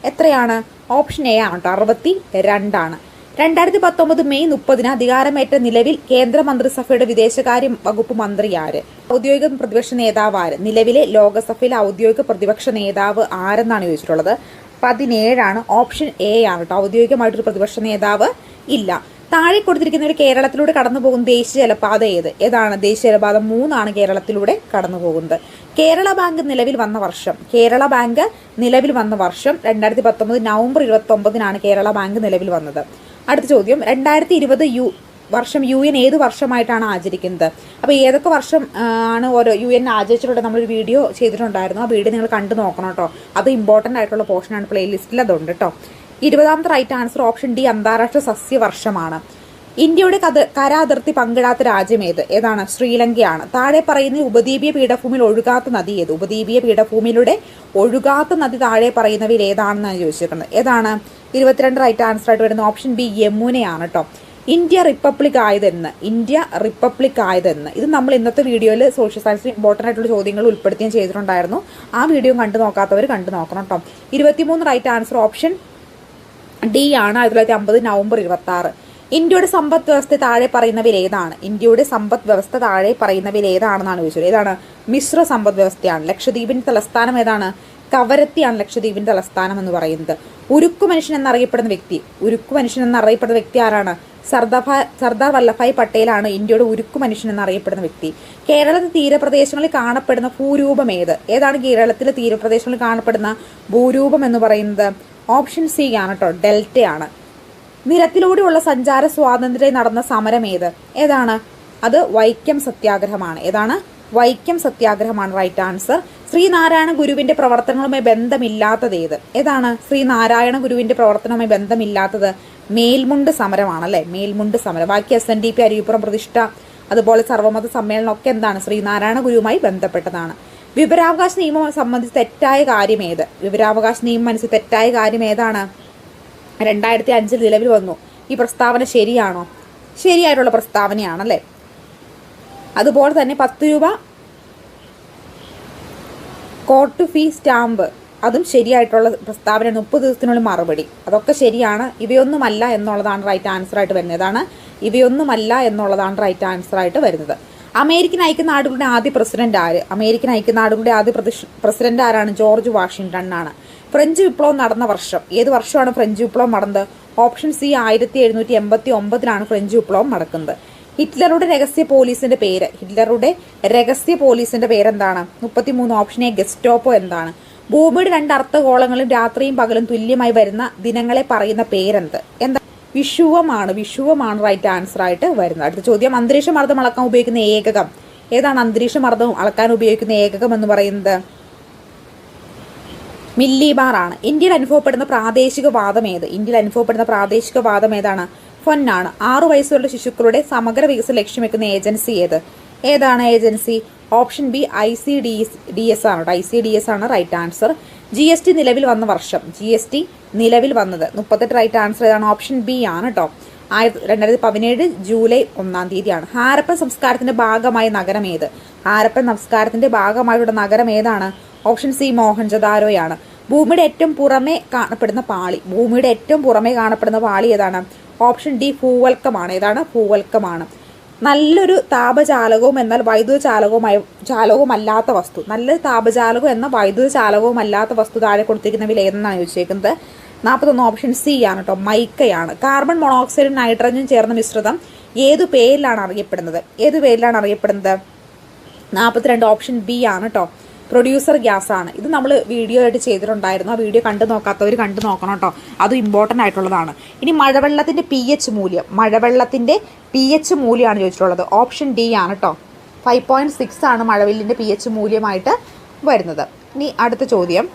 എത്രയാണ്? ഓപ്ഷൻ എ ആണ് കേട്ടോ, 62 ആണ്. 2019 മെയ് 30-ന് അധികാരമേറ്റ നിലവിൽ കേന്ദ്രമന്ത്രിസഭയുടെ വിദേശകാര്യ വകുപ്പ് മന്ത്രി ഔദ്യോഗിക പ്രതിപക്ഷ നേതാവ് നിലവിലെ ലോകസഭയിലെ ഔദ്യോഗിക പ്രതിപക്ഷ നേതാവ് ആരെന്നാണ് ചോദിച്ചിട്ടുള്ളത്? 17 ഓപ്ഷൻ എ ആണ് കേട്ടോ, ഔദ്യോഗികമായിട്ടൊരു പ്രതിപക്ഷ നേതാവ് ഇല്ല. താഴെ കൊടുത്തിരിക്കുന്ന ഒരു കേരളത്തിലൂടെ കടന്നു പോകുന്ന ദേശീയ ജലപാത ഏതാണ്? ദേശീയ ജലപാത 3 കേരളത്തിലൂടെ കടന്നു പോകുന്നത്. കേരള ബാങ്ക് നിലവിൽ വന്ന വർഷം 2019 നവംബർ 29-നാണ് കേരള ബാങ്ക് നിലവിൽ വന്നത്. അടുത്ത ചോദ്യം, 2020 വർഷം UN ഏത് വർഷമായിട്ടാണ് ആചരിക്കുന്നത്? അപ്പോൾ ഏതൊക്കെ വർഷം ആണ് ഓരോ UN ആചരിച്ചിട്ടുള്ളത് നമ്മളൊരു വീഡിയോ ചെയ്തിട്ടുണ്ടായിരുന്നു. ആ വീഡിയോ നിങ്ങൾ കണ്ടു നോക്കണം കേട്ടോ. അത് ഇമ്പോർട്ടൻ്റ് ആയിട്ടുള്ള പോർഷനാണ്, പ്ലേലിസ്റ്റിൽ അതുണ്ട് കേട്ടോ. 20ാമത്തെ റൈറ്റ് ആൻസർ ഓപ്ഷൻ ഡി, അന്താരാഷ്ട്ര സസ്യവർഷമാണ്. ഇന്ത്യയുടെ കരാതിർത്തി പങ്കിടാത്ത രാജ്യം ഏതാണ്? ശ്രീലങ്കയാണ്. താഴെ പറയുന്ന ഉപദ്വീപീയ പീഠഭൂമിയിൽ ഒഴുകാത്ത നദി ഏത്? ഉപദ്വീപീയ പീഠഭൂമിയിലൂടെ ഒഴുകാത്ത നദി താഴെ പറയുന്നവയിൽ ഏതാണെന്നാണ് ചോദിച്ചിരിക്കുന്നത്. ഏതാണ്? 22 റൈറ്റ് ആൻസർ ആയിട്ട് വരുന്ന ഓപ്ഷൻ ബി, യമുനയാണ് കേട്ടോ. ഇന്ത്യ റിപ്പബ്ലിക് ആയതെന്ന് ഇത് നമ്മൾ ഇന്നത്തെ വീഡിയോയിൽ സോഷ്യൽ സയൻസിൽ ഇമ്പോർട്ടൻ്റ് ആയിട്ടുള്ള ചോദ്യങ്ങൾ ഉൾപ്പെടുത്തുകയും ചെയ്തിട്ടുണ്ടായിരുന്നു. ആ വീഡിയോ കണ്ടു നോക്കാത്തവർ കണ്ടു നോക്കണം കേട്ടോ. 23 റൈറ്റ് ആൻസർ ഓപ്ഷൻ ഡി ആണ്, 1950 നവംബർ 26. ഇന്ത്യയുടെ സമ്പദ് വ്യവസ്ഥ താഴെ പറയുന്നവയിൽ ഏതാണ്? ഇന്ത്യയുടെ സമ്പദ് വ്യവസ്ഥ താഴെ പറയുന്നവയിൽ ഏതാണെന്നാണ് ചോദിച്ചത്. ഏതാണ്? മിശ്ര സമ്പദ് വ്യവസ്ഥയാണ്. ലക്ഷദ്വീപിന്റെ തലസ്ഥാനം ഏതാണ്? കവരത്തിയാണ് ലക്ഷദ്വീപിന്റെ തലസ്ഥാനം എന്ന് പറയുന്നത്. ഉരുക്കു മനുഷ്യൻ എന്നറിയപ്പെടുന്ന വ്യക്തി ആരാണ്? സർദാർ വല്ലഭായ് പട്ടേലാണ് ഇന്ത്യയുടെ ഉരുക്കു മനുഷ്യൻ എന്നറിയപ്പെടുന്ന വ്യക്തി. കേരളത്തിലെ തീരപ്രദേശങ്ങളിൽ കാണപ്പെടുന്ന ഭൂരൂപം ഏതാണ്? കേരളത്തിലെ തീരപ്രദേശങ്ങളിൽ കാണപ്പെടുന്ന ഭൂരൂപം എന്ന് പറയുന്നത് ഓപ്ഷൻ സി ആണ് കേട്ടോ, ഡെൽറ്റയാണ്. നിരത്തിലൂടെയുള്ള സഞ്ചാര സ്വാതന്ത്ര്യം നടന്ന സമരം ഏതാണ്? അത് വൈക്കം സത്യാഗ്രഹമാണ്. ഏതാണ്? വൈക്കം സത്യാഗ്രഹമാണ് റൈറ്റ് ആൻസർ. ശ്രീനാരായണ ഗുരുവിന്റെ പ്രവർത്തനങ്ങളുമായി ബന്ധമില്ലാത്തത് ഏതാണ്? ശ്രീനാരായണ ഗുരുവിന്റെ പ്രവർത്തനവുമായി ബന്ധമില്ലാത്തത് മേൽമുണ്ട് സമരമാണ് അല്ലെ, മേൽമുണ്ട് സമരം. ബാക്കി SNDP, അരിവിപ്പുറം പ്രതിഷ്ഠ, അതുപോലെ സർവ്വമത സമ്മേളനം ഒക്കെ എന്താണ്? ശ്രീനാരായണ ഗുരുവുമായി ബന്ധപ്പെട്ടതാണ്. വിവരാവകാശ നിയമം സംബന്ധിച്ച് തെറ്റായ കാര്യം വിവരാവകാശ നിയമം അനുസരിച്ച് തെറ്റായ കാര്യം ഏതാണ്? 2005 നിലവിൽ വന്നു. ഈ പ്രസ്താവന ശരിയാണോ? ശരിയായിട്ടുള്ള പ്രസ്താവനയാണല്ലേ. അതുപോലെ തന്നെ 10 രൂപ കോർട്ട് ഫീ സ്റ്റാമ്പ്, അതും ശരിയായിട്ടുള്ള പ്രസ്താവന. 30 ദിവസത്തിനുള്ളിൽ മറുപടി, അതൊക്കെ ശരിയാണ്. ഇവയൊന്നുമല്ല എന്നുള്ളതാണ് റൈറ്റ് ആൻസർ ആയിട്ട് വരുന്നത്. ഏതാണ്? ഇവയൊന്നുമല്ല എന്നുള്ളതാണ് റൈറ്റ് ആൻസർ ആയിട്ട് വരുന്നത്. അമേരിക്കൻ ഐക്യനാടുകളുടെ ആദ്യ പ്രസിഡന്റ് ആരാണ്? ജോർജ് വാഷിംഗ്ടൺ ആണ്. ഫ്രഞ്ച് വിപ്ലവം നടന്ന വർഷം ഏത് വർഷമാണ് ഫ്രഞ്ച് വിപ്ലവം നടന്നത്? ഓപ്ഷൻ സി, 1789-ലാണ് ഫ്രഞ്ച് വിപ്ലവം നടക്കുന്നത്. ഹിറ്റ്ലറുടെ രഹസ്യ പോലീസിന്റെ പേരെന്താണ്? 33 ഓപ്ഷൻ എ, ഗെസ്റ്റോപ്പോ. എന്താണ്? ഭൂമിയുടെ 2 അർദ്ധഗോളങ്ങളും രാത്രിയും പകലും തുല്യമായി വരുന്ന ദിനങ്ങളെ പറയുന്ന പേരെന്ത്? എന്താ? വിഷുവമാണ് റൈറ്റ് ആൻസർ ആയിട്ട് വരുന്നത്. അടുത്ത ചോദ്യം, അന്തരീക്ഷ മർദ്ദം അളക്കാൻ ഉപയോഗിക്കുന്ന ഏകകം ഏതാണ്? അന്തരീക്ഷ മർദ്ദം അളക്കാൻ ഉപയോഗിക്കുന്ന ഏകകം എന്ന് പറയുന്നത് മില്ലിബാർ ആണ്. ഇന്ത്യയിൽ അനുഭവപ്പെടുന്ന പ്രാദേശിക വാദം ഏതാണ്? ഫൊന്നാണ്. 6 വയസ്സുള്ള ശിശുക്കളുടെ സമഗ്ര വികസനം ലക്ഷ്യം വെക്കുന്ന ഏജൻസി ഏതാണ് ഏജൻസി? ഓപ്ഷൻ ബി, ICDS ആണ്. ICDS ആണ് റൈറ്റ് ആൻസർ. GST നിലവിൽ വന്ന വർഷം നിലവിൽ വന്നത് 38 റൈറ്റ് ആൻസർ ഏതാണ്? ഓപ്ഷൻ ബി ആണ് കേട്ടോ. 2017 ജൂലൈ 1-ാം തീയതിയാണ്. ഹാരപ്പൻ സംസ്കാരത്തിന്റെ ഭാഗമായ നഗരം ഏതാണ്? ഓപ്ഷൻ സി, മോഹൻജദാരോയാണ്. ഭൂമിയുടെ ഏറ്റവും പുറമേ കാണപ്പെടുന്ന പാളി ഏതാണ്? ഓപ്ഷൻ ഡി, ഭൂവൽക്കമാണ്. ഏതാണ്? ഭൂവൽക്കമാണ്. നല്ലൊരു താപചാലകവും എന്നാൽ വൈദ്യുത ചാലകവുമല്ലാത്ത വസ്തു. നല്ലൊരു താപചാലകവും എന്നാൽ വൈദ്യുത ചാലകവുമല്ലാത്ത വസ്തു താഴെ കൊടുത്തിരിക്കുന്നവയിൽ ഏതെന്നാണ് ചോദിച്ചേക്കുന്നത്? 41 ഓപ്ഷൻ സി ആണ് കേട്ടോ, മൈക്കയാണ്. കാർബൺ മോണോക്സൈഡും നൈട്രജനും ചേർന്ന മിശ്രിതം ഏതു പേരിലാണ് അറിയപ്പെടുന്നത്? 42 ഓപ്ഷൻ ബി ആണ് കേട്ടോ, പ്രൊഡ്യൂസർ ഗ്യാസ് ആണ്. ഇത് നമ്മൾ വീഡിയോ ആയിട്ട് ചെയ്തിട്ടുണ്ടായിരുന്നു. ആ വീഡിയോ കണ്ടു നോക്കാത്തവർ കണ്ടു നോക്കണം കേട്ടോ, അതും ഇമ്പോർട്ടൻ്റ് ആയിട്ടുള്ളതാണ്. ഇനി മഴവെള്ളത്തിൻ്റെ pH മൂല്യമാണ് ചോദിച്ചിട്ടുള്ളത്. ഓപ്ഷൻ ഡി ആണ് കേട്ടോ, 5.6 ആണ് മഴവില്ലിൻ്റെ pH മൂല്യമായിട്ട് വരുന്നത്. ഇനി അടുത്ത ചോദ്യം,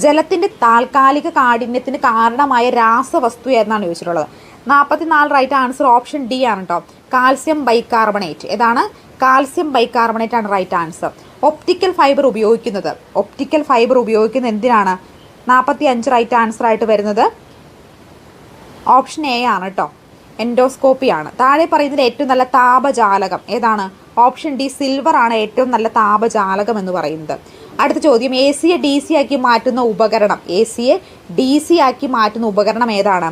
ജലത്തിൻ്റെ താൽക്കാലിക കാഠിന്യത്തിന് കാരണമായ രാസവസ്തു എന്നാണ് ചോദിച്ചിട്ടുള്ളത്. 44 റൈറ്റ് ആൻസർ ഓപ്ഷൻ ഡി ആണ് കേട്ടോ, കാൽസ്യം ബൈകാർബണേറ്റ്. ഏതാണ്? കാൽസ്യം ബൈകാർബണേറ്റ് ആണ് റൈറ്റ് ആൻസർ. ഒപ്റ്റിക്കൽ ഫൈബർ ഉപയോഗിക്കുന്നത് എന്തിനാണ്? 45 റൈറ്റ് ആൻസർ ആയിട്ട് വരുന്നത് ഓപ്ഷൻ എ ആണ് കേട്ടോ, എൻഡോസ്കോപ്പി ആണ്. താഴെ പറയുന്നതിൽ ഏറ്റവും നല്ല താപജാലകം ഏതാണ്? ഓപ്ഷൻ ഡി, സിൽവർ ആണ് ഏറ്റവും നല്ല താപജാലകം എന്ന് പറയുന്നത്. അടുത്ത ചോദ്യം, എ സിയെ ഡി സി ആക്കി മാറ്റുന്ന ഉപകരണം ഏതാണ്?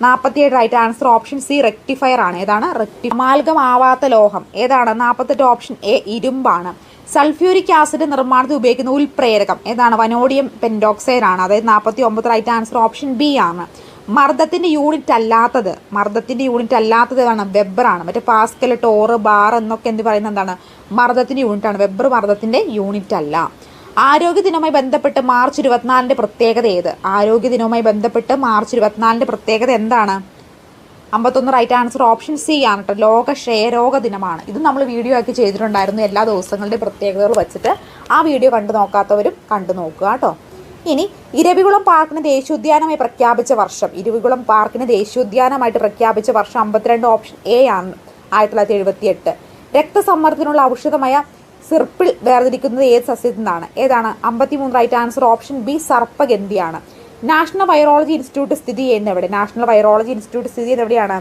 47 right answer option C, rectifier ആണ്. ഏതാണ്? അമാൽഗം ആവാത്ത ലോഹം ഏതാണ്? 48 ഓപ്ഷൻ എ, ഇരുമ്പാണ്. സൾഫ്യൂരിക് ആസിഡ് നിർമ്മാണത്തിൽ ഉപയോഗിക്കുന്ന ഉൽപ്രേരകം ഏതാണ്? വനോഡിയം പെൻഡോക്സൈഡ് ആണ്. അതായത് 49 റൈറ്റ് ആൻസർ ഓപ്ഷൻ ബി ആണ്. മർദ്ദത്തിൻ്റെ യൂണിറ്റ് അല്ലാത്തത് ഏതാണ്? വെബർ ആണ്. മറ്റേ പാസ്കൽ, ടോർ, ബാർ എന്നൊക്കെ എന്ത് പറയുന്നത് എന്താണ്? മർദ്ദത്തിൻ്റെ യൂണിറ്റ് ആണ്. വെബർ മർദ്ദത്തിൻ്റെ യൂണിറ്റ് അല്ല. ആരോഗ്യ ദിനവുമായി ബന്ധപ്പെട്ട് മാർച്ച് 24 പ്രത്യേകത ഏത്? ആരോഗ്യ ദിനവുമായി ബന്ധപ്പെട്ട് മാർച്ച് 24 പ്രത്യേകത എന്താണ്? 51 റൈറ്റ് ആൻസർ ഓപ്ഷൻ സി ആണ് കേട്ടോ, ലോക ക്ഷയരോഗ ദിനമാണ്. ഇത് നമ്മൾ വീഡിയോ ആക്കി ചെയ്തിട്ടുണ്ടായിരുന്നു, എല്ലാ ദിവസങ്ങളുടെയും പ്രത്യേകതകൾ വെച്ചിട്ട്. ആ വീഡിയോ കണ്ടു നോക്കാത്തവരും കണ്ടു നോക്കുക കേട്ടോ. ഇനി ഇരവികുളം പാർക്കിന് ദേശീയോദ്യാനമായി പ്രഖ്യാപിച്ച വർഷം 52 ഓപ്ഷൻ എ ആണ്, 1978. രക്തസമ്മർദ്ദത്തിനുള്ള ഔഷധമായ സിർപ്പിൾ വേർതിരിക്കുന്നത് ഏത് സസ്യത്തിൽ നിന്നാണ്? ഏതാണ്? 53 റൈറ്റ് ആൻസർ ഓപ്ഷൻ ബി, സർപ്പഗന്ധിയാണ്. നാഷണൽ വൈറോളജി ഇൻസ്റ്റിറ്റ്യൂട്ട് സ്ഥിതി ചെയ്യുന്നത് എവിടെയാണ്?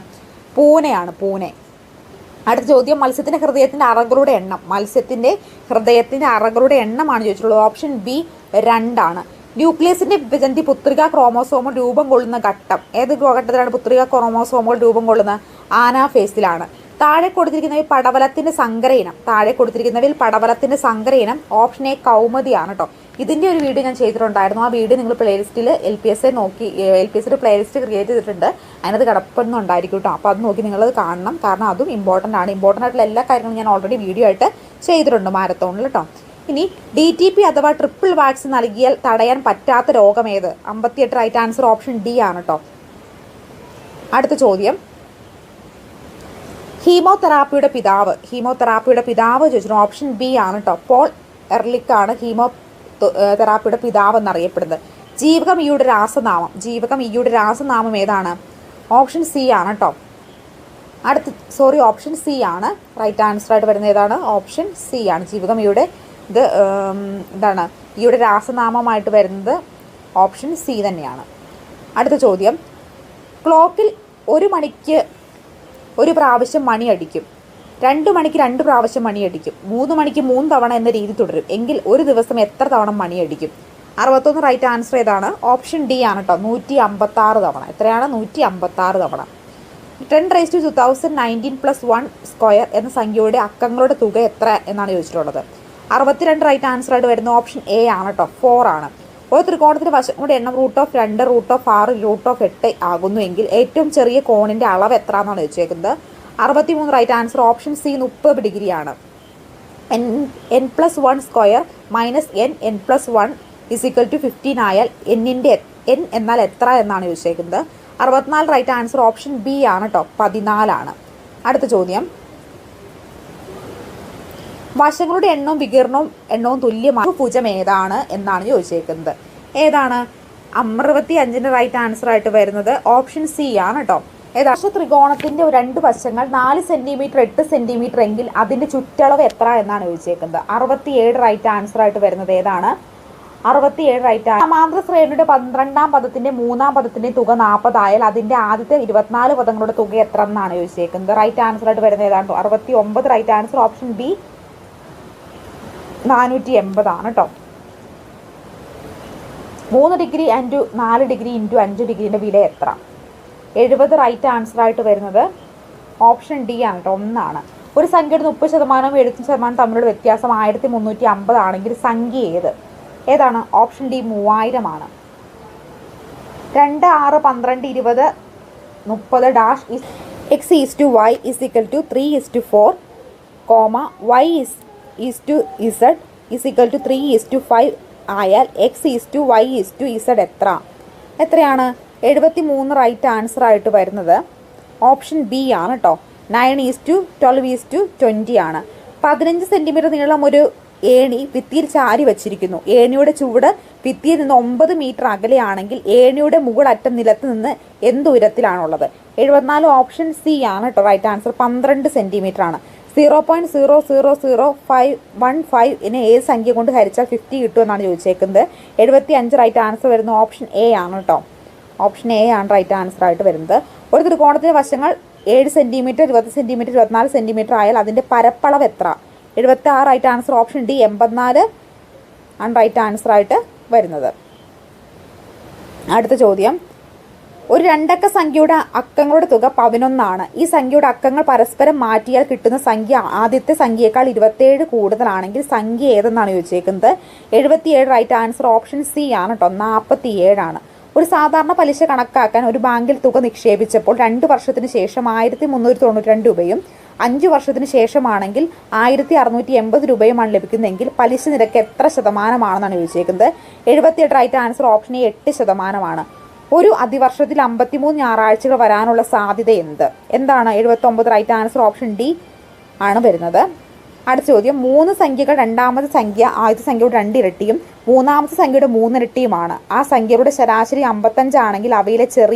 പൂനെയാണ്, പൂനെ. അടുത്ത ചോദ്യം, മത്സ്യത്തിൻ്റെ ഹൃദയത്തിൻ്റെ അറകളുടെ എണ്ണമാണ് ചോദിച്ചിട്ടുള്ളത്. ഓപ്ഷൻ ബി, 2 ആണ്. ന്യൂക്ലിയസിൻ്റെ വിഭജനത്തിൽ പുത്രികാ ക്രോമോസോമുകൾ രൂപം കൊള്ളുന്ന ഘട്ടം ഏത് ഘട്ടത്തിലാണ് പുത്രികാ ക്രോമോസോമുകൾ രൂപം കൊള്ളുന്നത്? ആനാഫേസിലാണ്. താഴെ കൊടുത്തിരിക്കുന്നവയിൽ പടവലത്തിൻ്റെ സങ്കര ഇനം ഓപ്ഷൻ എ, കൗമുദിയാണ് കേട്ടോ. ഇതിൻ്റെ ഒരു വീഡിയോ ഞാൻ ചെയ്തിട്ടുണ്ടായിരുന്നു. ആ വീഡിയോ നിങ്ങൾ പ്ലേലിസ്റ്റിൽ LPSയുടെ പ്ലേലിസ്റ്റ് ക്രിയേറ്റ് ചെയ്തിട്ടുണ്ട്, അതിനകത്ത് കിടപ്പുന്നുണ്ടായിരിക്കും കേട്ടോ. അപ്പോൾ അത് നോക്കി നിങ്ങളത് കാണണം, കാരണം അതും ഇമ്പോർട്ടൻ്റ് ആയിട്ടുള്ള എല്ലാ കാര്യങ്ങളും ഞാൻ ഓൾറെഡി വീഡിയോ ആയിട്ട് ചെയ്തിട്ടുണ്ട് മാരത്തോണിൽ കേട്ടോ. ഇനി DTP അഥവാ ട്രിപ്പിൾ വാക്സിൻ നൽകിയാൽ തടയാൻ പറ്റാത്ത രോഗം ഏത്? 58 റൈറ്റ് ആൻസർ ഓപ്ഷൻ ഡി ആണ് കേട്ടോ. അടുത്ത ചോദ്യം, ഹീമോതെറാപ്പിയുടെ പിതാവ് ചോദിച്ചിട്ടുണ്ട്. ഓപ്ഷൻ ബി ആണ് കേട്ടോ, പോൾ എർലിക് ആണ് തെറാപ്പിയുടെ പിതാവ് എന്നറിയപ്പെടുന്നത്. ജീവകം ഇയുടെ രാസനാമം ഏതാണ്? ഓപ്ഷൻ സി ആണ് കേട്ടോ. ഓപ്ഷൻ സി ആണ് റൈറ്റ് ആൻസർ ആയിട്ട് വരുന്നത്. ഏതാണ്? ഓപ്ഷൻ സി ആണ്. ജീവകം ഇയുടെ ഈയുടെ രാസനാമമായിട്ട് വരുന്നത് ഓപ്ഷൻ സി തന്നെയാണ്. അടുത്ത ചോദ്യം, ക്ലോക്കിൽ 1 മണിക്ക് 1 പ്രാവശ്യം മണി അടിക്കും, 2 മണിക്ക് 2 പ്രാവശ്യം മണി അടിക്കും, 3 മണിക്ക് 3 തവണ എന്ന രീതി തുടരും എങ്കിൽ ഒരു ദിവസം എത്ര തവണ മണി അടിക്കും? 61 റൈറ്റ് ആൻസർ ഏതാണ്? ഓപ്ഷൻ ഡി ആണ് കേട്ടോ, 156 തവണ. എത്രയാണ്? 156 തവണ. 10⁻2019 + 1 സ്ക്വയർ എന്ന സംഖ്യയുടെ അക്കങ്ങളുടെ തുക എത്ര എന്നാണ് ചോദിച്ചിട്ടുള്ളത്. 62 റൈറ്റ് ആൻസർ ആയിട്ട് വരുന്ന ഓപ്ഷൻ എ ആണ് കേട്ടോ, 4 ആണ്. ഒരു ത്രികോണത്തിന്റെ വശങ്ങളുടെ എണ്ണം √2, √6, √8 ആകുന്നുവെങ്കിൽ ഏറ്റവും ചെറിയ കോണിന്റെ അളവ് എത്ര എന്നാണ് ചോദിച്ചേക്കുന്നത്. 63 റൈറ്റ് ആൻസർ ഓപ്ഷൻ സി, 30 ഡിഗ്രിയാണ്. n+1 സ്ക്വയർ -n+1 = 15 ആയാൽ n എന്നാൽ എത്ര എന്നാണ് ചോദിച്ചേക്കുന്നത്. 64 റൈറ്റ് ആൻസർ ഓപ്ഷൻ ബി ആണ് കേട്ടോ, 14 ആണ്. അടുത്ത ചോദ്യം, വശങ്ങളുടെ എണ്ണവും വികീർണവും എണ്ണവും തുല്യമായ ഭുജം ഏതാണ് എന്നാണ് ചോദിച്ചേക്കുന്നത്. ഏതാണ്? 65 റൈറ്റ് ആൻസർ ആയിട്ട് വരുന്നത് ഓപ്ഷൻ സി ആണ് കേട്ടോ. ഏതാ? ത്രികോണത്തിന്റെ 2 വശങ്ങൾ 4 സെന്റിമീറ്റർ 8 സെന്റിമീറ്റർ എങ്കിൽ അതിന്റെ ചുറ്റളവ് എത്ര എന്നാണ് ചോദിച്ചേക്കുന്നത്. 67 റൈറ്റ് ആൻസർ ആയിട്ട് വരുന്നത് ഏതാണ്? 67 റൈറ്റ് ആണ്. സമാന്തര ശ്രേണിയുടെ 12ാം പദത്തിന്റെ 3ാം പദത്തിന്റെ തുക 40 ആയാൽ അതിന്റെ ആദ്യത്തെ 24 പദങ്ങളുടെ തുക എത്ര എന്നാണ് ചോദിച്ചേക്കുന്നത്. റൈറ്റ് ആൻസർ ആയിട്ട് വരുന്നത് ഏതാണ്? 69 റൈറ്റ് ആൻസർ ഓപ്ഷൻ ബി, 480 ആണ് കേട്ടോ. 3 ഡിഗ്രി × 4 ഡിഗ്രി × 5 ഡിഗ്രിയുടെ വില എത്ര? 70 റൈറ്റ് ആൻസർ ആയിട്ട് വരുന്നത് ഓപ്ഷൻ ഡി ആണ് കേട്ടോ, 1 ആണ്. ഒരു സംഖ്യയുടെ 30% 70% തമ്മിലുള്ള വ്യത്യാസം 1350 ആണെങ്കിൽ സംഖ്യ ഏതാണ്? ഓപ്ഷൻ ഡി, 3000 ആണ്. 2, 6, 12, 20, 30 x = y = 3:4, y z = 3:5 ആയാൽ x y z എത്രയാണ്? 73 റൈറ്റ് ആൻസർ ആയിട്ട് വരുന്നത് ഓപ്ഷൻ ബി ആണ് കേട്ടോ, 9:12:20 ആണ്. 15 സെന്റിമീറ്റർ നീളം ഒരു ഏണി ഭിത്തിയിൽ ചാരി വച്ചിരിക്കുന്നു. ഏണിയുടെ ചുവട് ഭിത്തിയിൽ നിന്ന് 9 മീറ്റർ അകലെയാണെങ്കിൽ ഏണിയുടെ മുകളറ്റം നിലത്ത് നിന്ന് എന്ത് ഉയരത്തിലാണുള്ളത്? 74 ഓപ്ഷൻ സി ആണ് കേട്ടോ റൈറ്റ് ആൻസർ. 12 സെന്റിമീറ്റർ ആണ്. 0.00015 ഏത് സംഖ്യ കൊണ്ട് ഹരിച്ചാൽ 50 കിട്ടുമെന്നാണ് ചോദിച്ചേക്കുന്നത്. 75 റൈറ്റ് ആൻസർ വരുന്ന ഓപ്ഷൻ എ ആണ് കേട്ടോ. ഓപ്ഷൻ എ ആണ് റൈറ്റ് ആൻസർ ആയിട്ട് വരുന്നത്. ഒരു ത്രികോണത്തിന്റെ വശങ്ങൾ 7 സെന്റിമീറ്റർ, 20 സെന്റിമീറ്റർ, 24 സെന്റിമീറ്റർ ആയാൽ അതിന്റെ പരപ്പളവ് എത്ര? 76 റൈറ്റ് ആൻസർ ഓപ്ഷൻ ഡി. 84 ആണ് റൈറ്റ് ആൻസർ ആയിട്ട് വരുന്നത്. അടുത്ത ചോദ്യം, ഒരു രണ്ടക്ക സംഖ്യയുടെ അക്കങ്ങളുടെ തുക 11 ആണ്. ഈ സംഖ്യയുടെ അക്കങ്ങൾ പരസ്പരം മാറ്റിയാൽ കിട്ടുന്ന സംഖ്യ ആദ്യത്തെ സംഖ്യയേക്കാൾ 27 കൂടുതലാണെങ്കിൽ സംഖ്യ ഏതെന്നാണ് ചോദിച്ചേക്കുന്നത്. 77 റൈറ്റ് ആൻസർ ഓപ്ഷൻ സി ആണ് കേട്ടോ. 47 ആണ്. ഒരു സാധാരണ പലിശ കണക്കാക്കാൻ ഒരു ബാങ്കിൽ തുക നിക്ഷേപിച്ചപ്പോൾ 2 വർഷത്തിന് ശേഷം 1392 രൂപയും 5 വർഷത്തിന് ശേഷമാണെങ്കിൽ 1680 രൂപയുമാണ് ലഭിക്കുന്നതെങ്കിൽ പലിശ നിരക്ക് എത്ര ശതമാനമാണെന്നാണ് ചോദിച്ചേക്കുന്നത്. 78 റൈറ്റ് ആൻസർ ഓപ്ഷൻ 8%. ഒരു അതിവർഷത്തിൽ 53 ഞായറാഴ്ചകൾ വരാനുള്ള സാധ്യത എന്താണ്? 79 റൈറ്റ് ആൻസർ ഓപ്ഷൻ ഡി ആണ് വരുന്നത്. അടുത്ത ചോദ്യം, 3 സംഖ്യകൾ രണ്ടാമത്തെ സംഖ്യ ആദ്യത്തെ സംഖ്യയുടെ 2 ഇരട്ടിയും മൂന്നാമത്തെ സംഖ്യയുടെ 3 ഇരട്ടിയുമാണ്. ആ സംഖ്യയുടെ ശരാശരി 55 ആണെങ്കിൽ അവയിലെ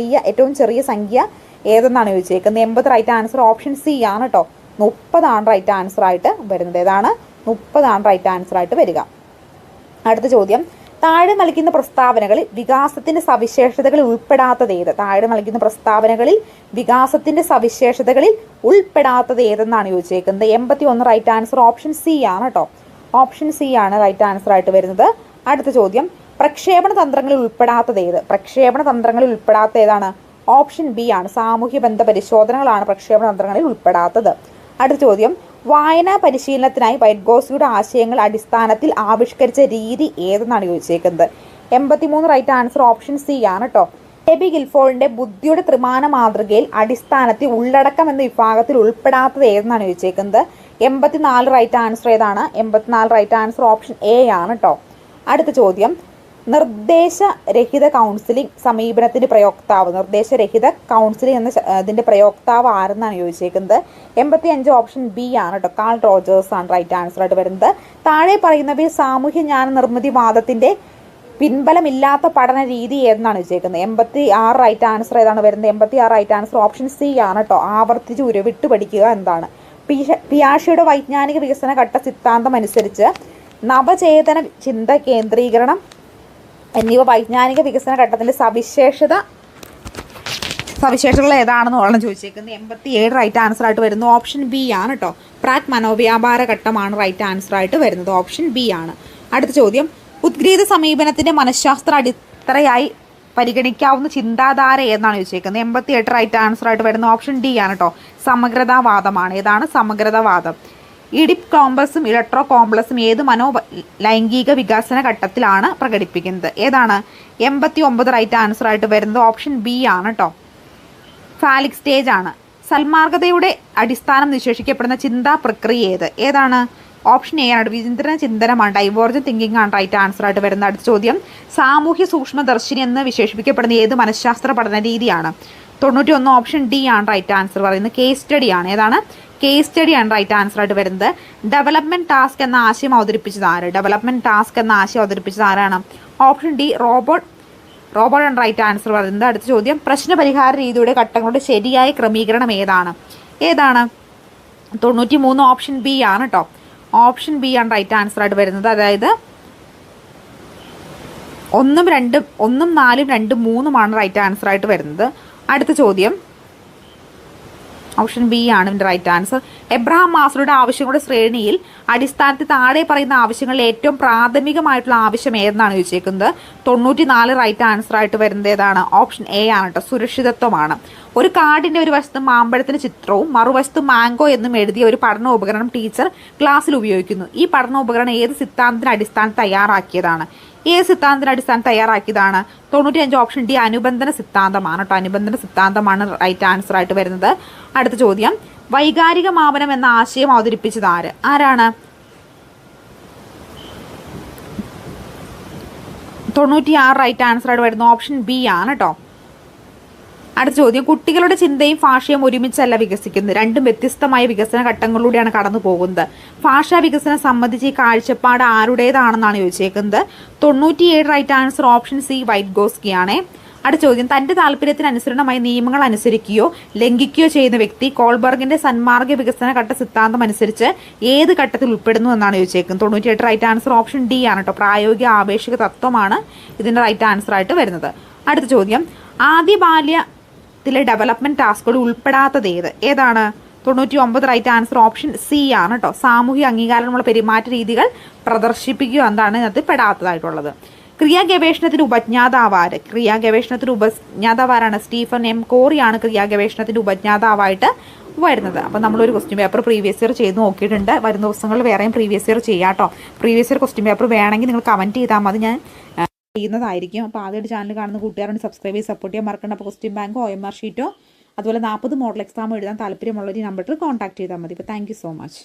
ഏറ്റവും ചെറിയ സംഖ്യ ഏതെന്നാണ് ചോദിച്ചേക്കുന്നത്. 80 റൈറ്റ് ആൻസർ ഓപ്ഷൻ സി ആണ് കേട്ടോ. 30 ആണ് റൈറ്റ് ആൻസർ ആയിട്ട് വരുന്നത്. ഏതാണ്? 30 ആണ് റൈറ്റ് ആൻസർ ആയിട്ട് വരിക. അടുത്ത ചോദ്യം, താഴെ നൽകുന്ന പ്രസ്താവനകളിൽ വികാസത്തിന്റെ സവിശേഷതകളിൽ ഉൾപ്പെടാത്തത് ഏത്? താഴെ നൽകുന്ന പ്രസ്താവനകളിൽ വികാസത്തിന്റെ സവിശേഷതകളിൽ ഉൾപ്പെടാത്തത് ഏതെന്നാണ് ചോദിച്ചേക്കുന്നത്. 81 റൈറ്റ് ആൻസർ ഓപ്ഷൻ സി ആണ് കേട്ടോ. ഓപ്ഷൻ സി ആണ് റൈറ്റ് ആൻസർ ആയിട്ട് വരുന്നത്. അടുത്ത ചോദ്യം, പ്രക്ഷേപണ തന്ത്രങ്ങളിൽ ഉൾപ്പെടാത്തത് ഏത്? പ്രക്ഷേപണ തന്ത്രങ്ങളിൽ ഉൾപ്പെടാത്ത ഏതാണ്? ഓപ്ഷൻ ബി ആണ്. സാമൂഹ്യ ബന്ധ പരിശോധനകളാണ് പ്രക്ഷേപണ തന്ത്രങ്ങളിൽ ഉൾപ്പെടാത്തത്. അടുത്ത ചോദ്യം, വായനാ പരിശീലനത്തിനായി വൈറ്റ്ഗോസ്കിയുടെ ആശയങ്ങൾ അടിസ്ഥാനത്തിൽ ആവിഷ്കരിച്ച രീതി ഏതെന്നാണ് ചോദിച്ചേക്കുന്നത്. 83 റൈറ്റ് ആൻസർ ഓപ്ഷൻ സി ആണ് കേട്ടോ. എബി ഗിൽഫോർഡിന്റെ ബുദ്ധിയുടെ ത്രിമാന മാതൃകയിൽ അടിസ്ഥാനത്തിൽ ഉള്ളടക്കം എന്ന വിഭാഗത്തിൽ ഉൾപ്പെടാത്തത് ഏതെന്നാണ് ചോദിച്ചേക്കുന്നത്. 84 റൈറ്റ് ആൻസർ ഏതാണ്? 84 റൈറ്റ് ആൻസർ ഓപ്ഷൻ എ ആണ് കേട്ടോ. അടുത്ത ചോദ്യം, നിർദ്ദേശരഹിത കൗൺസിലിംഗ് സമീപനത്തിന്റെ പ്രയോക്താവ്. നിർദ്ദേശരഹിത കൗൺസിലിംഗ് എന്ന ഇതിന്റെ പ്രയോക്താവ് ആരെന്നാണ് ചോദിച്ചേക്കുന്നത്. 85 ഓപ്ഷൻ ബി ആണ് കേട്ടോ. കാൾ റോജേഴ്സ് ആണ് റൈറ്റ് ആൻസർ ആയിട്ട് വരുന്നത്. താഴെ പറയുന്നവയിൽ സാമൂഹ്യ ജ്ഞാന നിർമ്മിതി വാദത്തിന്റെ പിൻബലമില്ലാത്ത പഠന രീതി ഏതെന്നാണ് ചോദിച്ചേക്കുന്നത്. 86 റൈറ്റ് ആൻസർ ഏതാണ് വരുന്നത്. 86 റൈറ്റ് ആൻസർ ഓപ്ഷൻ സി ആണ് കേട്ടോ. ആവർത്തിച്ച് ഉരുവിട്ട് പഠിക്കുക എന്താണ്. പിയാഷയുടെ വൈജ്ഞാനിക വികസന ഘട്ട സിദ്ധാന്തം അനുസരിച്ച് നവചേതന ചിന്ത കേന്ദ്രീകരണം എന്നിവ വൈജ്ഞാനിക വികസന ഘട്ടത്തിന്റെ സവിശേഷതകൾ ഏതാണെന്ന് ചോദിച്ചേക്കുന്നത്. 87 റൈറ്റ് ആൻസർ ആയിട്ട് വരുന്നു. ഓപ്ഷൻ ബി ആണ് കേട്ടോ. പ്രാക് മനോവ്യാപാര ഘട്ടമാണ് റൈറ്റ് ആൻസർ ആയിട്ട് വരുന്നത്. ഓപ്ഷൻ ബി ആണ്. അടുത്ത ചോദ്യം, ഉദ്ഗ്രഥ സമീപനത്തിന്റെ മനഃശാസ്ത്ര അടിത്തറയായി പരിഗണിക്കാവുന്ന ചിന്താധാര ഏതെന്നാണ് ചോദിച്ചേക്കുന്നത്. 88 റൈറ്റ് ആൻസർ ആയിട്ട് വരുന്ന ഓപ്ഷൻ ഡി ആണ് കേട്ടോ. സമഗ്രതാവാദമാണ്. ഏതാണ്? സമഗ്രതാവാദം. ഇഡിപ് കോംപ്ലക്സും ഇലക്ട്രോ കോംപ്ലക്സും ഏത് ലൈംഗിക വികസന ഘട്ടത്തിലാണ് പ്രകടിപ്പിക്കുന്നത്? ഏതാണ്? 89 റൈറ്റ് ആൻസർ ആയിട്ട് വരുന്നത് ഓപ്ഷൻ ബി ആണ് കേട്ടോ. ഫാലിക് സ്റ്റേജ് ആണ്. സൽമാർഗതയുടെ അടിസ്ഥാനം നിശേഷിക്കപ്പെടുന്ന ചിന്താ പ്രക്രിയ ഏതാണ്? ഓപ്ഷൻ എ ആണ്. വിചിന്തന ചിന്തനമാണ്. ഡൈവേർജന്റ് തിങ്കിങ് ആണ് റൈറ്റ് ആൻസർ ആയിട്ട് വരുന്നത്. അടുത്ത ചോദ്യം, സാമൂഹ്യ സൂക്ഷ്മദർശിനി എന്ന് വിശേഷിപ്പിക്കപ്പെടുന്ന ഏത് മനഃശാസ്ത്ര പഠന രീതിയാണ്? 91 ഓപ്ഷൻ ഡി ആണ് റൈറ്റ് ആൻസർ പറയുന്നത്. കേസ് സ്റ്റഡി ആണ്. ഏതാണ്? കേസ് സ്റ്റഡി ആണ് റൈറ്റ് ആൻസർ ആയിട്ട് വരുന്നത്. ഡെവലപ്മെന്റ് ടാസ്ക് എന്ന ആശയം അവതരിപ്പിച്ചത് ആര്? ഡെവലപ്മെന്റ് ടാസ്ക് എന്ന ആശയം അവതരിപ്പിച്ചത് ആരാണ്? ഓപ്ഷൻ ഡി റോബർട്ട് ആണ് റൈറ്റ് ആൻസർ പറയുന്നത്. അടുത്ത ചോദ്യം, പ്രശ്നപരിഹാര രീതിയുടെ ഘട്ടങ്ങളുടെ ശരിയായ ക്രമീകരണം ഏതാണ്? 93 ഓപ്ഷൻ ബി ആണ് കേട്ടോ. ഓപ്ഷൻ ബി ആണ് റൈറ്റ് ആൻസർ ആയിട്ട് വരുന്നത്. അതായത് 1, 2, 1, 4, 2, 3 റൈറ്റ് ആൻസർ ആയിട്ട് വരുന്നത്. അടുത്ത ചോദ്യം, ഓപ്ഷൻ ബി ആണ് ഇതിൻ്റെ റൈറ്റ് ആൻസർ. എബ്രഹാം മാസ്ലോയുടെ ആവശ്യങ്ങളുടെ ശ്രേണിയിൽ അടിസ്ഥാനത്തിൽ താഴെ പറയുന്ന ആവശ്യങ്ങളിൽ ഏറ്റവും പ്രാഥമികമായിട്ടുള്ള ആവശ്യം ഏതെന്നാണ് ചോദിച്ചേക്കുന്നത്. 94 റൈറ്റ് ആൻസർ ആയിട്ട് വരുന്നത് ഏതാണ്? ഓപ്ഷൻ എ ആണ് കേട്ടോ. സുരക്ഷിതത്വമാണ്. ഒരു കാർഡിന്റെ ഒരു വശത്ത് മാമ്പഴത്തിന് ചിത്രവും മറുവശത്ത് മാംഗോ എന്നും എഴുതിയ ഒരു പഠന ഉപകരണം ടീച്ചർ ക്ലാസ്സിൽ ഉപയോഗിക്കുന്നു. ഈ പഠന ഉപകരണം ഏത് സിദ്ധാന്തത്തിന്റെ അടിസ്ഥാനത്തിൽ തയ്യാറാക്കിയതാണ്? ഏത് സിദ്ധാന്തത്തിന്റെ അടിസ്ഥാനം തയ്യാറാക്കിയതാണ്? 95 ഓപ്ഷൻ ഡി അനുബന്ധന സിദ്ധാന്തമാണ് കേട്ടോ. അനുബന്ധന സിദ്ധാന്തമാണ് റൈറ്റ് ആൻസർ ആയിട്ട് വരുന്നത്. അടുത്ത ചോദ്യം, വൈകാരിക മാപനം എന്ന ആശയം അവതരിപ്പിച്ചത് ആരാണ്? 96 റൈറ്റ് ആൻസർ ആയിട്ട് വരുന്ന ഓപ്ഷൻ ബി ആണ് കേട്ടോ. അടുത്ത ചോദ്യം, കുട്ടികളുടെ ചിന്തയും ഭാഷയും ഒരുമിച്ചല്ല വികസിക്കുന്നത്, രണ്ടും വ്യത്യസ്തമായ വികസന ഘട്ടങ്ങളിലൂടെയാണ് കടന്നു പോകുന്നത്. ഭാഷാ വികസനം സംബന്ധിച്ച് ഈ കാഴ്ചപ്പാട് ആരുടേതാണെന്നാണ് ചോദിച്ചേക്കുന്നത്. 97 റൈറ്റ് ആൻസർ ഓപ്ഷൻ സി വൈറ്റ്ഗോസ്കി ആണ്. അടുത്ത ചോദ്യം, തന്റെ താല്പര്യത്തിന് അനുസരണമായി നിയമങ്ങൾ അനുസരിക്കുകയോ ലംഘിക്കുകയോ ചെയ്യുന്ന വ്യക്തി കോൾബർഗിന്റെ സന്മാർഗ വികസന ഘട്ട സിദ്ധാന്തം അനുസരിച്ച് ഏത് ഘട്ടത്തിൽ ഉൾപ്പെടുന്നു എന്നാണ് ചോദിച്ചേക്കുന്നത്. 98 റൈറ്റ് ആൻസർ ഓപ്ഷൻ ഡി ആണ് കേട്ടോ. പ്രായോഗിക ആപേക്ഷിക തത്വമാണ് ഇതിന്റെ റൈറ്റ് ആൻസർ ആയിട്ട് വരുന്നത്. അടുത്ത ചോദ്യം, ആദ്യ ബാല്യത്തിലെ ഡെവലപ്മെന്റ് ടാസ്കുകൾ ഉൾപ്പെടാത്തത് ഏതാണ്? 99 റൈറ്റ് ആൻസർ ഓപ്ഷൻ സി ആണ് കേട്ടോ. സാമൂഹിക അംഗീകാരമുള്ള പെരുമാറ്റ രീതികൾ പ്രദർശിപ്പിക്കുക എന്താണ് ഇതിനകത്ത് പെടാത്തതായിട്ടുള്ളത്. ക്രിയാഗവേഷണത്തിന് ഉപജ്ഞാതാവാര്? ക്രിയാഗവേഷണത്തിന് ഉപജ്ഞാതാവാരാണ്? സ്റ്റീഫൻ എം കോറിയാണ് ക്രിയാഗവേഷണത്തിന്റെ ഉപജ്ഞാതാവായിട്ട് വരുന്നത്. അപ്പം നമ്മളൊരു ക്വസ്റ്റ്യൻ പേപ്പർ പ്രീവിയസ് ഇയർ ചെയ്ത് നോക്കിയിട്ടുണ്ട്. വരുന്ന ദിവസങ്ങളിൽ വേറെയും പ്രീവിയസ് ഇയർ ചെയ്യാം കേട്ടോ. പ്രീവിയസ് ഇയർ ക്വസ്റ്റ്യൻ പേപ്പർ വേണമെങ്കിൽ നിങ്ങൾ കമൻറ്റ് ചെയ്താൽ മതി, ഞാൻ ചെയ്യുന്നതായിരിക്കും. അപ്പോൾ ആദ്യമായിട്ട് ചാനൽ കാണുന്ന കൂട്ടുകാരാണ് സബ്സ്ക്രൈബ് ചെയ്ത് സപ്പോർട്ട് ചെയ്യാൻ മറക്കണ്ട. അപ്പോൾ ക്വസ്റ്റ്യൻ ബാങ്കോ OMR ഷീറ്റോ അതുപോലെ 40 മോഡൽ എക്സാമോ എഴുതാൻ താല്പര്യമുള്ള ഈ നമ്പറിൽ കോൺടാക്ട് ചെയ്താൽ മതി. ഇപ്പോൾ താങ്ക് യു സോ മച്ച്.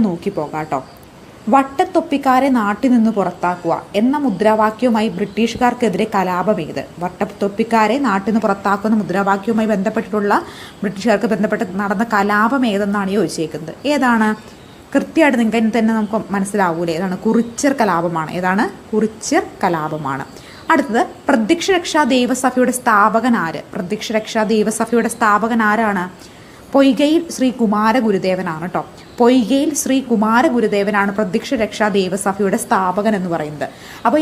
നോക്കി പോകാം കേട്ടോ. വട്ടത്തൊപ്പിക്കാരെ നാട്ടിൽ നിന്ന് പുറത്താക്കുക എന്ന മുദ്രാവാക്യവുമായി ബ്രിട്ടീഷുകാർക്കെതിരെ കലാപമേത്? വട്ടത്തൊപ്പിക്കാരെ നാട്ടിൽ നിന്ന് പുറത്താക്കുന്ന മുദ്രാവാക്യവുമായി ബന്ധപ്പെട്ടിട്ടുള്ള ബ്രിട്ടീഷുകാർക്ക് ബന്ധപ്പെട്ട് നടന്ന കലാപം ഏതെന്നാണ് ചോദിച്ചേക്കുന്നത്. ഏതാണ്? കൃത്യമായിട്ട് നിങ്ങൾക്ക് തന്നെ നമുക്ക് മനസ്സിലാവൂലേ? ഏതാണ്? കുറിച്യർ കലാപമാണ്. ഏതാണ്? കുറിച്യർ കലാപമാണ്. അടുത്തത്, പ്രത്യക്ഷരക്ഷാ ദേവസഭയുടെ സ്ഥാപകൻ ആര്? പ്രത്യക്ഷരക്ഷാ ദേവസഭയുടെ സ്ഥാപകൻ ആരാണ്? പൊയ്കയിൽ ശ്രീ കുമാരഗുരുദേവനാണ് കേട്ടോ. പൊയ്കയിൽ ശ്രീ കുമാരഗുരുദേവനാണ് പ്രത്യക്ഷരക്ഷാ ദേവസഭയുടെ സ്ഥാപകൻ എന്ന് പറയുന്നത്. അപ്പോൾ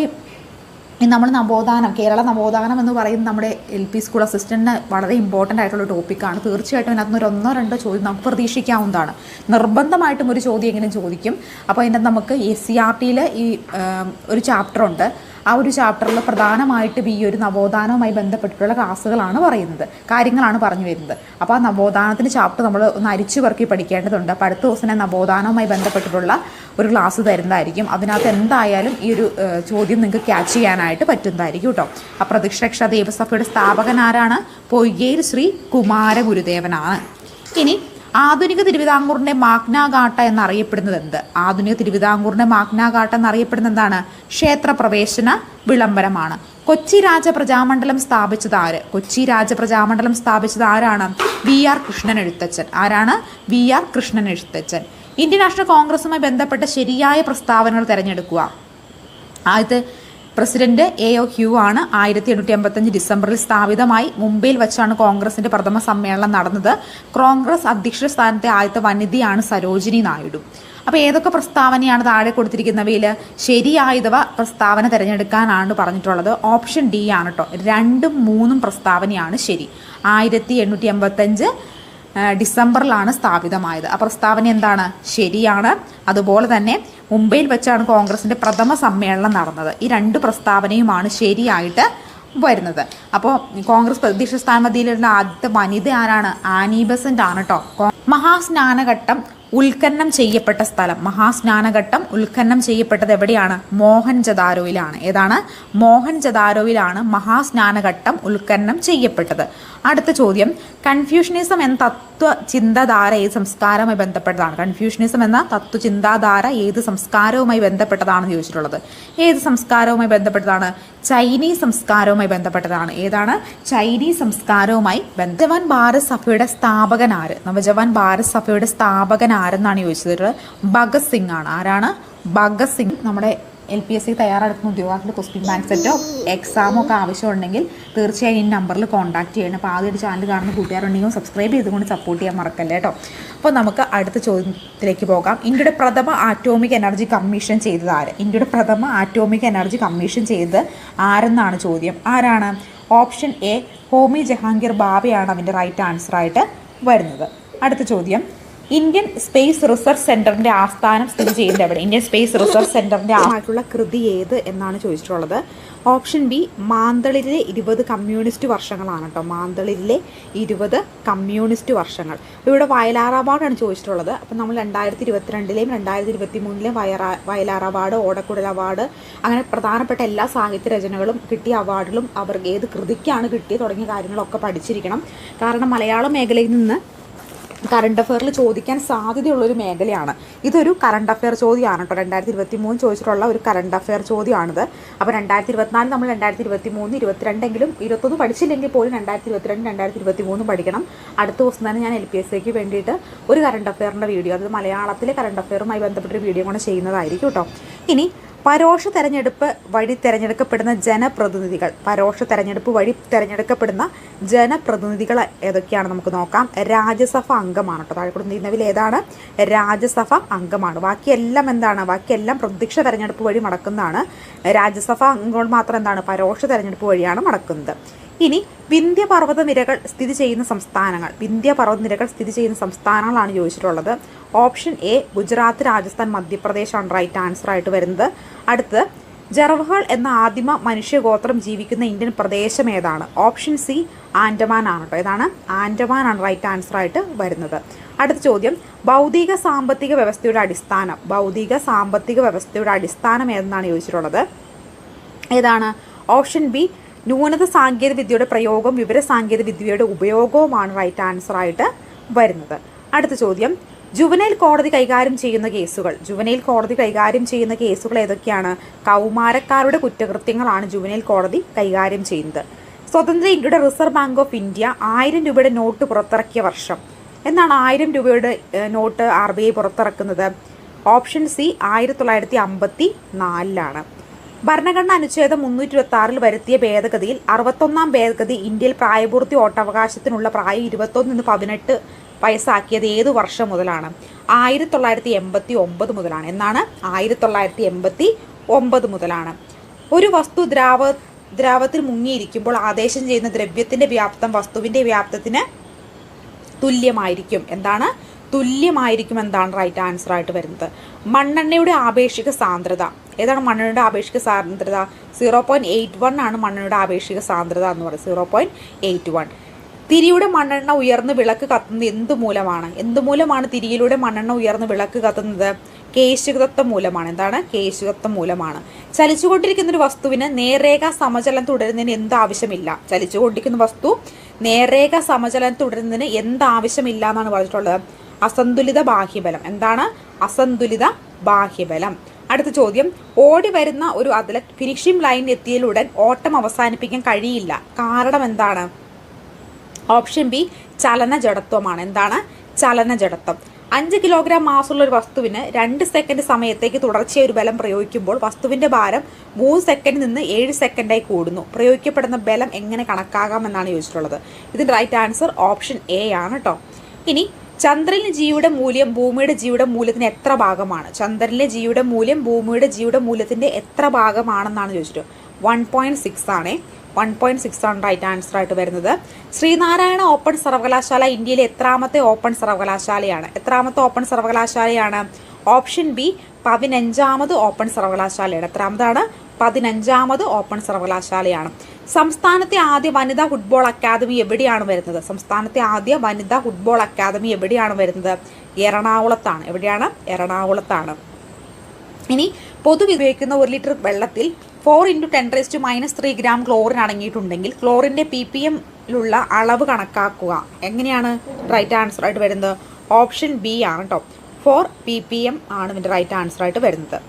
ഈ നമ്മൾ നവോത്ഥാനം, കേരള നവോത്ഥാനം എന്ന് പറയുന്നത് നമ്മുടെ LP സ്കൂൾ അസിസ്റ്റൻറ്റിന് വളരെ ഇമ്പോർട്ടൻ്റ് ആയിട്ടുള്ള ടോപ്പിക്കാണ്. തീർച്ചയായിട്ടും അതിനകത്ത് ഒരു 1-2 ചോദ്യം നമുക്ക് പ്രതീക്ഷിക്കാവുന്നതാണ്. നിർബന്ധമായിട്ടും ഒരു ചോദ്യം എങ്കിലും ചോദിക്കും. അപ്പോൾ അതിൻ്റെ നമുക്ക് SCERTയിൽ ഈ ഒരു ചാപ്റ്ററുണ്ട്. ആ ഒരു ചാപ്റ്ററിൽ പ്രധാനമായിട്ടും ഈ ഒരു നവോത്ഥാനവുമായി ബന്ധപ്പെട്ടിട്ടുള്ള ക്ലാസ്സുകളാണ് പറയുന്നത്, കാര്യങ്ങളാണ് പറഞ്ഞു വരുന്നത്. അപ്പോൾ ആ നവോത്ഥാനത്തിൻ്റെ ചാപ്റ്റർ നമ്മൾ ഒന്ന് അരിച്ചു പെറുക്കി പഠിക്കേണ്ടതുണ്ട്. അപ്പോൾ അടുത്ത ദിവസം ഞാൻ നവോത്ഥാനവുമായി ബന്ധപ്പെട്ടിട്ടുള്ള ഒരു ക്ലാസ് തരുന്നതായിരിക്കും. അതിനകത്ത് എന്തായാലും ഈ ഒരു ചോദ്യം നിങ്ങൾക്ക് ക്യാച്ച് ചെയ്യാനായിട്ട് പറ്റുന്നതായിരിക്കും കേട്ടോ. ആ പ്രത്യക്ഷരക്ഷാ ദേവസഭയുടെ സ്ഥാപകൻ ആരാണ്? പൊയ്കയിൽ ശ്രീ കുമാരഗുരുദേവനാണ്. ഇനി ആധുനിക തിരുവിതാംകൂറിൻ്റെ മാഗ്നാ കാർട്ട എന്നറിയപ്പെടുന്നത് എന്ത്? ആധുനിക തിരുവിതാംകൂറിൻ്റെ മാഗ്നാ കാർട്ട എന്നറിയപ്പെടുന്നത് എന്താണ്? ക്ഷേത്രപ്രവേശന വിളംബരമാണ്. കൊച്ചി രാജപ്രജാമണ്ഡലം സ്ഥാപിച്ചത് ആര്? കൊച്ചി രാജപ്രജാമണ്ഡലം സ്ഥാപിച്ചത് ആരാണ്? VR കൃഷ്ണൻ എഴുത്തച്ഛൻ. ആരാണ്? VR Krishnan Ezhuthachan. Indian national കോൺഗ്രസുമായി ബന്ധപ്പെട്ട ശരിയായ പ്രസ്താവനകൾ തിരഞ്ഞെടുക്കുക. ആദ്യത്തെ പ്രസിഡന്റ് AO ഹ്യൂ ആണ്. 1885 ഡിസംബറിൽ സ്ഥാപിതമായി. മുംബൈയിൽ വെച്ചാണ് കോൺഗ്രസിന്റെ പ്രഥമ സമ്മേളനം നടന്നത്. കോൺഗ്രസ് അധ്യക്ഷ സ്ഥാനത്തെ ആദ്യത്തെ വനിതയാണ് സരോജിനി നായിഡു. അപ്പോൾ ഏതൊക്കെ പ്രസ്താവനയാണ് താഴെ കൊടുത്തിരിക്കുന്നവയിൽ ശരിയായവ പ്രസ്താവന തിരഞ്ഞെടുക്കാനാണ് പറഞ്ഞിട്ടുള്ളത്? ഓപ്ഷൻ ഡി ആണ് കേട്ടോ. 2ഉം 3ഉം പ്രസ്താവനയാണ് ശരി. 1885 ഡിസംബറിലാണ് സ്ഥാപിതമായത്. ആ പ്രസ്താവന എന്താണ്? ശരിയാണ്. അതുപോലെ തന്നെ മുംബൈയിൽ വെച്ചാണ് കോൺഗ്രസിൻ്റെ പ്രഥമ സമ്മേളനം നടന്നത്. ഈ 2 പ്രസ്താവനയുമാണ് ശരിയായിട്ട് വരുന്നത്. അപ്പോൾ കോൺഗ്രസ് അധ്യക്ഷ സ്ഥാനപതിയിലുള്ള ആദ്യത്തെ വനിത ആരാണ്? ആനി ബസന്റ് ആണ് കേട്ടോ. മഹാസ്നാനഘട്ടം ഉത്ഖനനം ചെയ്യപ്പെട്ട സ്ഥലം, മഹാസ്നാനഘട്ടം ഉത്ഖനനം ചെയ്യപ്പെട്ടത് എവിടെയാണ്? മോഹൻജദാരോയിലാണ്. ഏതാണ്? മോഹൻജദാരോയിലാണ് മഹാസ്നാനഘട്ടം ഉത്ഖനനം ചെയ്യപ്പെട്ടത്. അടുത്ത ചോദ്യം, കൺഫ്യൂഷനിസം എന്ന തത്വ ചിന്താധാര ഏത് സംസ്കാരവുമായി ബന്ധപ്പെട്ടതാണ്? കൺഫ്യൂഷനിസം എന്ന തത്വ ചിന്താധാര ഏത് സംസ്കാരവുമായി ബന്ധപ്പെട്ടതാണെന്ന് ചോദിച്ചിട്ടുള്ളത്. ഏത് സംസ്കാരവുമായി ബന്ധപ്പെട്ടതാണ്? ചൈനീസ് സംസ്കാരവുമായി ബന്ധപ്പെട്ടതാണ്. ഏതാണ്? ചൈനീസ് സംസ്കാരവുമായി നവജവാൻ ഭാരത് സഭയുടെ സ്ഥാപകൻ ആര്? നവജവാൻ ഭാരത് സഭയുടെ സ്ഥാപകൻ ആരെന്നാണ് ചോദിച്ചത്? ഭഗത് സിംഗ് ആണ്. ആരാണ്? ഭഗത് സിംഗ്. നമ്മുടെ LPSC തയ്യാറെടുക്കുന്ന ഉദ്യോഗാർത്ഥികളുടെ ക്വസ്റ്റ്യൻ ബാങ്ക് സെറ്റോ എക്സാമോ ഒക്കെ ആവശ്യമുണ്ടെങ്കിൽ തീർച്ചയായും ഈ നമ്പറിൽ കോൺടാക്ട് ചെയ്യണം. അപ്പോൾ ആദ്യമായിട്ട് ചാനൽ കാണുന്ന കൂട്ടുകാരുണ്ടെങ്കിൽ സബ്സ്ക്രൈബ് ചെയ്തുകൊണ്ട് സപ്പോർട്ട് ചെയ്യാൻ മറക്കല്ലേ കേട്ടോ. അപ്പോൾ നമുക്ക് അടുത്ത ചോദ്യത്തിലേക്ക് പോകാം. ഇന്ത്യയുടെ പ്രഥമ ആറ്റോമിക് എനർജി കമ്മീഷൻ ചെയ്തത് ആര്? ഇന്ത്യയുടെ പ്രഥമ ആറ്റോമിക് എനർജി കമ്മീഷൻ ചെയ്തത് ആരെന്നാണ് ചോദ്യം. ആരാണ്? ഓപ്ഷൻ എ ഹോമി ജഹാംഗീർ ബാബയാണ് അതിൻ്റെ റൈറ്റ് ആൻസറായിട്ട് വരുന്നത്. അടുത്ത ചോദ്യം, ഇന്ത്യൻ സ്പേസ് റിസർച്ച് സെൻറ്ററിൻ്റെ ആസ്ഥാനം സ്ഥിതി ചെയ്യുന്നത് എവിടെ? ഇന്ത്യൻ സ്പേസ് റിസർച്ച് സെൻറ്ററിൻ്റെ ആയിട്ടുള്ള കൃതി ഏത് എന്നാണ് ചോദിച്ചിട്ടുള്ളത്. ഓപ്ഷൻ ബി മാന്തളിരിലെ 20 കമ്മ്യൂണിസ്റ്റ് വർഷങ്ങളാണ് കേട്ടോ. മാന്തളിരിലെ 20 കമ്മ്യൂണിസ്റ്റ് വർഷങ്ങൾ. ഇവിടെ വയലാർ അവാർഡാണ് ചോദിച്ചിട്ടുള്ളത്. അപ്പം നമ്മൾ 2022-ലെയും 2023-ലെയും വയലാർ അവാർഡ്, ഓടക്കുഴൽ അവാർഡ്, അങ്ങനെ പ്രധാനപ്പെട്ട എല്ലാ സാഹിത്യ രചനകളും കിട്ടിയ അവാർഡുകളും അവർക്ക് ഏത് കൃതിക്കാണ് കിട്ടിയത് തുടങ്ങിയ കാര്യങ്ങളൊക്കെ പഠിച്ചിരിക്കണം. കാരണം മലയാള മേഖലയിൽ നിന്ന് കറണ്ട് അഫെയറിൽ ചോദിക്കാൻ സാധ്യതയുള്ളൊരു മേഖലയാണ്. ഇതൊരു കറണ്ട് അഫെയർ ചോദ്യമാണ് കേട്ടോ. 2023 ചോദിച്ചിട്ടുള്ള ഒരു കറണ്ട് അഫെയർ ചോദ്യമാണിത്. അപ്പോൾ 2024 നമ്മൾ 2023, 22 21 പഠിച്ചില്ലെങ്കിൽ പോലും 2022, 2023 പഠിക്കണം. അടുത്ത ദിവസം തന്നെ ഞാൻ LPSCക്ക് വേണ്ടിയിട്ട് ഒരു കറണ്ട് അഫെയറിൻ്റെ വീഡിയോ, അത് മലയാളത്തിലെ കറണ്ട് അഫെയറുമായി ബന്ധപ്പെട്ടൊരു വീഡിയോ കൂടെ ചെയ്യുന്നതായിരിക്കും കേട്ടോ. ഇനി പരോക്ഷ തെരഞ്ഞെടുപ്പ് വഴി തിരഞ്ഞെടുക്കപ്പെടുന്ന ജനപ്രതിനിധികൾ, പരോക്ഷ തെരഞ്ഞെടുപ്പ് വഴി തിരഞ്ഞെടുക്കപ്പെടുന്ന ജനപ്രതിനിധികൾ ഏതൊക്കെയാണ് നമുക്ക് നോക്കാം. രാജ്യസഭ അംഗമാണ് കേട്ടോ. താഴെ കൊടുത്തിരിക്കുന്നതിൽ ഏതാണ്? രാജ്യസഭ അംഗമാണ്. ബാക്കിയെല്ലാം എന്താണ്? ബാക്കിയെല്ലാം പ്രത്യക്ഷ തെരഞ്ഞെടുപ്പ് വഴി നടക്കുന്നതാണ്. രാജ്യസഭ അംഗങ്ങൾ മാത്രം എന്താണ്? പരോക്ഷ തെരഞ്ഞെടുപ്പ് വഴിയാണ് നടക്കുന്നത്. ഇനി വിന്ധ്യപർവ്വത നിരകൾ സ്ഥിതി ചെയ്യുന്ന സംസ്ഥാനങ്ങൾ, വിന്ധ്യപർവ്വത നിരകൾ സ്ഥിതി ചെയ്യുന്ന സംസ്ഥാനങ്ങളാണ് ചോദിച്ചിട്ടുള്ളത്. ഓപ്ഷൻ എ ഗുജറാത്ത്, രാജസ്ഥാൻ, മധ്യപ്രദേശാണ് റൈറ്റ് ആൻസർ ആയിട്ട് വരുന്നത്. അടുത്ത് ജർവഹൾ എന്ന ആദിമ മനുഷ്യഗോത്രം ജീവിക്കുന്ന ഇന്ത്യൻ പ്രദേശം ഏതാണ്? ഓപ്ഷൻ സി ആൻഡമാൻ ആണ് കേട്ടോ. ഏതാണ്? ആൻഡമാനാണ് റൈറ്റ് ആൻസർ ആയിട്ട് വരുന്നത്. അടുത്ത ചോദ്യം, ഭൗതിക സാമ്പത്തിക വ്യവസ്ഥയുടെ അടിസ്ഥാനം, ഭൗതിക സാമ്പത്തിക വ്യവസ്ഥയുടെ അടിസ്ഥാനം ഏതെന്നാണ് ചോദിച്ചിട്ടുള്ളത്. ഏതാണ്? ഓപ്ഷൻ ബി ന്യൂനത സാങ്കേതിക വിദ്യയുടെ പ്രയോഗവും വിവര സാങ്കേതിക വിദ്യയുടെ ഉപയോഗവുമാണ് റൈറ്റ് ആൻസർ ആയിട്ട് വരുന്നത്. അടുത്ത ചോദ്യം, ജുവനൈൽ കോടതി കൈകാര്യം ചെയ്യുന്ന കേസുകൾ, ജുവനൈൽ കോടതി കൈകാര്യം ചെയ്യുന്ന കേസുകൾ ഏതൊക്കെയാണ്? കൗമാരക്കാരുടെ കുറ്റകൃത്യങ്ങളാണ് ജുവനൈൽ കോടതി കൈകാര്യം ചെയ്യുന്നത്. സ്വതന്ത്ര ഇന്ത്യയുടെ റിസർവ് ബാങ്ക് ഓഫ് ഇന്ത്യ 1000 രൂപയുടെ നോട്ട് പുറത്തിറക്കിയ വർഷം എന്നാണ്? 1000 രൂപയുടെ നോട്ട് RBI പുറത്തിറക്കുന്നത്. ഓപ്ഷൻ സി 1954 ഭരണഘടനാ അനുച്ഛേദം 326 വരുത്തിയ ഭേദഗതിയിൽ 61ാം ഭേദഗതി ഇന്ത്യയിൽ പ്രായപൂർത്തി വോട്ടവകാശത്തിനുള്ള പ്രായം 21 നിന്ന് 18 വയസ്സാക്കിയത് ഏതു വർഷം മുതലാണ്? 1989 മുതലാണ്. എന്നാണ്? 1989 മുതലാണ്. ഒരു വസ്തു ദ്രാവത്തിൽ മുങ്ങിയിരിക്കുമ്പോൾ ആദേശം ചെയ്യുന്ന ദ്രവ്യത്തിന്റെ വ്യാപ്തം വസ്തുവിന്റെ വ്യാപ്തത്തിന് തുല്യമായിരിക്കും. എന്താണ്? തുല്യമായിരിക്കും എന്താണ് റൈറ്റ് ആൻസർ ആയിട്ട് വരുന്നത്. മണ്ണെണ്ണയുടെ ആപേക്ഷിക സാന്ദ്രത ഏതാണ്? മണ്ണെണ്ണയുടെ ആപേക്ഷിക സാന്ദ്രത 0.81 ആണ് മണ്ണെണ്ണയുടെ ആപേക്ഷിക സാന്ദ്രത എന്ന് പറയുന്നത്. 0.81. തിരിയുടെ മണ്ണെണ്ണ ഉയർന്ന് വിളക്ക് കത്തുന്നത് എന്ത് മൂലമാണ്? എന്ത് മൂലമാണ് തിരിയിലൂടെ മണ്ണെണ്ണ ഉയർന്ന് വിളക്ക് കത്തുന്നത്? കേശുകത്വം മൂലമാണ്. എന്താണ്? കേശുകത്വം മൂലമാണ്. ചലിച്ചുകൊണ്ടിരിക്കുന്ന ഒരു വസ്തുവിന് നേർരേഖ സമചലനം തുടരുന്നതിന് എന്ത് ആവശ്യമില്ല? ചലിച്ചുകൊണ്ടിരിക്കുന്ന വസ്തു നേർരേഖ സമചലനം തുടരുന്നതിന് എന്ത് ആവശ്യമില്ല എന്നാണ് പറഞ്ഞിട്ടുള്ളത്? അസന്തുലിത ബാഹ്യബലം. എന്താണ്? അസന്തുലിത ബാഹ്യബലം. അടുത്ത ചോദ്യം, ഓടി വരുന്ന ഒരു അത്ലറ്റ് ഫിനിഷിംഗ് ലൈൻ എത്തിയലുടൻ ഓട്ടം അവസാനിപ്പിക്കാൻ കഴിയില്ല. കാരണം എന്താണ്? ഓപ്ഷൻ ബി ചലന ജഡത്വമാണ്. എന്താണ്? ചലന ജഡത്വം. 5 കിലോഗ്രാം മാസുള്ള ഒരു വസ്തുവിന് 2 സെക്കൻഡ് സമയത്തേക്ക് തുടർച്ചയായ ഒരു ബലം പ്രയോഗിക്കുമ്പോൾ വസ്തുവിന്റെ ഭാരം 3 സെക്കൻഡിൽ നിന്ന് 7 സെക്കൻഡായി കൂടുന്നു. പ്രയോഗിക്കപ്പെടുന്ന ബലം എങ്ങനെ കണക്കാകാമെന്നാണ് ചോദിച്ചിട്ടുള്ളത്. ഇതിന്റെ റൈറ്റ് ആൻസർ ഓപ്ഷൻ എ ആണ് കേട്ടോ. ഇനി ചന്ദ്രനിലെ ജീവിയുടെ മൂല്യം ഭൂമിയുടെ ജീവിയുടെ മൂല്യത്തിന് എത്ര ഭാഗമാണ്? ചന്ദ്രനിലെ ജീവിയുടെ മൂല്യം ഭൂമിയുടെ ജീവിയുടെ മൂല്യത്തിന്റെ എത്ര ഭാഗമാണെന്നാണ് ചോദിച്ചിട്ട് 1.6 ആണ്. 1.6 ആണ് റൈറ്റ് ആൻസർ ആയിട്ട് വരുന്നത്. ശ്രീനാരായണ ഓപ്പൺ സർവകലാശാല ഇന്ത്യയിലെ എത്രാമത്തെ ഓപ്പൺ സർവകലാശാലയാണ്? എത്രാമത്തെ ഓപ്പൺ സർവകലാശാലയാണ്? ഓപ്ഷൻ ബി 15ാമത് ഓപ്പൺ സർവകലാശാലയാണ്. എത്രാമതാണ്? 15ാമത് ഓപ്പൺ സർവകലാശാലയാണ്. സംസ്ഥാനത്തെ ആദ്യ വനിതാ ഫുട്ബോൾ അക്കാദമി എവിടെയാണ് വരുന്നത്? സംസ്ഥാനത്തെ ആദ്യ വനിതാ ഫുട്ബോൾ അക്കാദമി എവിടെയാണ് വരുന്നത്? എറണാകുളത്താണ്. എവിടെയാണ്? എറണാകുളത്താണ്. ഇനി പൊതുവെ ഉപയോഗിക്കുന്ന 1 ലിറ്റർ വെള്ളത്തിൽ 4 × 10⁻³ ഗ്രാം ക്ലോറിൻ അടങ്ങിയിട്ടുണ്ടെങ്കിൽ ക്ലോറിൻ്റെ ppmലുള്ള അളവ് കണക്കാക്കുക. എങ്ങനെയാണ് റൈറ്റ് ആൻസർ ആയിട്ട് വരുന്നത്? ഓപ്ഷൻ ബി ആണ് കേട്ടോ. 4 ppm ആണ് ഇതിൻ്റെ റൈറ്റ് ആൻസർ ആയിട്ട് വരുന്നത്.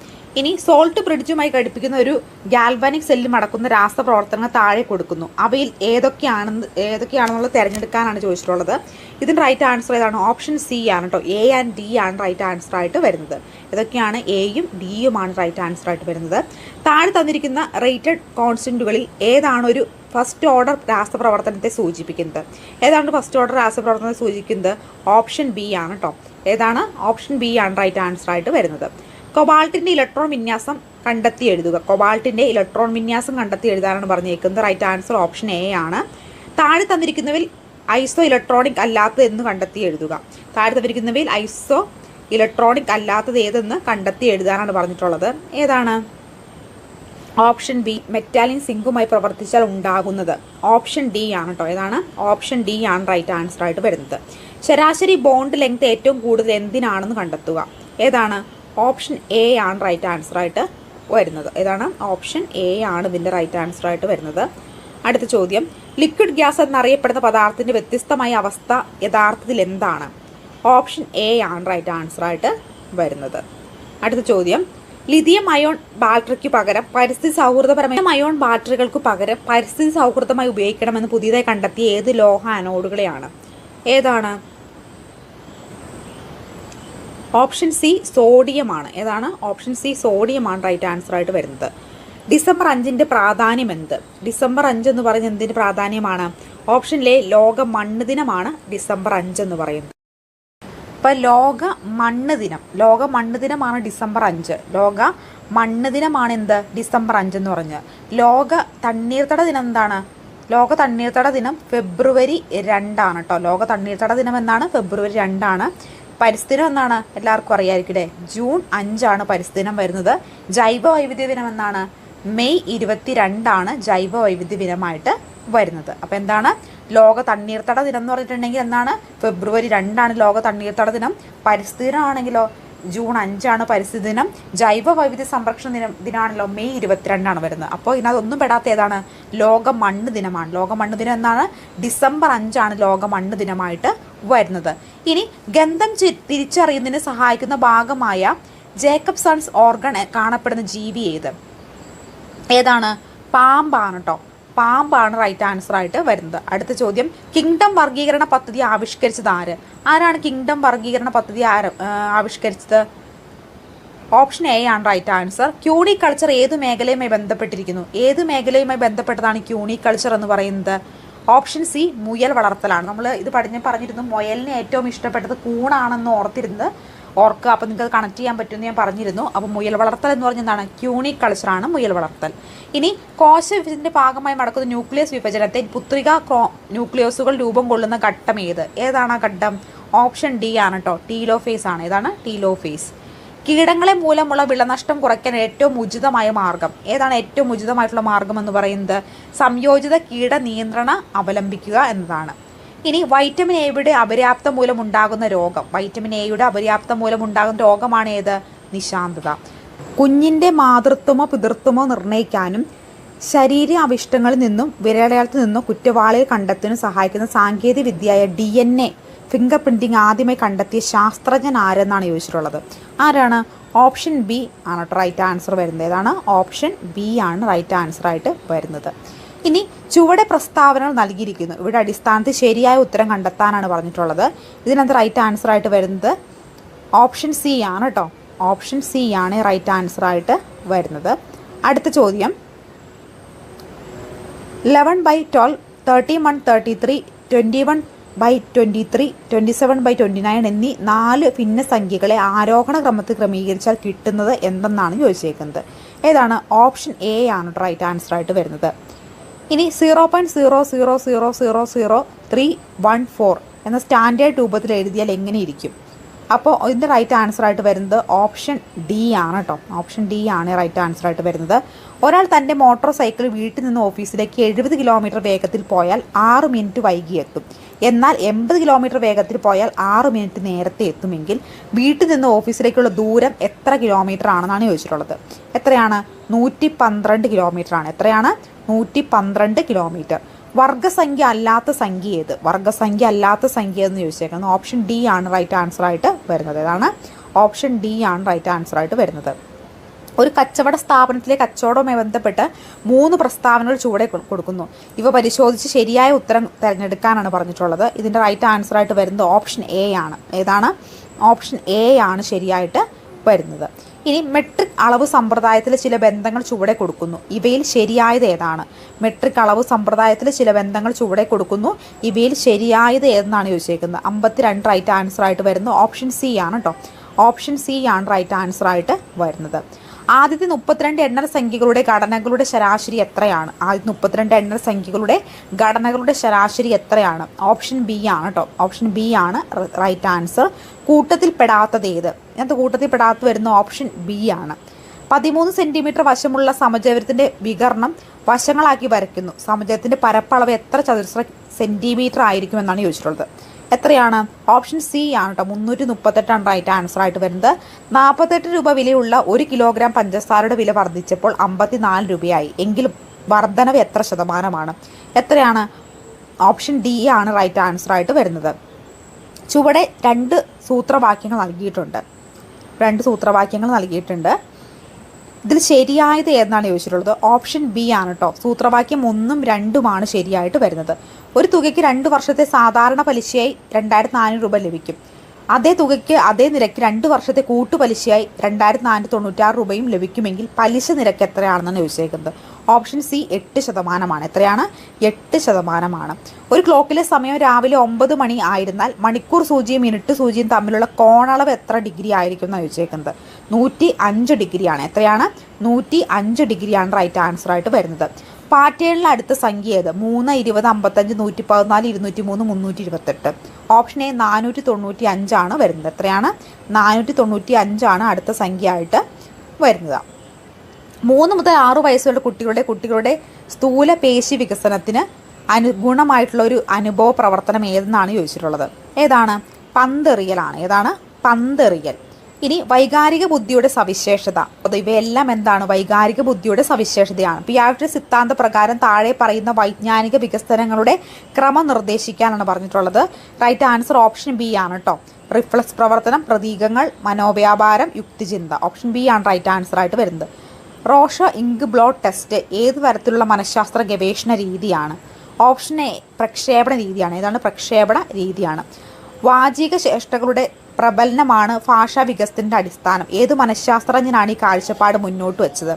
ഇനി സോൾട്ട് ബ്രിഡ്ജുമായി ഘടിപ്പിക്കുന്ന ഒരു ഗാൽവാനിക് സെല്ലിൽ നടക്കുന്ന രാസപ്രവർത്തനങ്ങൾ താഴെ കൊടുക്കുന്നു. അവയിൽ ഏതൊക്കെയാണെന്നുള്ളത് തിരഞ്ഞെടുക്കാനാണ് ചോദിച്ചിട്ടുള്ളത്. ഇതിൻ്റെ റൈറ്റ് ആൻസർ ഏതാണ്? ഓപ്ഷൻ സി ആണ് കേട്ടോ. എ ആൻഡ് ഡി ആണ് റൈറ്റ് ആൻസർ ആയിട്ട് വരുന്നത്. ഇതൊക്കെയാണ് എയും ഡിയുമാണ് റൈറ്റ് ആൻസർ ആയിട്ട് വരുന്നത്. താഴെ തന്നിരിക്കുന്ന റേറ്റഡ് കോൺസ്റ്റന്റുകളിൽ ഏതാണ് ഒരു ഫസ്റ്റ് ഓർഡർ രാസപ്രവർത്തനത്തെ സൂചിപ്പിക്കുന്നത്? ഏതാണ് ഫസ്റ്റ് ഓർഡർ രാസപ്രവർത്തനത്തെ സൂചിപ്പിക്കുന്നത്? ഓപ്ഷൻ ബി ആണ് കേട്ടോ. ഏതാണ്? ഓപ്ഷൻ ബി ആണ് റൈറ്റ് ആൻസർ ആയിട്ട് വരുന്നത്. കൊബാൾട്ടിൻ്റെ ഇലക്ട്രോൺ വിന്യാസം കണ്ടെത്തി എഴുതുക. കൊബാൾട്ടിൻ്റെ ഇലക്ട്രോൺ വിന്യാസം കണ്ടെത്തി എഴുതാനാണ് പറഞ്ഞേക്കുന്നത്. റൈറ്റ് ആൻസർ ഓപ്ഷൻ എ ആണ്. താഴെ തന്നിരിക്കുന്നവയിൽ ഐസോ ഇലക്ട്രോണിക് അല്ലാത്തത് എന്ന് കണ്ടെത്തി എഴുതുക. താഴെ തന്നിരിക്കുന്നവയിൽ ഐസോ ഇലക്ട്രോണിക് അല്ലാത്തത് ഏതെന്ന് കണ്ടെത്തി എഴുതാനാണ് പറഞ്ഞിട്ടുള്ളത്. ഏതാണ്? ഓപ്ഷൻ ബി മെറ്റാലിൻ സിങ്കുമായി പ്രവർത്തിച്ചാൽ ഉണ്ടാകുന്നത്. ഓപ്ഷൻ ഡി ആണ് കേട്ടോ. ഏതാണ്? ഓപ്ഷൻ ഡി ആണ് റൈറ്റ് ആൻസർ ആയിട്ട് വരുന്നത്. ശരാശരി ബോണ്ട് ലെങ്ത് ഏറ്റവും കൂടുതൽ എന്തിനാണെന്ന് കണ്ടെത്തുക. ഏതാണ്? ഓപ്ഷൻ എ ആണ് റൈറ്റ് ആൻസർ ആയിട്ട് വരുന്നത്. ഏതാണ്? ഓപ്ഷൻ എ ആണ് ഇതിൻ്റെ റൈറ്റ് ആൻസർ ആയിട്ട് വരുന്നത്. അടുത്ത ചോദ്യം, ലിക്വിഡ് ഗ്യാസ് എന്നറിയപ്പെടുന്ന പദാർത്ഥത്തിൻ്റെ വ്യത്യസ്തമായ അവസ്ഥ യഥാർത്ഥത്തിൽ എന്താണ്? ഓപ്ഷൻ എ ആണ് റൈറ്റ് ആൻസർ ആയിട്ട് വരുന്നത്. അടുത്ത ചോദ്യം, ലിഥിയം അയോൺ ബാറ്ററിക്ക് പകരം പരിസ്ഥിതി സൗഹൃദപരമായി അയോൺ ബാറ്ററികൾക്ക് പകരം പരിസ്ഥിതി സൗഹൃദമായി ഉപയോഗിക്കണമെന്ന് പുതിയതായി കണ്ടെത്തിയ ഏത് ലോഹ അനോഡുകളെയാണ്? ഏതാണ്? ഓപ്ഷൻ സി സോഡിയമാണ്. ഏതാണ്? ഓപ്ഷൻ സി സോഡിയമാണ് റൈറ്റ് ആൻസർ ആയിട്ട് വരുന്നത്. ഡിസംബർ 5 പ്രാധാന്യം എന്ത്? ഡിസംബർ 5 എന്ന് പറയുന്നത് എന്തിന് പ്രാധാന്യമാണ്? ഓപ്ഷനിലെ ലോക മണ്ണ് ദിനമാണ് ഡിസംബർ 5 എന്ന് പറയുന്നത്. അപ്പം ലോക മണ്ണ് ദിനമാണ് ഡിസംബർ 5. ലോക മണ്ണ് ദിനമാണ് എന്ത്? ഡിസംബർ 5 എന്ന് പറഞ്ഞ്. ലോക തണ്ണീർത്തട ദിനം എന്താണ്? ലോക തണ്ണീർത്തട ദിനം ഫെബ്രുവരി 2 കേട്ടോ. ലോക തണ്ണീർത്തട ദിനം എന്നാണ്? ഫെബ്രുവരി 2. പരിസ്ഥിതി എന്നാണ്? എല്ലാവർക്കും അറിയാമായിരിക്കട്ടെ, ജൂൺ 5 പരിസ്ഥിതി ദിനം വരുന്നത്. ജൈവ വൈവിധ്യ ദിനം എന്നാണ്? മെയ് 22 ജൈവ വൈവിധ്യ ദിനമായിട്ട് വരുന്നത്. അപ്പോൾ എന്താണ്? ലോക തണ്ണീർത്തട ദിനം എന്ന് പറഞ്ഞിട്ടുണ്ടെങ്കിൽ എന്താണ്? ഫെബ്രുവരി 2 ലോക തണ്ണീർത്തട ദിനം. പരിസ്ഥിതി ദിനമാണെങ്കിലോ ജൂൺ 5 പരിസ്ഥിതി ദിനം. ജൈവ വൈവിധ്യ സംരക്ഷണ ദിനമാണല്ലോ മെയ് 22 വരുന്നത്. അപ്പോൾ ഇതിനകത്തൊന്നും പെടാത്ത ഏതാണ്? ലോക മണ്ണ് ദിനമാണ്. ലോക മണ്ണ് ദിനം എന്നാണ്? ഡിസംബർ 5 ലോക മണ്ണ് ദിനമായിട്ട് വരുന്നത്. ഇനി ഗന്ധം തിരിച്ചറിയുന്നതിന് സഹായിക്കുന്ന ഭാഗമായ ജേക്കബ്സൺസ് ഓർഗൺ കാണപ്പെടുന്ന ജീവി ഏതാണ്? പാമ്പാണ് കേട്ടോ. പാമ്പാണ് റൈറ്റ് ആൻസർ ആയിട്ട് വരുന്നത്. അടുത്ത ചോദ്യം, കിങ്ഡം വർഗീകരണ പദ്ധതി ആവിഷ്കരിച്ചത് ആരാണ് കിങ്ഡം വർഗീകരണ പദ്ധതി ആവിഷ്കരിച്ചത്? ഓപ്ഷൻ എ ആണ് റൈറ്റ് ആൻസർ. ക്യൂണിക്കൾച്ചർ ഏത് മേഖലയുമായി ബന്ധപ്പെട്ടിരിക്കുന്നു? ഏത് മേഖലയുമായി ബന്ധപ്പെട്ടതാണ് ക്യൂണിക്കൾച്ചർ എന്ന് പറയുന്നത്? ഓപ്ഷൻ സി മുയൽ വളർത്തലാണ്. നമ്മൾ ഇത് പറഞ്ഞിരുന്നു മുയലിന് ഏറ്റവും ഇഷ്ടപ്പെട്ടത് കൂണാണെന്ന് ഓർക്കുക. അപ്പോൾ നിങ്ങൾക്ക് കണക്ട് ചെയ്യാൻ പറ്റുമെന്ന് ഞാൻ പറഞ്ഞിരുന്നു. അപ്പോൾ മുയൽ വളർത്തൽ എന്ന് പറഞ്ഞാൽ എന്താണ്? ക്യൂണിക്കൾച്ചറാണ് മുയൽ വളർത്തൽ. ഇനി കോശ വിഭജനത്തിന്റെ ഭാഗമായി നടക്കുന്ന ന്യൂക്ലിയസ് വിഭജനത്തെ പുത്രിക ന്യൂക്ലിയോസുകൾ രൂപം കൊള്ളുന്ന ഘട്ടം ഏതാണ് ആ ഘട്ടം? ഓപ്ഷൻ ഡി ആണ് കേട്ടോ. ടീലോഫേസ് ആണ്. ഏതാണ്? ടീലോഫേസ്. കീടങ്ങളെ മൂലമുള്ള വിളനഷ്ടം കുറയ്ക്കാൻ ഏറ്റവും ഉചിതമായ മാർഗം ഏതാണ്? ഏറ്റവും ഉചിതമായിട്ടുള്ള മാർഗം എന്ന് പറയുന്നത് സംയോജിത കീട നിയന്ത്രണം അവലംബിക്കുക എന്നതാണ്. ഇനി വൈറ്റമിൻ എയുടെ അപര്യാപ്തം മൂലം ഉണ്ടാകുന്ന രോഗം. വൈറ്റമിൻ എയുടെ അപര്യാപ്തം മൂലം ഉണ്ടാകുന്ന രോഗമാണ് ഏത്? നിശാന്തത. കുഞ്ഞിൻ്റെ മാതൃത്വമോ പിതൃത്വമോ നിർണ്ണയിക്കാനും ശരീര അവിഷ്ടങ്ങളിൽ നിന്നും വിരലടയാളത്തിൽ നിന്നും കുറ്റവാളിയെ കണ്ടെത്താനും സഹായിക്കുന്ന സാങ്കേതിക വിദ്യയായ DNA ഫിംഗർ പ്രിൻറ്റിങ് ആദ്യമായി കണ്ടെത്തിയ ശാസ്ത്രജ്ഞൻ ആരെന്നാണ് ചോദിച്ചിട്ടുള്ളത്? ആരാണ്? ഓപ്ഷൻ ബി ആണ് റൈറ്റ് ആൻസർ വരുന്നത്. ഏതാണ്? ഓപ്ഷൻ ബി ആണ് റൈറ്റ് ആൻസർ ആയിട്ട് വരുന്നത്. ഇനി ചുവടെ പ്രസ്താവനകൾ നൽകിയിരിക്കുന്നു. ഇവിടെ അടിസ്ഥാനത്തിൽ ശരിയായ ഉത്തരം കണ്ടെത്താനാണ് പറഞ്ഞിട്ടുള്ളത്. ഇതിനകത്ത് റൈറ്റ് ആൻസർ ആയിട്ട് വരുന്നത് ഓപ്ഷൻ സി ആണ് കേട്ടോ. ഓപ്ഷൻ സി ആണ് റൈറ്റ് ആൻസർ ആയിട്ട് വരുന്നത്. അടുത്ത ചോദ്യം, 11/12, 31/33, 21/23, 27/29 എന്നീ 4 ഭിന്നസംഖ്യകളെ ആരോഹണ ക്രമത്തിൽ ക്രമീകരിച്ചാൽ കിട്ടുന്നത് എന്തെന്നാണ് ചോദിച്ചേക്കുന്നത്? ഏതാണ്? ഓപ്ഷൻ എ ആണ് റൈറ്റ് ആൻസർ ആയിട്ട് വരുന്നത്. ഇനി 0.00000314 എന്ന സ്റ്റാൻഡേർഡ് രൂപത്തിൽ എഴുതിയാൽ എങ്ങനെ ഇരിക്കും? അപ്പോൾ ഇതിൻ്റെ റൈറ്റ് ആൻസർ ആയിട്ട് വരുന്നത് ഓപ്ഷൻ ഡി ആണ് കേട്ടോ. ഓപ്ഷൻ ഡി ആണ് റൈറ്റ് ആൻസർ ആയിട്ട് വരുന്നത്. ഒരാൾ തൻ്റെ മോട്ടോർ സൈക്കിൾ വീട്ടിൽ നിന്ന് ഓഫീസിലേക്ക് 70 കിലോമീറ്റർ വേഗത്തിൽ പോയാൽ 6 മിനിറ്റ് വൈകി എത്തും. എന്നാൽ 80 കിലോമീറ്റർ വേഗത്തിൽ പോയാൽ 6 മിനിറ്റ് നേരത്തെ എത്തുമെങ്കിൽ വീട്ടിൽ നിന്ന് ഓഫീസിലേക്കുള്ള ദൂരം എത്ര കിലോമീറ്റർ ആണെന്നാണ് ചോദിച്ചിട്ടുള്ളത്? എത്രയാണ്? 112 കിലോമീറ്റർ ആണ്. എത്രയാണ്? 112 കിലോമീറ്റർ. വർഗ്ഗസംഖ്യ അല്ലാത്ത സംഖ്യ ഏത്? വർഗ്ഗസംഖ്യ അല്ലാത്ത സംഖ്യ എന്ന് ചോദിച്ചേക്കുന്നത് ഓപ്ഷൻ ഡി ആണ് റൈറ്റ് ആൻസർ ആയിട്ട് വരുന്നത്. ഏതാണ്? ഓപ്ഷൻ ഡി ആണ് റൈറ്റ് ആൻസർ ആയിട്ട് വരുന്നത്. ഒരു കച്ചവട സ്ഥാപനത്തിലെ കച്ചവടവുമായി ബന്ധപ്പെട്ട് 3 പ്രസ്താവനകൾ ചുവടെ കൊടുക്കുന്നു. ഇവ പരിശോധിച്ച് ശരിയായ ഉത്തരം തിരഞ്ഞെടുക്കാനാണ് പറഞ്ഞിട്ടുള്ളത്. ഇതിൻ്റെ റൈറ്റ് ആൻസർ ആയിട്ട് വരുന്നത് ഓപ്ഷൻ എ ആണ്. ഏതാണ്? ഓപ്ഷൻ എ ആണ് ശരിയായിട്ട് വരുന്നത്. ഇനി മെട്രിക് അളവ് സമ്പ്രദായത്തിലെ ചില ബന്ധങ്ങൾ ചുവടെ കൊടുക്കുന്നു. ഇവയിൽ ശരിയായത് ഏതാണ്? മെട്രിക് അളവ് സമ്പ്രദായത്തിലെ ചില ബന്ധങ്ങൾ ചുവടെ കൊടുക്കുന്നു. ഇവയിൽ ശരിയായത് ഏതെന്നാണ് ചോദിച്ചേക്കുന്നത്? 52 റൈറ്റ് ആൻസർ ആയിട്ട് വരുന്നത് ഓപ്ഷൻ സി ആണ് കേട്ടോ. ഓപ്ഷൻ സി ആണ് റൈറ്റ് ആൻസർ ആയിട്ട് വരുന്നത്. ആദ്യത്തെ 32 എണ്ണൽ സംഖ്യകളുടെ ഘടനകളുടെ ശരാശരി എത്രയാണ്? ആദ്യത്തെ 32 എണ്ണൽ സംഖ്യകളുടെ ഘടനകളുടെ ശരാശരി എത്രയാണ്? ഓപ്ഷൻ ബി ആണ് കേട്ടോ. ഓപ്ഷൻ ബി ആണ് റൈറ്റ് ആൻസർ. കൂട്ടത്തിൽ പെടാത്തത് ഏത്? ഇതിനകത്ത് കൂട്ടത്തിൽ പെടാത്ത വരുന്ന ഓപ്ഷൻ ബി ആണ്. 13 സെൻറ്റിമീറ്റർ വശമുള്ള സമചതുരത്തിൻ്റെ വികർണം വശങ്ങളാക്കി വരയ്ക്കുന്നു. സമചതുരത്തിൻ്റെ പരപ്പളവ് എത്ര ചതുരശ്ര സെൻറ്റിമീറ്റർ ആയിരിക്കുമെന്നാണ് ചോദിച്ചിട്ടുള്ളത്? എത്രയാണ്? ഓപ്ഷൻ സി ആണ് കേട്ടോ. 338 റൈറ്റ് ആൻസർ ആയിട്ട് വരുന്നത്. 48 രൂപ വിലയുള്ള 1 കിലോഗ്രാം പഞ്ചസാരയുടെ വില വർദ്ധിച്ചപ്പോൾ 54 രൂപയായി. എങ്കിലും വർധനവ് എത്ര ശതമാനമാണ്? എത്രയാണ്? ഓപ്ഷൻ ഡി ആണ് റൈറ്റ് ആൻസർ ആയിട്ട് വരുന്നത്. ചുവടെ 2 സൂത്രവാക്യങ്ങൾ നൽകിയിട്ടുണ്ട്. 2 സൂത്രവാക്യങ്ങൾ നൽകിയിട്ടുണ്ട്. ഇതിൽ ശരിയായത് ഏതെന്നാണ് ചോദിച്ചിട്ടുള്ളത്? ഓപ്ഷൻ ബി ആണ് കേട്ടോ. സൂത്രവാക്യം 1ഉം 2ഉമാണ് ശരിയായിട്ട് വരുന്നത്. ഒരു തുകയ്ക്ക് 2 വർഷത്തെ സാധാരണ പലിശയായി 2400 രൂപ ലഭിക്കും. അതേ തുകയ്ക്ക് അതേ നിരക്ക് 2 വർഷത്തെ കൂട്ടുപലിശയായി 2496 രൂപയും ലഭിക്കുമെങ്കിൽ പലിശ നിരക്ക് എത്രയാണെന്നാണ് ചോദിച്ചേക്കുന്നത്. Option C 8%. എത്രയാണ്? 8%. ഒരു ക്ലോക്കിലെ സമയം രാവിലെ 9 മണി ആയിരുന്നാൽ മണിക്കൂർ സൂചിയും മിനിറ്റ് സൂചിയും തമ്മിലുള്ള കോണളവ് എത്ര ഡിഗ്രി ആയിരിക്കും എന്നാണ് ചോദിച്ചേക്കുന്നത്? 105 ഡിഗ്രിയാണ്. എത്രയാണ്? 105 ഡിഗ്രിയാണ് റൈറ്റ് ആൻസർ ആയിട്ട് വരുന്നത്. പാറ്റേണിലെ അടുത്ത സംഖ്യ ഏത്? 3, 20, 55, 114, 203, 328. ഓപ്ഷൻ എ 495 വരുന്നത്. എത്രയാണ്? 495 അടുത്ത സംഖ്യ ആയിട്ട് വരുന്നത്. 3 മുതൽ 6 വയസ്സുള്ള കുട്ടികളുടെ സ്ഥൂല പേശി വികസനത്തിന് അനുഗുണമായിട്ടുള്ള ഒരു അനുഭവ പ്രവർത്തനം ഏതെന്നാണ് ചോദിച്ചിട്ടുള്ളത്? ഏതാണ്? പന്തെറിയലാണ്. ഏതാണ്? പന്തെറിയൽ. ഇനി വൈകാരിക ബുദ്ധിയുടെ സവിശേഷത. ഇവയെല്ലാം എന്താണ്? വൈകാരിക ബുദ്ധിയുടെ സവിശേഷതയാണ്. പിയാജെ സിദ്ധാന്ത പ്രകാരം താഴെ പറയുന്ന വൈജ്ഞാനിക വികസനങ്ങളുടെ ക്രമം നിർദ്ദേശിക്കാനാണ് പറഞ്ഞിട്ടുള്ളത്. റൈറ്റ് ആൻസർ ഓപ്ഷൻ ബി ആണ് കേട്ടോ. റിഫ്ലക്സ് പ്രവർത്തനം, പ്രതീകങ്ങൾ, മനോവ്യാപാരം, യുക്തിചിന്ത. ഓപ്ഷൻ ബി ആണ് റൈറ്റ് ആൻസർ ആയിട്ട് വരുന്നത്. റോഷ ഇങ്ക് ബ്ലോട്ട് ടെസ്റ്റ് ഏത് തരത്തിലുള്ള മനഃശാസ്ത്ര ഗവേഷണ രീതിയാണ്? ഓപ്ഷൻ എ പ്രക്ഷേപണ രീതിയാണ്. ഏതാണ്? പ്രക്ഷേപണ രീതിയാണ്. വാചിക ചേഷ്ടകളുടെ പ്രബലനമാണ് ഭാഷാ വികസനത്തിന്റെ അടിസ്ഥാനം. ഏത് മനഃശാസ്ത്രജ്ഞനാണ് ഈ കാഴ്ചപ്പാട് മുന്നോട്ട് വെച്ചത്?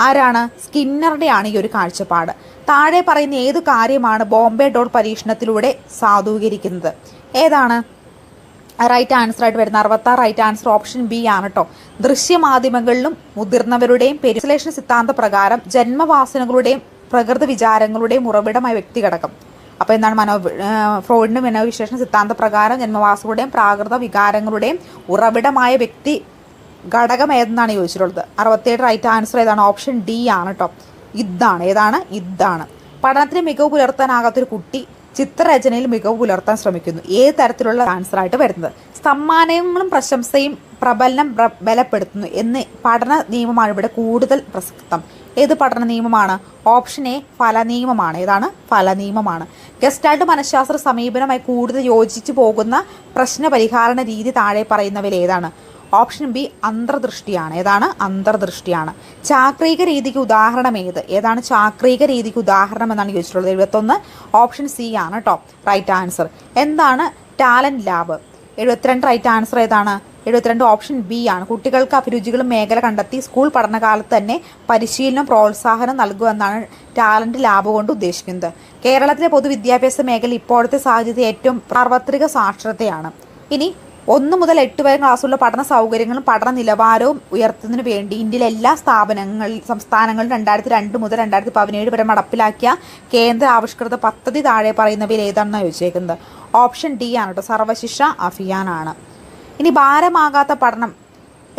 ആരാണ്? സ്കിന്നറുടെയാണ് ഈ ഒരു കാഴ്ചപ്പാട്. താഴെ പറയുന്ന ഏതു കാര്യമാണ് ബോംബെ ഡോൾ പരീക്ഷണത്തിലൂടെ സാധൂകരിക്കുന്നത്? ഏതാണ് റൈറ്റ് ആൻസർ ആയിട്ട് വരുന്നത്? 66 റൈറ്റ് ആൻസർ ഓപ്ഷൻ ബി ആണ് കേട്ടോ. ദൃശ്യമാധ്യമങ്ങളിലും മുതിർന്നവരുടെയും പെരിസലേഷൻ സിദ്ധാന്ത പ്രകാരം ജന്മവാസനകളുടെയും പ്രകൃതി വിചാരങ്ങളുടെയും ഉറവിടമായ വ്യക്തിഘടകം. അപ്പോൾ എന്താണ്? ഫ്രോയിഡിന്റെ മനോവിശ്ലേഷണ സിദ്ധാന്ത പ്രകാരം ജന്മവാസങ്ങളുടെയും പ്രാകൃത വികാരങ്ങളുടെയും ഉറവിടമായ വ്യക്തി ഘടകം ഏതെന്നാണ് ചോദിച്ചിട്ടുള്ളത്? 67 റൈറ്റ് ആൻസർ ഏതാണ്? ഓപ്ഷൻ ഡി ആണ് കേട്ടോ. ഇതാണ്. ഏതാണ്? ഇതാണ്. പഠനത്തിന് മികവ് പുലർത്താനാകാത്തൊരു കുട്ടി ചിത്രരചനയിൽ മികവ് പുലർത്താൻ ശ്രമിക്കുന്നു. ഏത് തരത്തിലുള്ള ആൻസർ ആയിട്ട് വരുന്നത്? സമ്മാനങ്ങളും പ്രശംസയും പ്രബലനം ബലപ്പെടുത്തുന്നു എന്ന് പഠന നിയമമാണ് ഇവിടെ കൂടുതൽ പ്രസക്തം. ഏത് പഠന നിയമമാണ്? ഓപ്ഷൻ എ ഫല നിയമമാണ്. ഏതാണ്? ഫല നിയമമാണ്. ഗസ്റ്റാൾട്ട് മനഃശാസ്ത്ര സമീപനമായി കൂടുതൽ യോജിച്ചു പോകുന്ന പ്രശ്ന പരിഹാര രീതി താഴെ പറയുന്നവയിൽ ഏതാണ്? ഓപ്ഷൻ ബി അന്തർദൃഷ്ടിയാണ്. ഏതാണ്? അന്തർദൃഷ്ടിയാണ്. ചാക്രിക രീതിക്ക് ഉദാഹരണം ഏത്? ഏതാണ് ചാക്രിക രീതിക്ക് ഉദാഹരണം എന്നാണ് ചോദിച്ചിട്ടുള്ളത്? 71 ഓപ്ഷൻ സി ആണ് കേട്ടോ റൈറ്റ് ആൻസർ. എന്താണ് ടാലന്റ് ലാബ്? 72 റൈറ്റ് ആൻസർ ഏതാണ്? 72 ഓപ്ഷൻ ബി ആണ്. കുട്ടികൾക്ക് അഭിരുചികളും മേഖല കണ്ടെത്തി സ്കൂൾ പഠനകാലത്ത് തന്നെ പരിശീലനം പ്രോത്സാഹനം നൽകുമെന്നാണ് ടാലന്റ് ലാബ് കൊണ്ട് ഉദ്ദേശിക്കുന്നത്. കേരളത്തിലെ പൊതുവിദ്യാഭ്യാസ മേഖല ഇപ്പോഴത്തെ സാഹചര്യത്തിൽ ഏറ്റവും സാർവത്രിക സാക്ഷരതയാണ്. ഇനി 1 മുതൽ 8 വരെ ക്ലാസ്സുള്ള പഠന സൗകര്യങ്ങളും പഠന നിലവാരവും ഉയർത്തുന്നതിന് വേണ്ടി ഇന്ത്യയിലെ എല്ലാ സംസ്ഥാനങ്ങളിലും 2002 മുതൽ 2017 വരെ നടപ്പിലാക്കിയ കേന്ദ്ര ആവിഷ്കൃത പദ്ധതി താഴെ പറയുന്നവയിൽ ഏതാണെന്ന് ചോദിച്ചേക്കുന്നത്? ഓപ്ഷൻ ഡി ആണ് കേട്ടോ. സർവശിക്ഷ അഭിയാനാണ്. ഇനി ഭാരമാകാത്ത പഠനം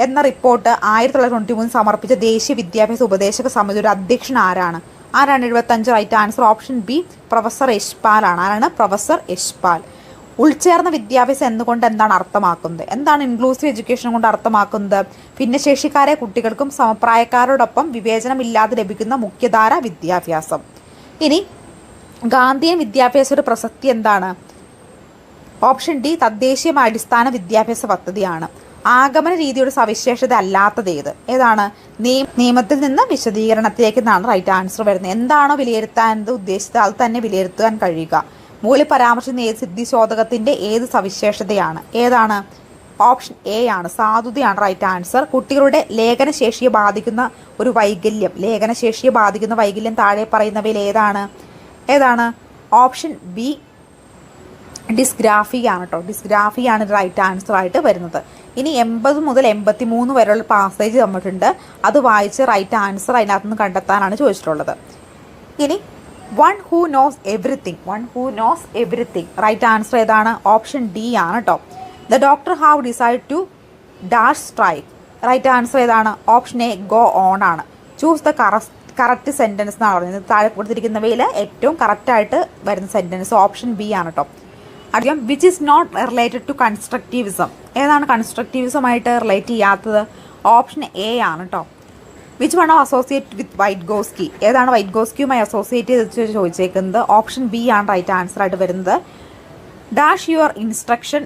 എന്ന റിപ്പോർട്ട് 1993 സമർപ്പിച്ച ദേശീയ വിദ്യാഭ്യാസ ഉപദേശക സമിതിയുടെ അധ്യക്ഷൻ ആരാണ്? 75 right answer option B professor Yashpal ആണ്. ആരാണ്? പ്രൊഫസർ യശ്പാൽ. ഉൾച്ചേർന്ന വിദ്യാഭ്യാസം എന്നുകൊണ്ട് എന്താണ് അർത്ഥമാക്കുന്നത്? എന്താണ് ഇൻക്ലൂസീവ് എഡ്യൂക്കേഷൻ കൊണ്ട് അർത്ഥമാക്കുന്നത്? ഭിന്നശേഷിക്കാരെ കുട്ടികൾക്കും സമപ്രായക്കാരോടൊപ്പം വിവേചനമില്ലാതെ ലഭിക്കുന്ന മുഖ്യധാര വിദ്യാഭ്യാസം. ഇനി ഗാന്ധിയൻ വിദ്യാഭ്യാസയുടെ പ്രസക്തി എന്താണ്? ഓപ്ഷൻ ഡി തദ്ദേശീയമായ അടിസ്ഥാന വിദ്യാഭ്യാസ പദ്ധതിയാണ്. ആഗമന രീതിയുടെ സവിശേഷത അല്ലാത്തത് ഏത്? ഏതാണ്? നിയമത്തിൽ നിന്ന് വിശദീകരണത്തിലേക്ക് എന്നാണ് റൈറ്റ് ആൻസർ വരുന്നത്. എന്താണോ വിലയിരുത്താൻ ഉദ്ദേശിച്ചത് അത് തന്നെ വിലയിരുത്താൻ കഴിയുക. മുകളിൽ പരാമർശിക്കുന്ന ഏത് സിദ്ധിശോധകത്തിന്റെ ഏത് സവിശേഷതയാണ്? ഏതാണ്? ഓപ്ഷൻ എ ആണ്. സാധുതയാണ് റൈറ്റ് ആൻസർ. കുട്ടികളുടെ ലേഖനശേഷിയെ ബാധിക്കുന്ന ഒരു വൈകല്യം താഴെ പറയുന്നവയിൽ ഏതാണ്? ഓപ്ഷൻ ബി ഡിസ്ഗ്രാഫിയാണ് കേട്ടോ. ഡിസ്ഗ്രാഫിയാണ് റൈറ്റ് ആൻസർ ആയിട്ട് വരുന്നത്. ഇനി 80 മുതൽ 83 വരെയുള്ള പാസേജ് തന്നിട്ടുണ്ട്. അത് വായിച്ച് റൈറ്റ് ആൻസർ അതിനകത്ത് നിന്ന് കണ്ടെത്താനാണ് ചോദിച്ചിട്ടുള്ളത്. ഇനി one who knows everything right answer ഏതാണ്? ഓപ്ഷൻ ഡി ആണ് കേട്ടോ. The doctor have decide to dash strike right answer ഏതാണ്? ഓപ്ഷൻ എ ഗോ ഓൺ ആണ്. ചൂസ് ദ കറക്റ്റ് സെൻറ്റൻസ് എന്നാണ് പറയുന്നത്. താഴെ കൊടുത്തിരിക്കുന്നവയിൽ ഏറ്റവും കറക്റ്റായിട്ട് വരുന്ന സെൻറ്റൻസ് ഓപ്ഷൻ ബി ആണ് കേട്ടോ. അറിയാം which is not related to constructivism. ഏതാണ് കൺസ്ട്രക്റ്റിവിസമായിട്ട് റിലേറ്റ് ചെയ്യാത്തത്? ഓപ്ഷൻ എ ആണ് കേട്ടോ. Which one associate with Vygotsky? ഏതാണ് വൈറ്റ്ഗോസ്കിയുമായി അസോസിയേറ്റ് ചെയ്ത് ചോദിച്ചേക്കുന്നത്? ഓപ്ഷൻ ബി ആണ് റൈറ്റ് ആൻസർ ആയിട്ട് വരുന്നത്. Dash your instruction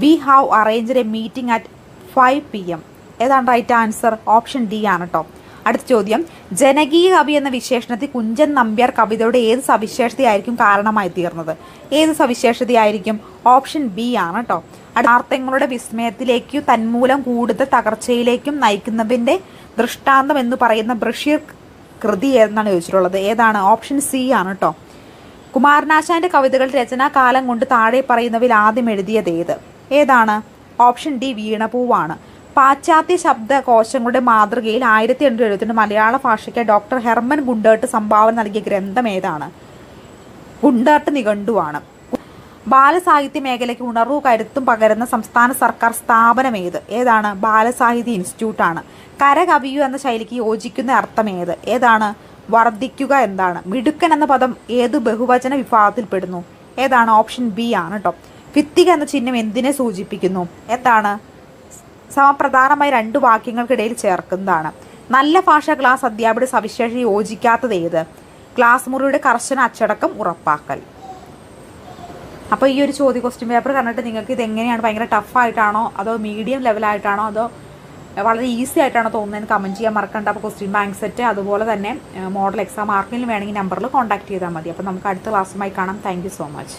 we have arranged a meeting at 5 PM. ഏതാണ് റൈറ്റ് ആൻസർ? ഓപ്ഷൻ ഡി ആണ് കേട്ടോ. അടുത്ത ചോദ്യം, ജനകീയ കവി എന്ന വിശേഷണത്തിൽ കുഞ്ചൻ നമ്പ്യാർ കവിതയുടെ ഏത് സവിശേഷതയായിരിക്കും കാരണമായി തീർന്നത്? ഏത് സവിശേഷതയായിരിക്കും? ഓപ്ഷൻ ബി ആണ് കേട്ടോ. യഥാർത്ഥങ്ങളുടെ വിസ്മയത്തിലേക്കും തന്മൂലം കൂടുതൽ തകർച്ചയിലേക്കും നയിക്കുന്നതിൻ്റെ ദൃഷ്ടാന്തം എന്ന് പറയുന്ന ബഷീർ കൃതി എന്നാണ് ചോദിച്ചിട്ടുള്ളത്. ഏതാണ്? ഓപ്ഷൻ സി ആണ് കേട്ടോ. കുമാരനാശാന്റെ കവിതകൾ രചനാകാലം കൊണ്ട് താഴെ പറയുന്നവയിൽ ആദ്യം എഴുതിയത് ഏതാണ്? ഓപ്ഷൻ ഡി വീണപൂവാണ്. പാശ്ചാത്യ ശബ്ദകോശങ്ങളുടെ മാതൃകയിൽ 1872 മലയാള ഭാഷയ്ക്ക് ഡോക്ടർ ഹെർമൻ ഗുണ്ടേർട്ട് സംഭാവന നൽകിയ ഗ്രന്ഥം ഏതാണ്? ഗുണ്ടേർട്ട് നിഘണ്ടുവാണ്. ബാലസാഹിത്യ മേഖലയ്ക്ക് ഉണർവും കരുത്തും പകരുന്ന സംസ്ഥാന സർക്കാർ സ്ഥാപനം ഏതാണ്? ബാലസാഹിത്യ ഇൻസ്റ്റിറ്റ്യൂട്ടാണ്. കരകവിയു എന്ന ശൈലിക്ക് യോജിക്കുന്ന അർത്ഥം ഏതാണ്? വർദ്ധിക്കുക എന്താണ്? മിടുക്കൻ എന്ന പദം ഏത് ബഹുവചന വിഭാഗത്തിൽപ്പെടുന്നു? ഏതാണ്? ഓപ്ഷൻ ബി ആണ് കേട്ടോ. ഭിത്തിക എന്ന ചിഹ്നം എന്തിനെ സൂചിപ്പിക്കുന്നു? എന്താണ്? സമപ്രധാനമായി 2 വാക്യങ്ങൾക്കിടയിൽ ചേർക്കുന്നതാണ്. നല്ല ഭാഷ ക്ലാസ് അധ്യാപകരുടെ സവിശേഷത യോജിക്കാത്തത് ക്ലാസ് മുറിയുടെ കർശന അച്ചടക്കം ഉറപ്പാക്കൽ. അപ്പോൾ ഈ ഒരു ക്വസ്റ്റ്യൻ പേപ്പർ കണ്ടിട്ട് നിങ്ങൾക്ക് ഇത് എങ്ങനെയാണ്? ഭയങ്കര ടഫായിട്ടാണോ അതോ മീഡിയം ലെവലായിട്ടാണോ അതോ വളരെ ഈസി ആയിട്ടാണോ തോന്നുന്നതെന്ന് കമൻറ്റ് ചെയ്യാൻ മറക്കണ്ട. അപ്പോൾ ക്വസ്റ്റ്യൻ ബാങ്ക് സെറ്റ് അതുപോലെ തന്നെ മോഡൽ എക്സാം ആർക്കെങ്കിലും വേണമെങ്കിൽ നമ്പറിൽ കോൺടാക്ട് ചെയ്താൽ മതി. അപ്പോൾ നമുക്ക് അടുത്ത ക്ലാസ്സുമായി കാണാം. Thank you so much.